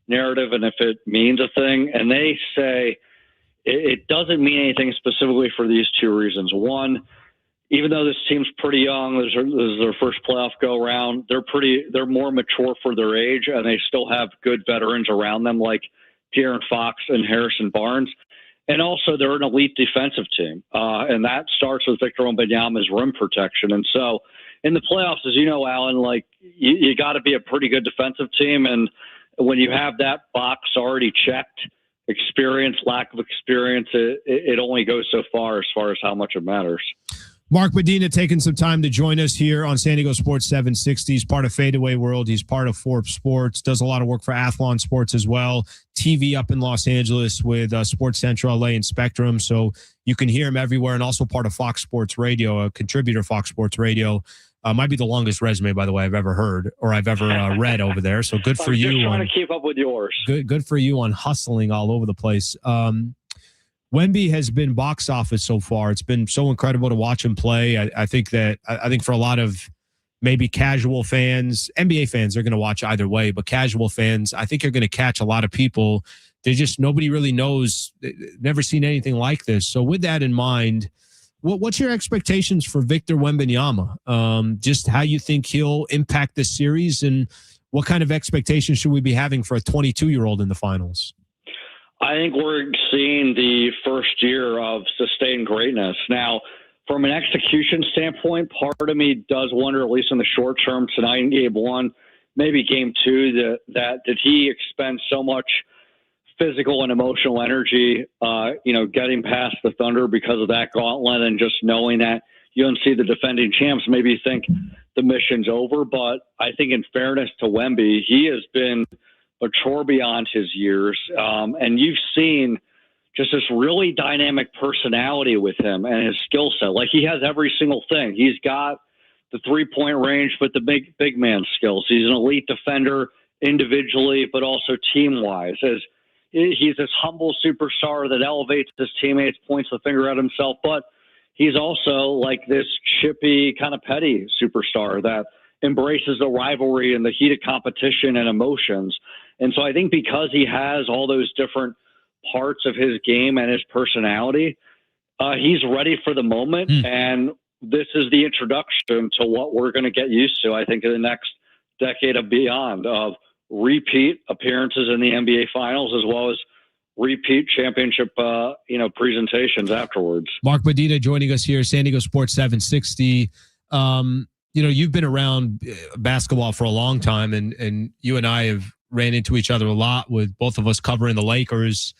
narrative and if it means a thing. And they say it doesn't mean anything specifically for these 2 reasons. One, even though this team's pretty young, this is their first playoff go round, they're more mature for their age, and they still have good veterans around them like De'Aaron Fox and Harrison Barnes. And also they're an elite defensive team. And that starts with Victor Wembanyama's rim protection. And so in the playoffs, as you know, Alan, like you got to be a pretty good defensive team. And when you have that box already checked, experience, lack of experience, it only goes so far as how much it matters. Mark Medina taking some time to join us here on San Diego Sports 760. He's part of Fadeaway World. He's part of Forbes Sports, does a lot of work for Athlon Sports as well. TV up in Los Angeles with Sports Central LA and Spectrum. So you can hear him everywhere, and also part of Fox Sports Radio, a contributor Fox Sports Radio. Might be the longest resume, by the way, I've ever heard or I've ever read over there. So good for you. Just trying to keep up with yours. Good for you on hustling all over the place. Wemby has been box office so far. It's been so incredible to watch him play. I think for a lot of maybe casual fans, NBA fans, they're going to watch either way, but casual fans, I think you're going to catch a lot of people. Nobody really knows, never seen anything like this. So with that in mind, what's your expectations for Victor Wembanyama? Just how you think he'll impact this series, and what kind of expectations should we be having for a 22-year-old in the finals? I think we're seeing the first year of sustained greatness. Now, from an execution standpoint, part of me does wonder, at least in the short term, tonight in Game 1, maybe Game 2, that did he expend so much physical and emotional energy, getting past the Thunder because of that gauntlet, and just knowing that UNC, the defending champs, maybe think the mission's over. But I think in fairness to Wemby, he has been mature beyond his years. And you've seen just this really dynamic personality with him and his skill set. Like, he has every single thing. He's got the 3-point range, but the big man skills. He's an elite defender individually, but also team-wise. He's this humble superstar that elevates his teammates, points the finger at himself, but he's also like this chippy, kind of petty superstar that embraces the rivalry and the heated competition and emotions. And so I think because he has all those different parts of his game and his personality, he's ready for the moment. And this is the introduction to what we're going to get used to, I think, in the next decade and beyond, of repeat appearances in the NBA Finals as well as repeat championship, presentations afterwards. Mark Medina joining us here, San Diego Sports 760. You've been around basketball for a long time, and you and I have ran into each other a lot, with both of us covering the Lakers.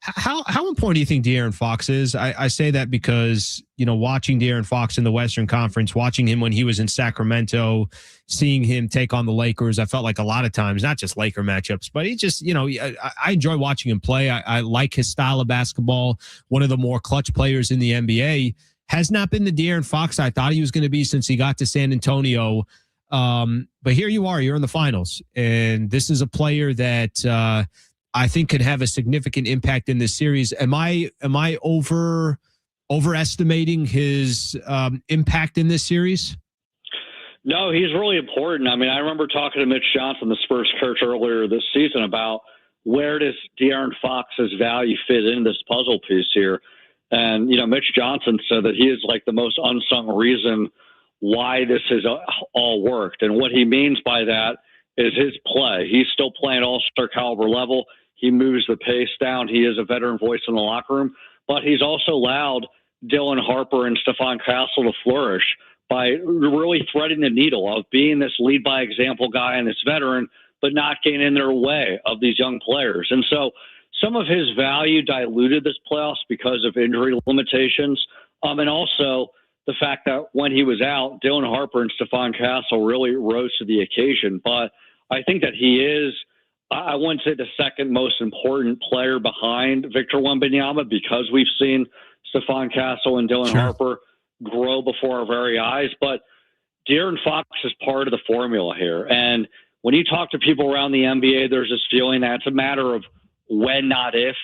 How important do you think De'Aaron Fox is? I say that because, watching De'Aaron Fox in the Western Conference, watching him when he was in Sacramento, seeing him take on the Lakers, I felt like a lot of times, not just Laker matchups, but he just, I enjoy watching him play. I like his style of basketball. One of the more clutch players in the NBA. Has not been the De'Aaron Fox I thought he was going to be since he got to San Antonio. But here you are, you're in the finals. And this is a player that I think could have a significant impact in this series. Am I overestimating his impact in this series? No, he's really important. I mean, I remember talking to Mitch Johnson, the Spurs coach, earlier this season about where does De'Aaron Fox's value fit into this puzzle piece here. And, Mitch Johnson said that he is like the most unsung reason why this has all worked. And what he means by that is his play. He's still playing all-star caliber level. He moves the pace down. He is a veteran voice in the locker room, but he's also allowed Dylan Harper and Stephon Castle to flourish by really threading the needle of being this lead by example guy and this veteran, but not getting in their way of these young players. And so some of his value diluted this playoffs because of injury limitations. And also the fact that when he was out, Dylan Harper and Stephon Castle really rose to the occasion. But I think that he is, I wouldn't say the second most important player behind Victor Wembanyama, because we've seen Stephon Castle and Dylan Harper grow before our very eyes. But De'Aaron Fox is part of the formula here. And when you talk to people around the NBA, there's this feeling that it's a matter of when, not if,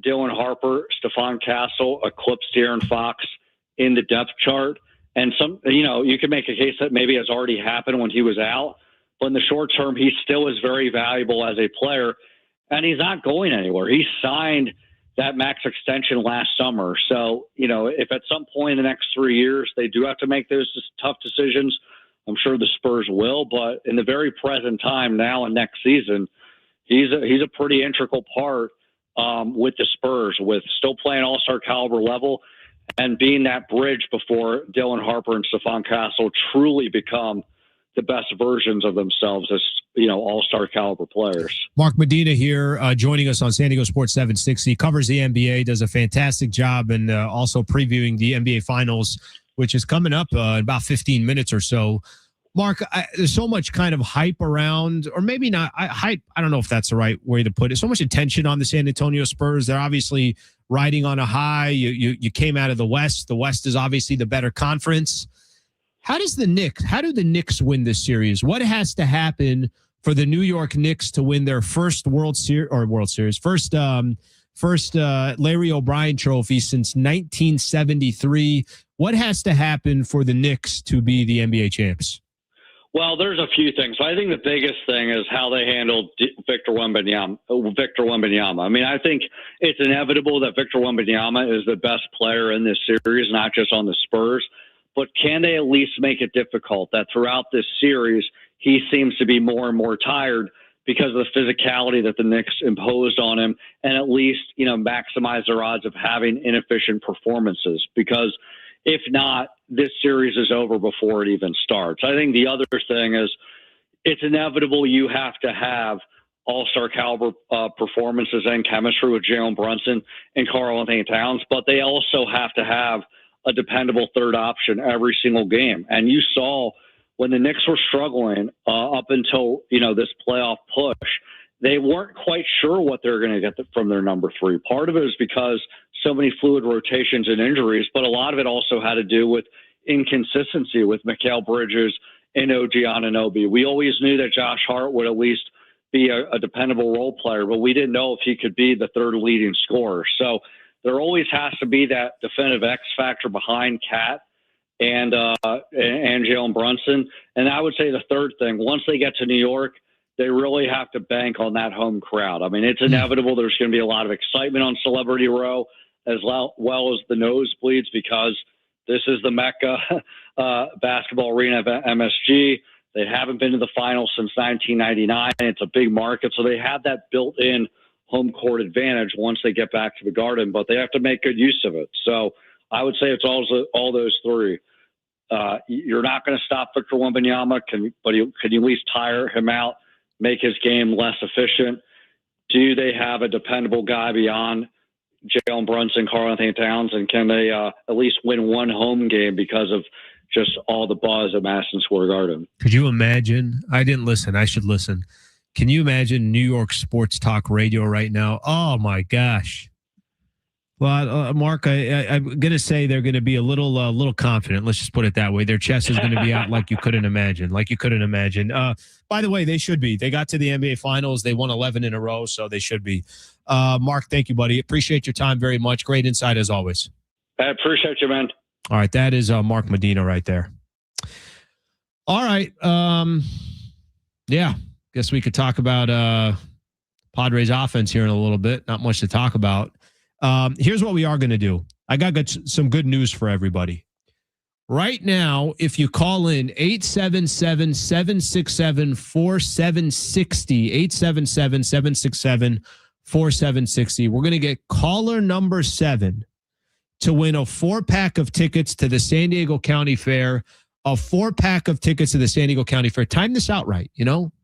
Dylan Harper, Stephon Castle eclipse De'Aaron Fox in the depth chart. And you can make a case that maybe has already happened when he was out. But in the short term, he still is very valuable as a player, and he's not going anywhere. He signed that max extension last summer. So, if at some point in the next 3 years they do have to make those tough decisions, I'm sure the Spurs will. But in the very present time, now and next season, he's a pretty integral part with the Spurs, with still playing all-star caliber level and being that bridge before Dylan Harper and Stephon Castle truly become the best versions of themselves as, all-star caliber players. Mark Medina here, joining us on San Diego Sports 760. Covers the NBA, does a fantastic job, and also previewing the NBA Finals, which is coming up in about 15 minutes or so. Mark, there's so much kind of hype around, or maybe not hype. I don't know if that's the right way to put it. So much attention on the San Antonio Spurs. They're obviously riding on a high. You came out of the West. The West is obviously the better conference. How do the Knicks win this series? What has to happen for the New York Knicks to win their first first Larry O'Brien trophy since 1973? What has to happen for the Knicks to be the NBA champs? Well, there's a few things. I think the biggest thing is how they handled Victor Wembanyama. I mean, I think it's inevitable that Victor Wembanyama is the best player in this series, not just on the Spurs. But can they at least make it difficult that throughout this series, he seems to be more and more tired because of the physicality that the Knicks imposed on him, and at least, maximize their odds of having inefficient performances? Because if not, this series is over before it even starts. I think the other thing is it's inevitable you have to have all-star caliber performances and chemistry with Jalen Brunson and Karl-Anthony Towns, but they also have to have a dependable third option every single game. And you saw when the Knicks were struggling up until, this playoff push, they weren't quite sure what they were going to get from their number three. Part of it is because so many fluid rotations and injuries, but a lot of it also had to do with inconsistency with Mikal Bridges and OG Anunoby. We always knew that Josh Hart would at least be a dependable role player, but we didn't know if he could be the third leading scorer. So there always has to be that definitive X factor behind Cat and Jalen Brunson. And I would say the third thing, once they get to New York, they really have to bank on that home crowd. I mean, it's inevitable. There's going to be a lot of excitement on Celebrity Row as well as the nosebleeds because this is the Mecca basketball arena of MSG. They haven't been to the finals since 1999. It's a big market, so they have that built-in home court advantage once they get back to the Garden, but they have to make good use of it. So I would say it's all those three. You're not going to stop Victor Wembanyama, can you at least tire him out, make his game less efficient? Do they have a dependable guy beyond Jalen Brunson, Karl-Anthony Towns, and can they at least win one home game because of just all the buzz at Madison Square Garden? Could you imagine? I didn't listen. I should listen. Can you imagine New York sports talk radio right now? Oh, my gosh. Well, Mark, I'm going to say they're going to be a little confident. Let's just put it that way. Their chest is going to be out like you couldn't imagine. By the way, they should be. They got to the NBA Finals. They won 11 in a row, so they should be. Mark, thank you, buddy. Appreciate your time very much. Great insight as always. I appreciate you, man. All right, that is Mark Medina right there. All right. Yeah, guess we could talk about Padres offense here in a little bit. Not much to talk about. Here's what we are going to do. I got some good news for everybody. Right now, if you call in 877-767-4760, 877-767-4760, we're going to get caller number 7 to win a 4-pack of tickets to the San Diego County Fair. A 4-pack of tickets to the San Diego County Fair. Time this out right,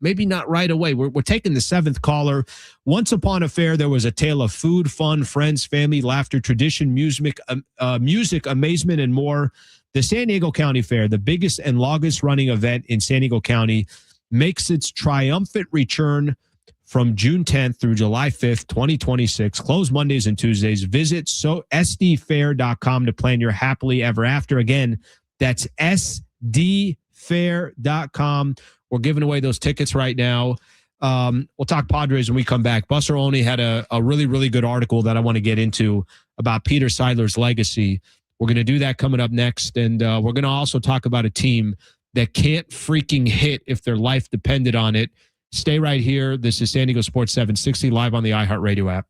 maybe not right away. We're taking the 7th caller. Once upon a fair, there was a tale of food, fun, friends, family, laughter, tradition, music, amazement, and more. The San Diego County Fair, the biggest and longest running event in San Diego County, makes its triumphant return from June 10th through July 5th, 2026. Closed Mondays and Tuesdays. Visit sdfair.com to plan your happily ever after. Again, that's sdfair.com. We're giving away those tickets right now. We'll talk Padres when we come back. Buster Olney had a really, really good article that I want to get into about Peter Seidler's legacy. We're going to do that coming up next. And we're going to also talk about a team that can't freaking hit if their life depended on it. Stay right here. This is San Diego Sports 760 live on the iHeartRadio app.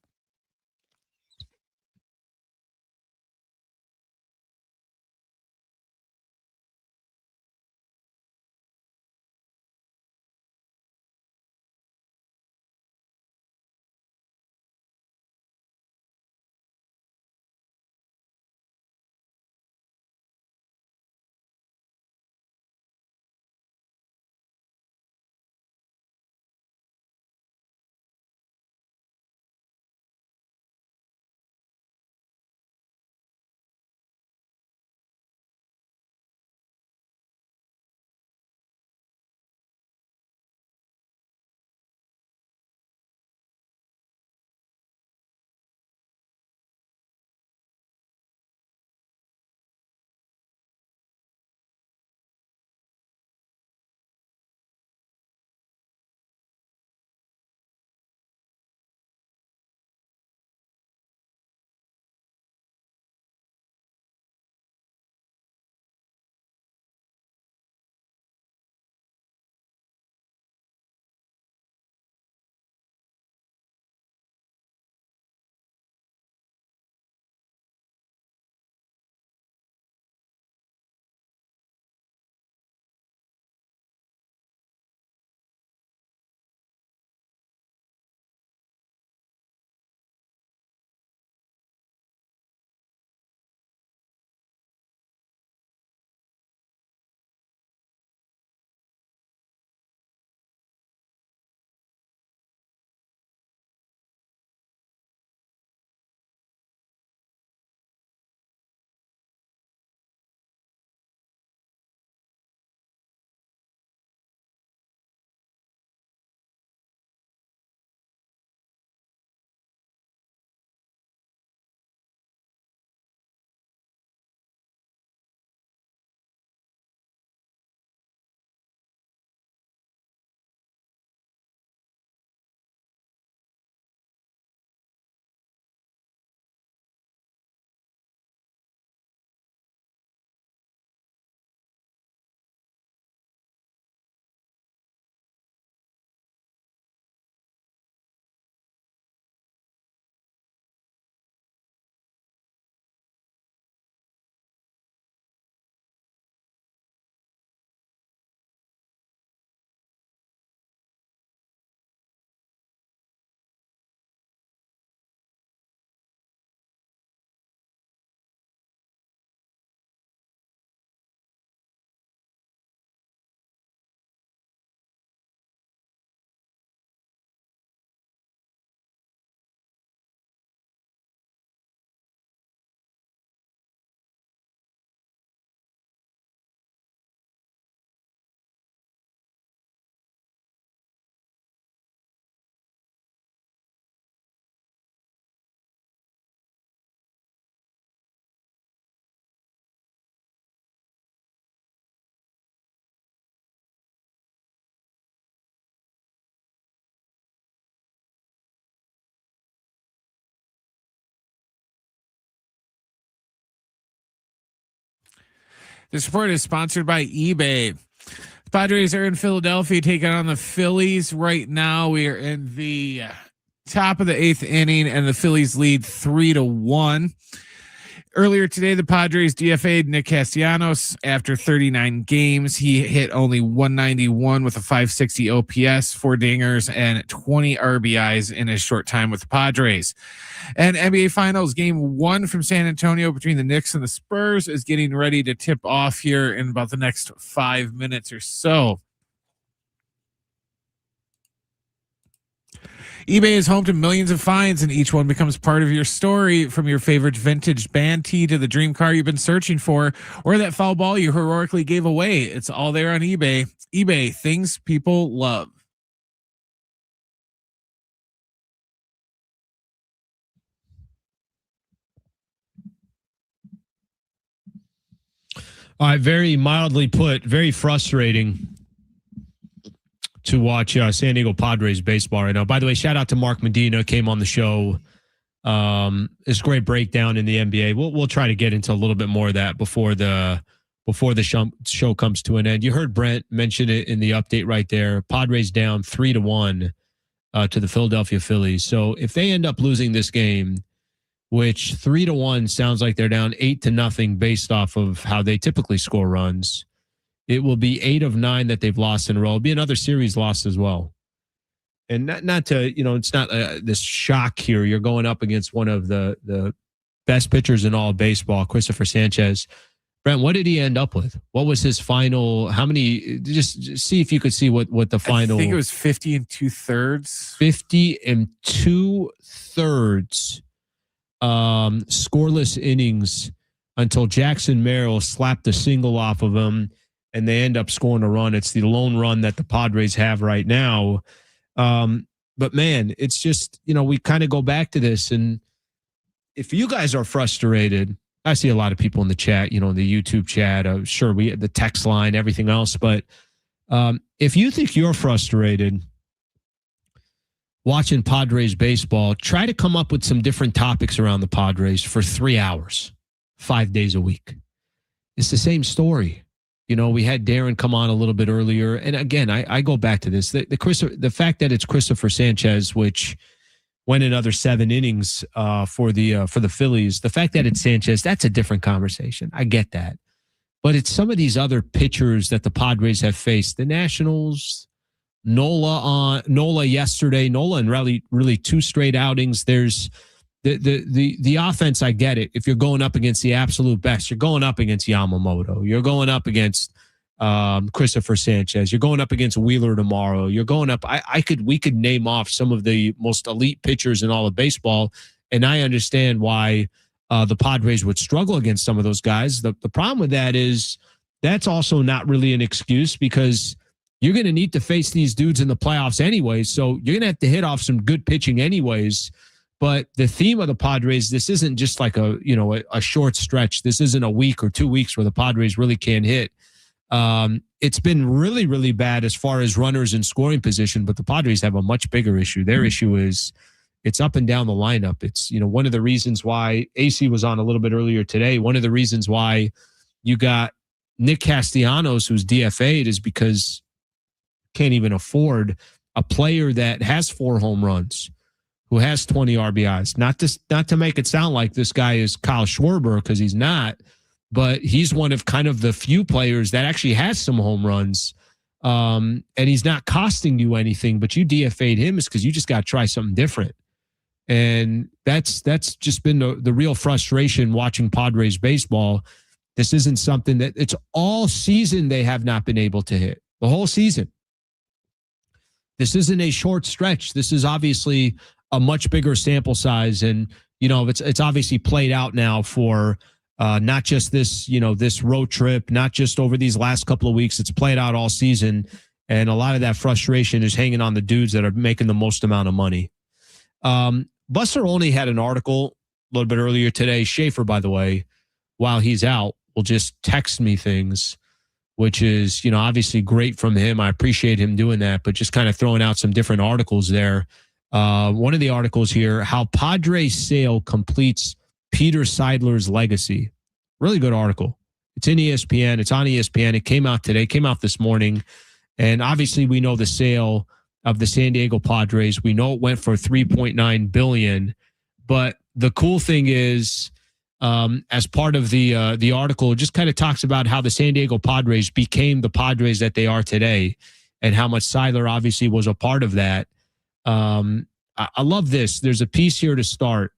This report is sponsored by eBay. The Padres are in Philadelphia taking on the Phillies right now. We are in the top of the 8th inning, and the Phillies lead 3-1. Earlier today, the Padres DFA'd Nick Castellanos after 39 games. He hit only 191 with a 560 OPS, 4 dingers, and 20 RBIs in his short time with the Padres. And NBA Finals Game 1 from San Antonio between the Knicks and the Spurs is getting ready to tip off here in about the next 5 minutes or so. eBay is home to millions of finds, and each one becomes part of your story, from your favorite vintage band tee to the dream car you've been searching for, or that foul ball you heroically gave away. It's all there on eBay. eBay, things people love. All right, very mildly put, very frustrating to watch San Diego Padres baseball right now. By the way, shout out to Mark Medina, came on the show. It's a great breakdown in the NBA. We'll try to get into a little bit more of that before the show comes to an end. You heard Brent mention it in the update right there. Padres down 3-1 to the Philadelphia Phillies. So if they end up losing this game, which 3-1 sounds like they're down 8-0 based off of how they typically score runs, it will be 8 of 9 that they've lost in a row. It'll be another series loss as well. And not to, it's not this shock here. You're going up against one of the best pitchers in all of baseball, Christopher Sanchez. Brent, what did he end up with? What was his final? How many? Just see if you could see what the final. I think it was 50 2/3. 50 2/3 scoreless innings until Jackson Merrill slapped a single off of him, and they end up scoring a run. It's the lone run that the Padres have right now. But man, it's just, we kind of go back to this. And if you guys are frustrated, I see a lot of people in the chat, the YouTube chat, sure, the text line, everything else. But if you think you're frustrated watching Padres baseball, try to come up with some different topics around the Padres for 3 hours, 5 days a week. It's the same story. We had Darren come on a little bit earlier. And again, I go back to this. The fact that it's Christopher Sanchez, which went another 7 innings for the Phillies. The fact that it's Sanchez, that's a different conversation. I get that. But it's some of these other pitchers that the Padres have faced. The Nationals, Nola yesterday, Nola in really 2 straight outings. There's the offense, I get it. If you're going up against the absolute best, you're going up against Yamamoto. You're going up against Christopher Sanchez. You're going up against Wheeler tomorrow. You're going up. We could name off some of the most elite pitchers in all of baseball, and I understand why the Padres would struggle against some of those guys. The problem with that is that's also not really an excuse, because you're going to need to face these dudes in the playoffs anyways. So you're going to have to hit off some good pitching anyways. But the theme of the Padres, this isn't just like a short stretch. This isn't a week or 2 weeks where the Padres really can't hit. It's been really, really bad as far as runners in scoring position, but the Padres have a much bigger issue. Their issue is it's up and down the lineup. It's, one of the reasons why Acee was on a little bit earlier today. One of the reasons why you got Nick Castellanos, who's DFA'd, is because can't even afford a player that has 4 home runs, who has 20 RBIs. Not to make it sound like this guy is Kyle Schwarber, because he's not, but he's one of kind of the few players that actually has some home runs. And he's not costing you anything, but you DFA'd him is because you just got to try something different. And that's just been the real frustration watching Padres baseball. This isn't something that it's all season they have not been able to hit. The whole season. This isn't a short stretch. This is obviously a much bigger sample size. And, it's obviously played out now for not just this, this road trip, not just over these last couple of weeks. It's played out all season. And a lot of that frustration is hanging on the dudes that are making the most amount of money. Buster only had an article a little bit earlier today. Schaefer, by the way, while he's out, will just text me things, which is, obviously great from him. I appreciate him doing that, but just kind of throwing out some different articles there. One of the articles here, how Padres sale completes Peter Seidler's legacy. Really good article. It's in ESPN. It's on ESPN. It came out today, came out this morning. And obviously we know the sale of the San Diego Padres. We know it went for $3.9 billion. But the cool thing is, as part of the article, it just kind of talks about how the San Diego Padres became the Padres that they are today and how much Seidler obviously was a part of that. I love this. There's a piece here to start,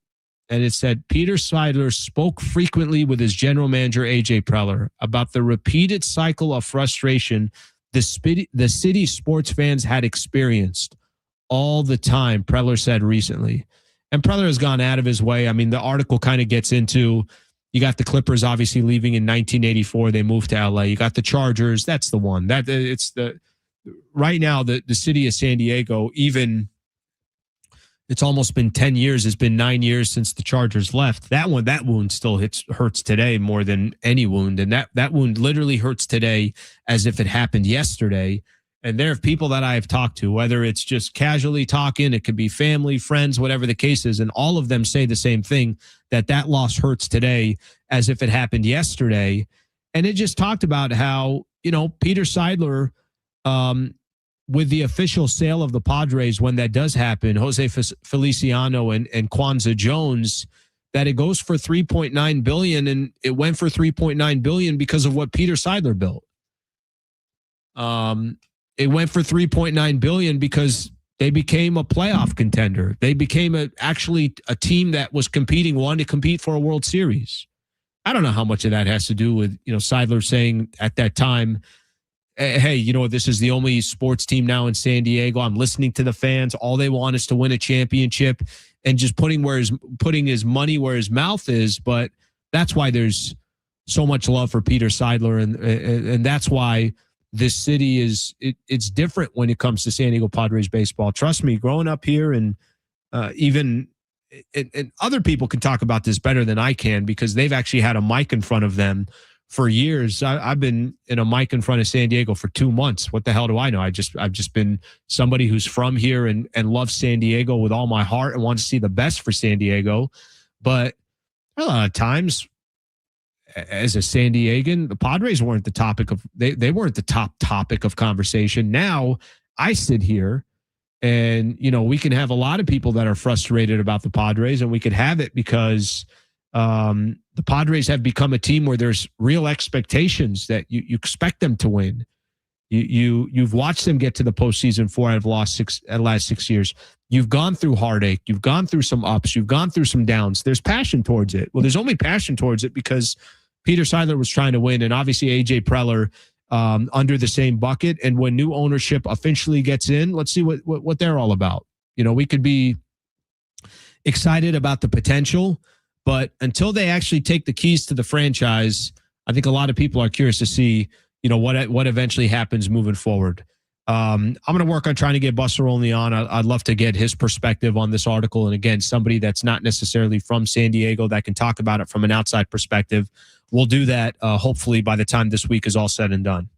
and it said, Peter Seidler spoke frequently with his general manager, A.J. Preller, about the repeated cycle of frustration the city sports fans had experienced all the time, Preller said recently. And Preller has gone out of his way. I mean, the article kind of gets into, you got the Clippers obviously leaving in 1984. They moved to LA. You got the Chargers. That's the one. Right now, the city of San Diego, even it's almost been 10 years. It's been 9 years since the Chargers left. That wound still hurts today more than any wound. And that wound literally hurts today as if it happened yesterday. And there are people that I have talked to, whether it's just casually talking, it could be family, friends, whatever the case is. And all of them say the same thing, that loss hurts today as if it happened yesterday. And it just talked about how, Peter Seidler, with the official sale of the Padres, when that does happen, Jose Feliciano and Kwanzaa Jones, that it goes for $3.9 billion, and it went for $3.9 billion because of what Peter Seidler built. It went for $3.9 billion because they became a playoff contender. They became actually a team that was wanted to compete for a World Series. I don't know how much of that has to do with, Seidler saying at that time, hey, this is the only sports team now in San Diego. I'm listening to the fans. All they want is to win a championship, and just putting his money where his mouth is. But that's why there's so much love for Peter Seidler, and that's why this city it's different when it comes to San Diego Padres baseball. Trust me, growing up here, and even and other people can talk about this better than I can because they've actually had a mic in front of them for years. I've been in a mic in front of San Diego for 2 months. What the hell do I know? I've just been somebody who's from here and loves San Diego with all my heart and wants to see the best for San Diego. But a lot of times, as a San Diegan, the Padres weren't the topic of they weren't the top topic of conversation. Now I sit here and we can have a lot of people that are frustrated about the Padres, and we could have it because the Padres have become a team where there's real expectations that you expect them to win. You've watched them get to the postseason 4 out of the last 6 years. You've gone through heartache. You've gone through some ups. You've gone through some downs. There's passion towards it. Well, there's only passion towards it because Peter Seidler was trying to win, and obviously A.J. Preller under the same bucket. And when new ownership officially gets in, let's see what they're all about. We could be excited about the potential, but until they actually take the keys to the franchise, I think a lot of people are curious to see, what eventually happens moving forward. I'm going to work on trying to get Buster Olney on. I'd love to get his perspective on this article. And again, somebody that's not necessarily from San Diego that can talk about it from an outside perspective. We'll do that hopefully by the time this week is all said and done.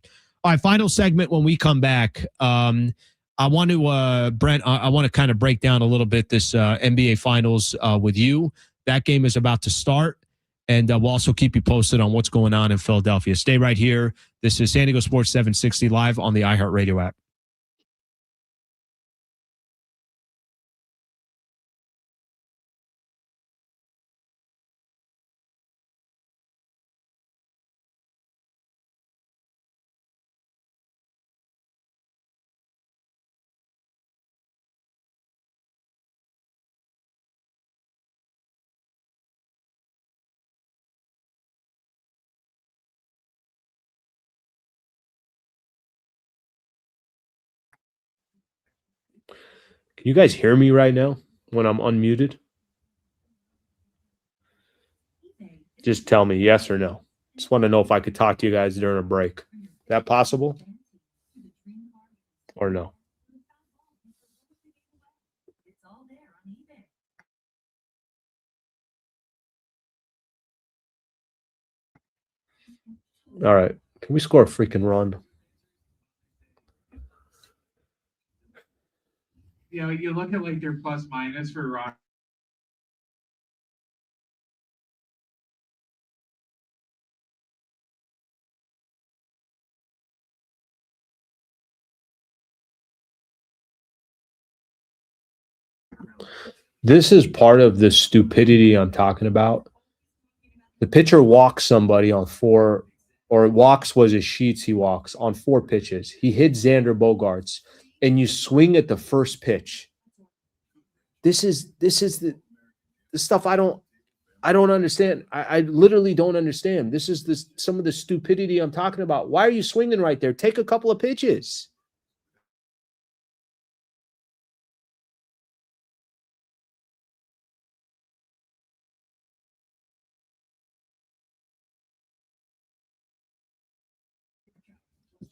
All right, final segment when we come back. I want to, Brent, I want to kind of break down a little bit this NBA Finals with you. That game is about to start, and we'll also keep you posted on what's going on in Philadelphia. Stay right here. This is San Diego Sports 760 live on the iHeartRadio app. Can you guys hear me right now when I'm unmuted? Just tell me yes or no. Just want to know if I could talk to you guys during a break. Is that possible? Or no? All right. Can we score a freaking run? You look at like their plus minus for Rock. This is part of the stupidity I'm talking about. The pitcher walks somebody on 4, or walks was his Sheets he walks on 4 pitches. He hit Xander Bogaerts, and you swing at the first pitch. This is the stuff I don't understand. I literally don't understand. This is some of the stupidity I'm talking about. Why are you swinging right there? Take a couple of pitches.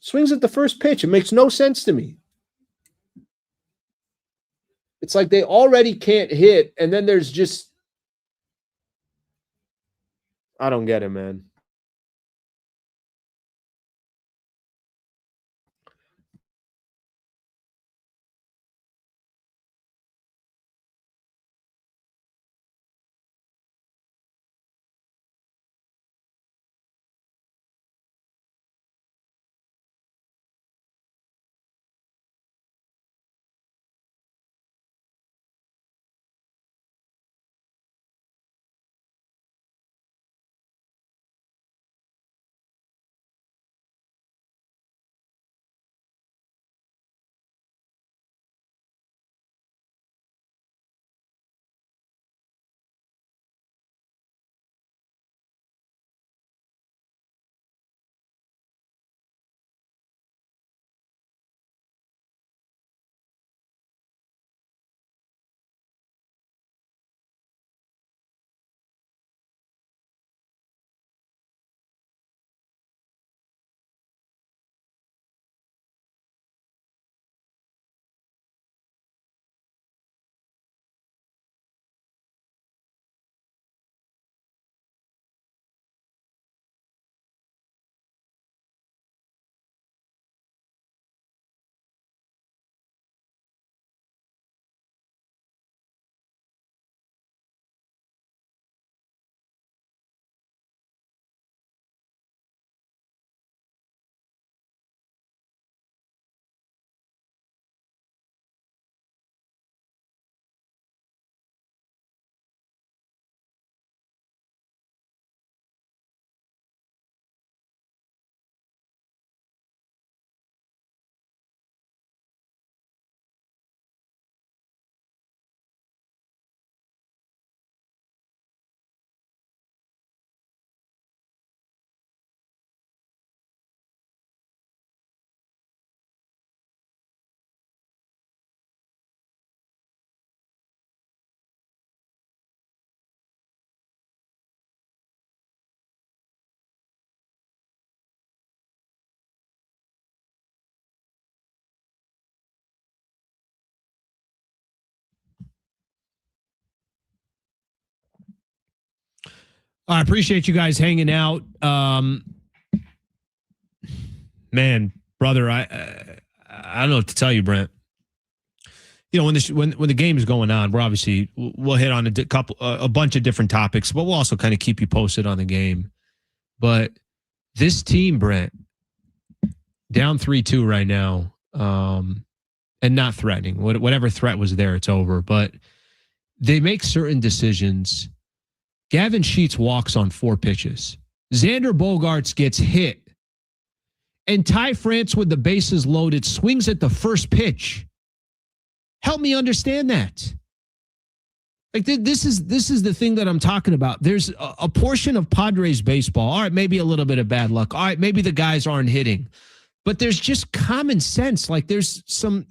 Swings at the first pitch. It makes no sense to me. It's like they already can't hit, and then there's just, I don't get it, man. I appreciate you guys hanging out. Man, brother, I don't know what to tell you, Brent. You know, when the game is going on, we'll hit on a bunch of different topics, but we'll also kind of keep you posted on the game. But this team, Brent, down 3-2 right now, and not threatening. Whatever threat was there, it's over. But they make certain decisions. Gavin Sheets walks on 4 pitches. Xander Bogaerts gets hit. And Ty France, with the bases loaded, swings at the first pitch. Help me understand that. Like, this is the thing that I'm talking about. There's a portion of Padres baseball. All right, maybe a little bit of bad luck. All right, maybe the guys aren't hitting. But there's just common sense. Like, there's some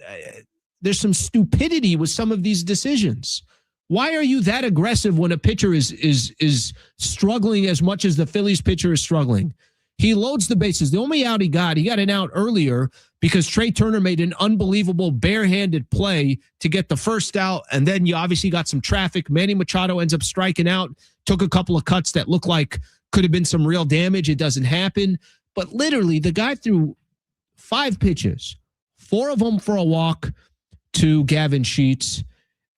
stupidity with some of these decisions. Why are you that aggressive when a pitcher is struggling as much as the Phillies pitcher is struggling? He loads the bases. The only out he got an out earlier because Trey Turner made an unbelievable barehanded play to get the first out. And then you obviously got some traffic. Manny Machado ends up striking out, took a couple of cuts that looked like could have been some real damage. It doesn't happen. But literally, the guy threw 5 pitches, 4 of them for a walk to Gavin Sheets,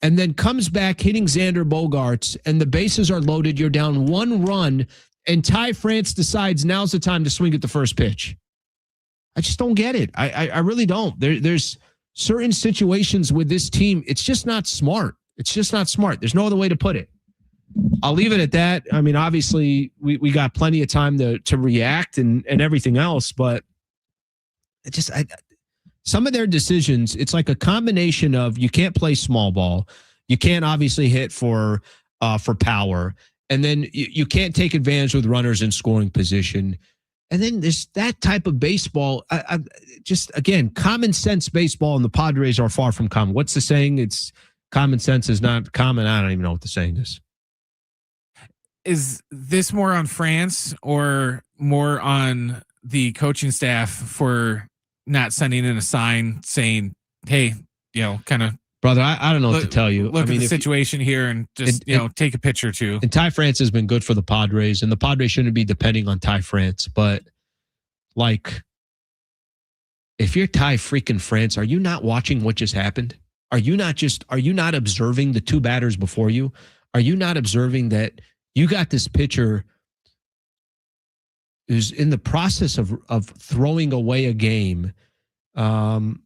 and then comes back hitting Xander Bogaerts, and the bases are loaded. You're down 1 run, and Ty France decides now's the time to swing at the first pitch. I just don't get it. I really don't. There's certain situations with this team. It's just not smart. It's just not smart. There's no other way to put it. I'll leave it at that. I mean, obviously, we got plenty of time to react and everything else, but it just some of their decisions, it's like a combination of you can't play small ball, you can't obviously hit for power, and then you can't take advantage with runners in scoring position. And then there's that type of baseball. Just, again, common sense baseball, and the Padres are far from common. What's the saying? It's common sense is not common. I don't even know what the saying is. Is this more on France or more on the coaching staff for not sending in a sign saying, hey, kind of, brother, I don't know what to tell you. Look at the situation here and just, take a picture or two. And Ty France has been good for the Padres, and the Padres shouldn't be depending on Ty France. But, like, if you're Ty freaking France, are you not watching what just happened? Are you not observing the two batters before you? Are you not observing that you got this pitcher who's in the process of throwing away a game? I'd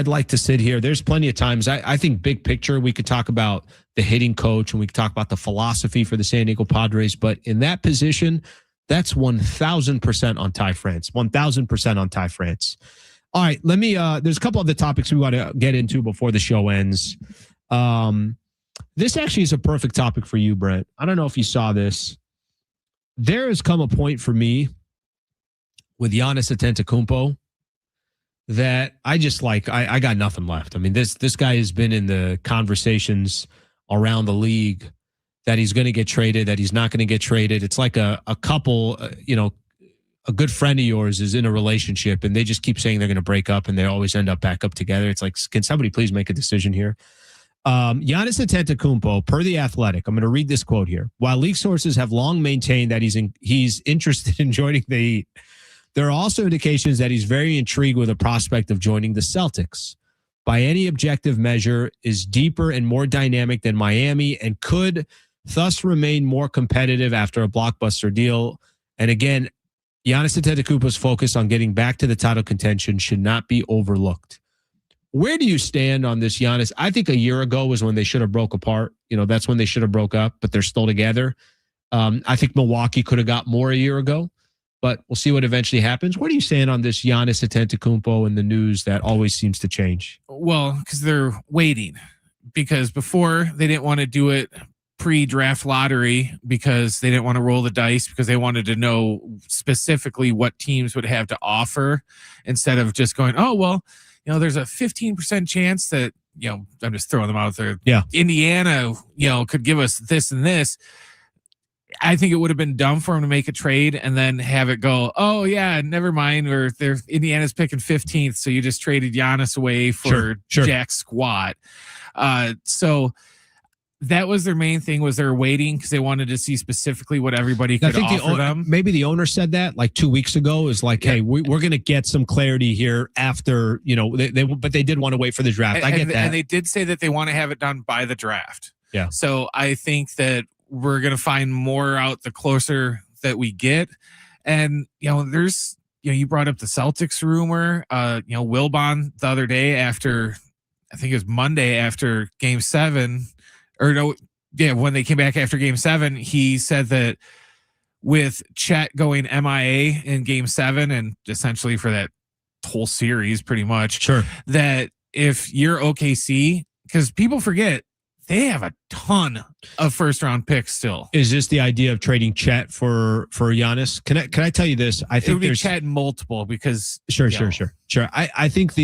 like to sit here. There's plenty of times. I think big picture, we could talk about the hitting coach and we could talk about the philosophy for the San Diego Padres. But in that position, that's 1,000% on Ty France. 1,000% on Ty France. All right, let me. There's a couple of the topics we want to get into before the show ends. This actually is a perfect topic for you, Brett. I don't know if you saw this. There has come a point for me with Giannis Antetokounmpo that I just I got nothing left. I mean, this guy has been in the conversations around the league that he's going to get traded, that he's not going to get traded. It's like a couple, a good friend of yours is in a relationship and they just keep saying they're going to break up and they always end up back up together. It's like, can somebody please make a decision here? Giannis Antetokounmpo, per The Athletic, I'm going to read this quote here. While league sources have long maintained that he's interested in joining the Heat, there are also indications that he's very intrigued with the prospect of joining the Celtics. By any objective measure, is deeper and more dynamic than Miami and could thus remain more competitive after a blockbuster deal. And again, Giannis Antetokounmpo's focus on getting back to the title contention should not be overlooked. Where do you stand on this, Giannis? I think a year ago was when they should have broke apart. That's when they should have broke up, but they're still together. I think Milwaukee could have got more a year ago, but we'll see what eventually happens. What are you saying on this Giannis Antetokounmpo and the news that always seems to change? Well, because they're waiting. Because before they didn't want to do it pre-draft lottery because they didn't want to roll the dice because they wanted to know specifically what teams would have to offer instead of just going, oh, well, there's a 15% chance that, I'm just throwing them out there. Yeah. Indiana, could give us this and this. I think it would have been dumb for him to make a trade and then have it go, oh, yeah, never mind. Or Indiana's picking 15th. So you just traded Giannis away for Jack squat. So that was their main thing, was they're waiting because they wanted to see specifically what everybody could offer them. Maybe the owner said that like 2 weeks ago is like, hey, we're going to get some clarity here after, but they did want to wait for the draft. I get that. And they did say that they want to have it done by the draft. Yeah. So I think that we're going to find more out the closer that we get. And, there's, you brought up the Celtics rumor, Wilbon the other day after, I think it was Monday after Game 7. When they came back after Game 7, he said that with Chet going MIA in Game 7 and essentially for that whole series pretty much, that if you're OKC, because people forget, they have a ton of first-round picks still. Is this the idea of trading Chet for Giannis? Can I tell you this? I think it would be Chet multiple because sure. I think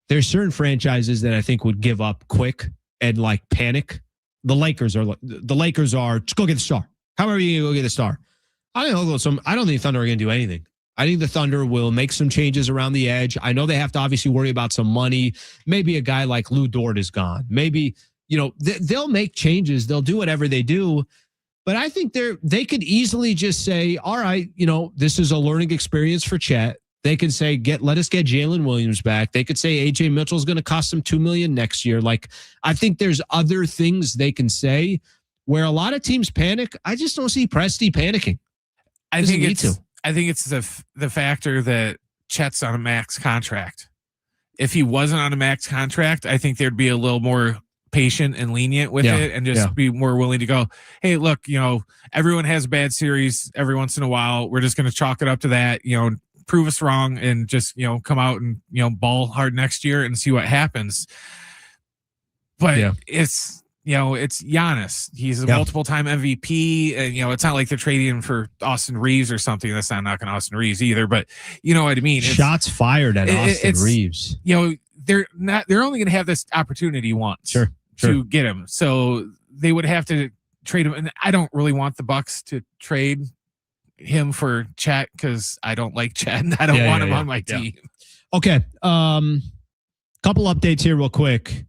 there's certain franchises that I think would give up quick and like panic. The Lakers are just go get the star. How are you going to go get the star? I don't think Thunder are going to do anything. I think the Thunder will make some changes around the edge. I know they have to obviously worry about some money. Maybe a guy like Lou Dort is gone. Maybe, they'll make changes. They'll do whatever they do. But I think they could easily just say, all right, this is a learning experience for Chet. They could say, let us get Jalen Williams back. They could say AJ Mitchell's going to cost them $2 million next year. Like, I think there's other things they can say where a lot of teams panic. I just don't see Presti panicking. I think it's the factor that Chet's on a max contract. if he wasn't on a max contract, I think there'd be a little more patient and lenient with it and just be more willing to go, hey, look, everyone has a bad series every once in a while. We're just going to chalk it up to that, prove us wrong and just, come out and, ball hard next year and see what happens. But it's Giannis. He's a multiple time MVP. And, it's not like they're trading him for Austin Reeves or something. That's not knocking Austin Reeves either, but you know what I mean? Shots fired at Austin Reeves. They're only going to have this opportunity once to get him. So they would have to trade him. And I don't really want the Bucks to trade him for Chet because I don't like Chet and I don't want him on my team. Okay. Couple updates here real quick.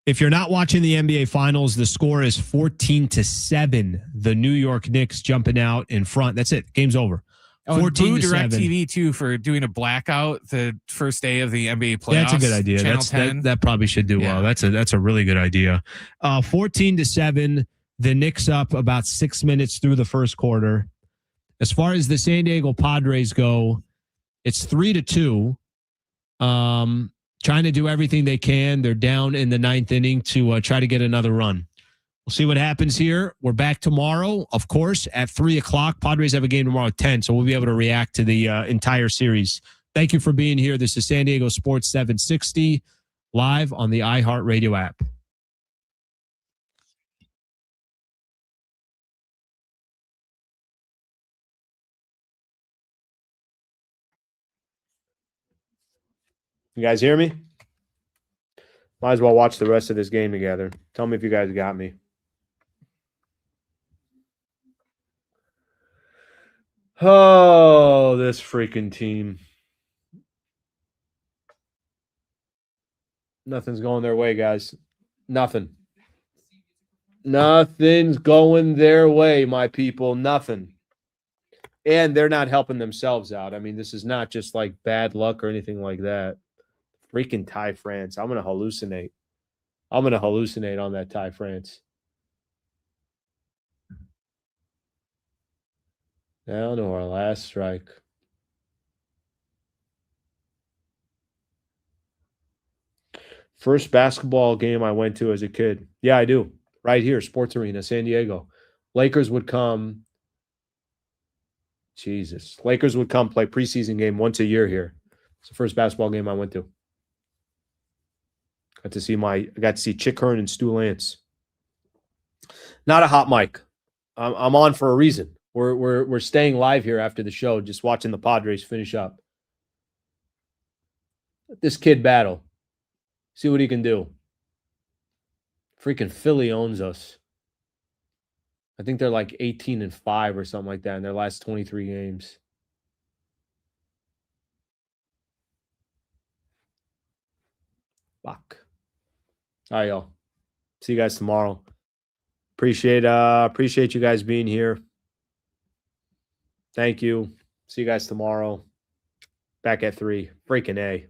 If you're not watching the NBA Finals, the score is 14-7. The New York Knicks jumping out in front. That's it. Game's over. 14-7. DirecTV too for doing a blackout the first day of the NBA playoffs. Yeah, that's a good idea. Channel 10. That probably should do well. That's a really good idea. 14-7. The Knicks up about 6 minutes through the first quarter. As far as the San Diego Padres go, it's 3-2. Trying to do everything they can. They're down in the ninth inning to try to get another run. We'll see what happens here. We're back tomorrow, of course, at 3 o'clock. Padres have a game tomorrow at 10, so we'll be able to react to the entire series. Thank you for being here. This is San Diego Sports 760, live on the iHeartRadio app. You guys hear me? Might as well watch the rest of this game together. Tell me if you guys got me. Oh, this freaking team. Nothing's going their way, guys. Nothing. Nothing's going their way, my people. Nothing. And they're not helping themselves out. I mean, this is not just like bad luck or anything like that. Freaking Ty France. I'm going to hallucinate. I'm going to hallucinate on that Ty France. Down to our last strike. First basketball game I went to as a kid. Yeah, I do. Right here, Sports Arena, San Diego. Lakers would come. Jesus. Lakers would come play preseason game once a year here. It's the first basketball game I went to. I got to see Chick Hearn and Stu Lance. Not a hot mic. I'm on for a reason. We're staying live here after the show, just watching the Padres finish up. Let this kid battle. See what he can do. Freaking Philly owns us. I think they're like 18-5 or something like that in their last 23 games. Fuck. All right, y'all. See you guys tomorrow. Appreciate you guys being here. Thank you. See you guys tomorrow. Back at 3. Freaking A.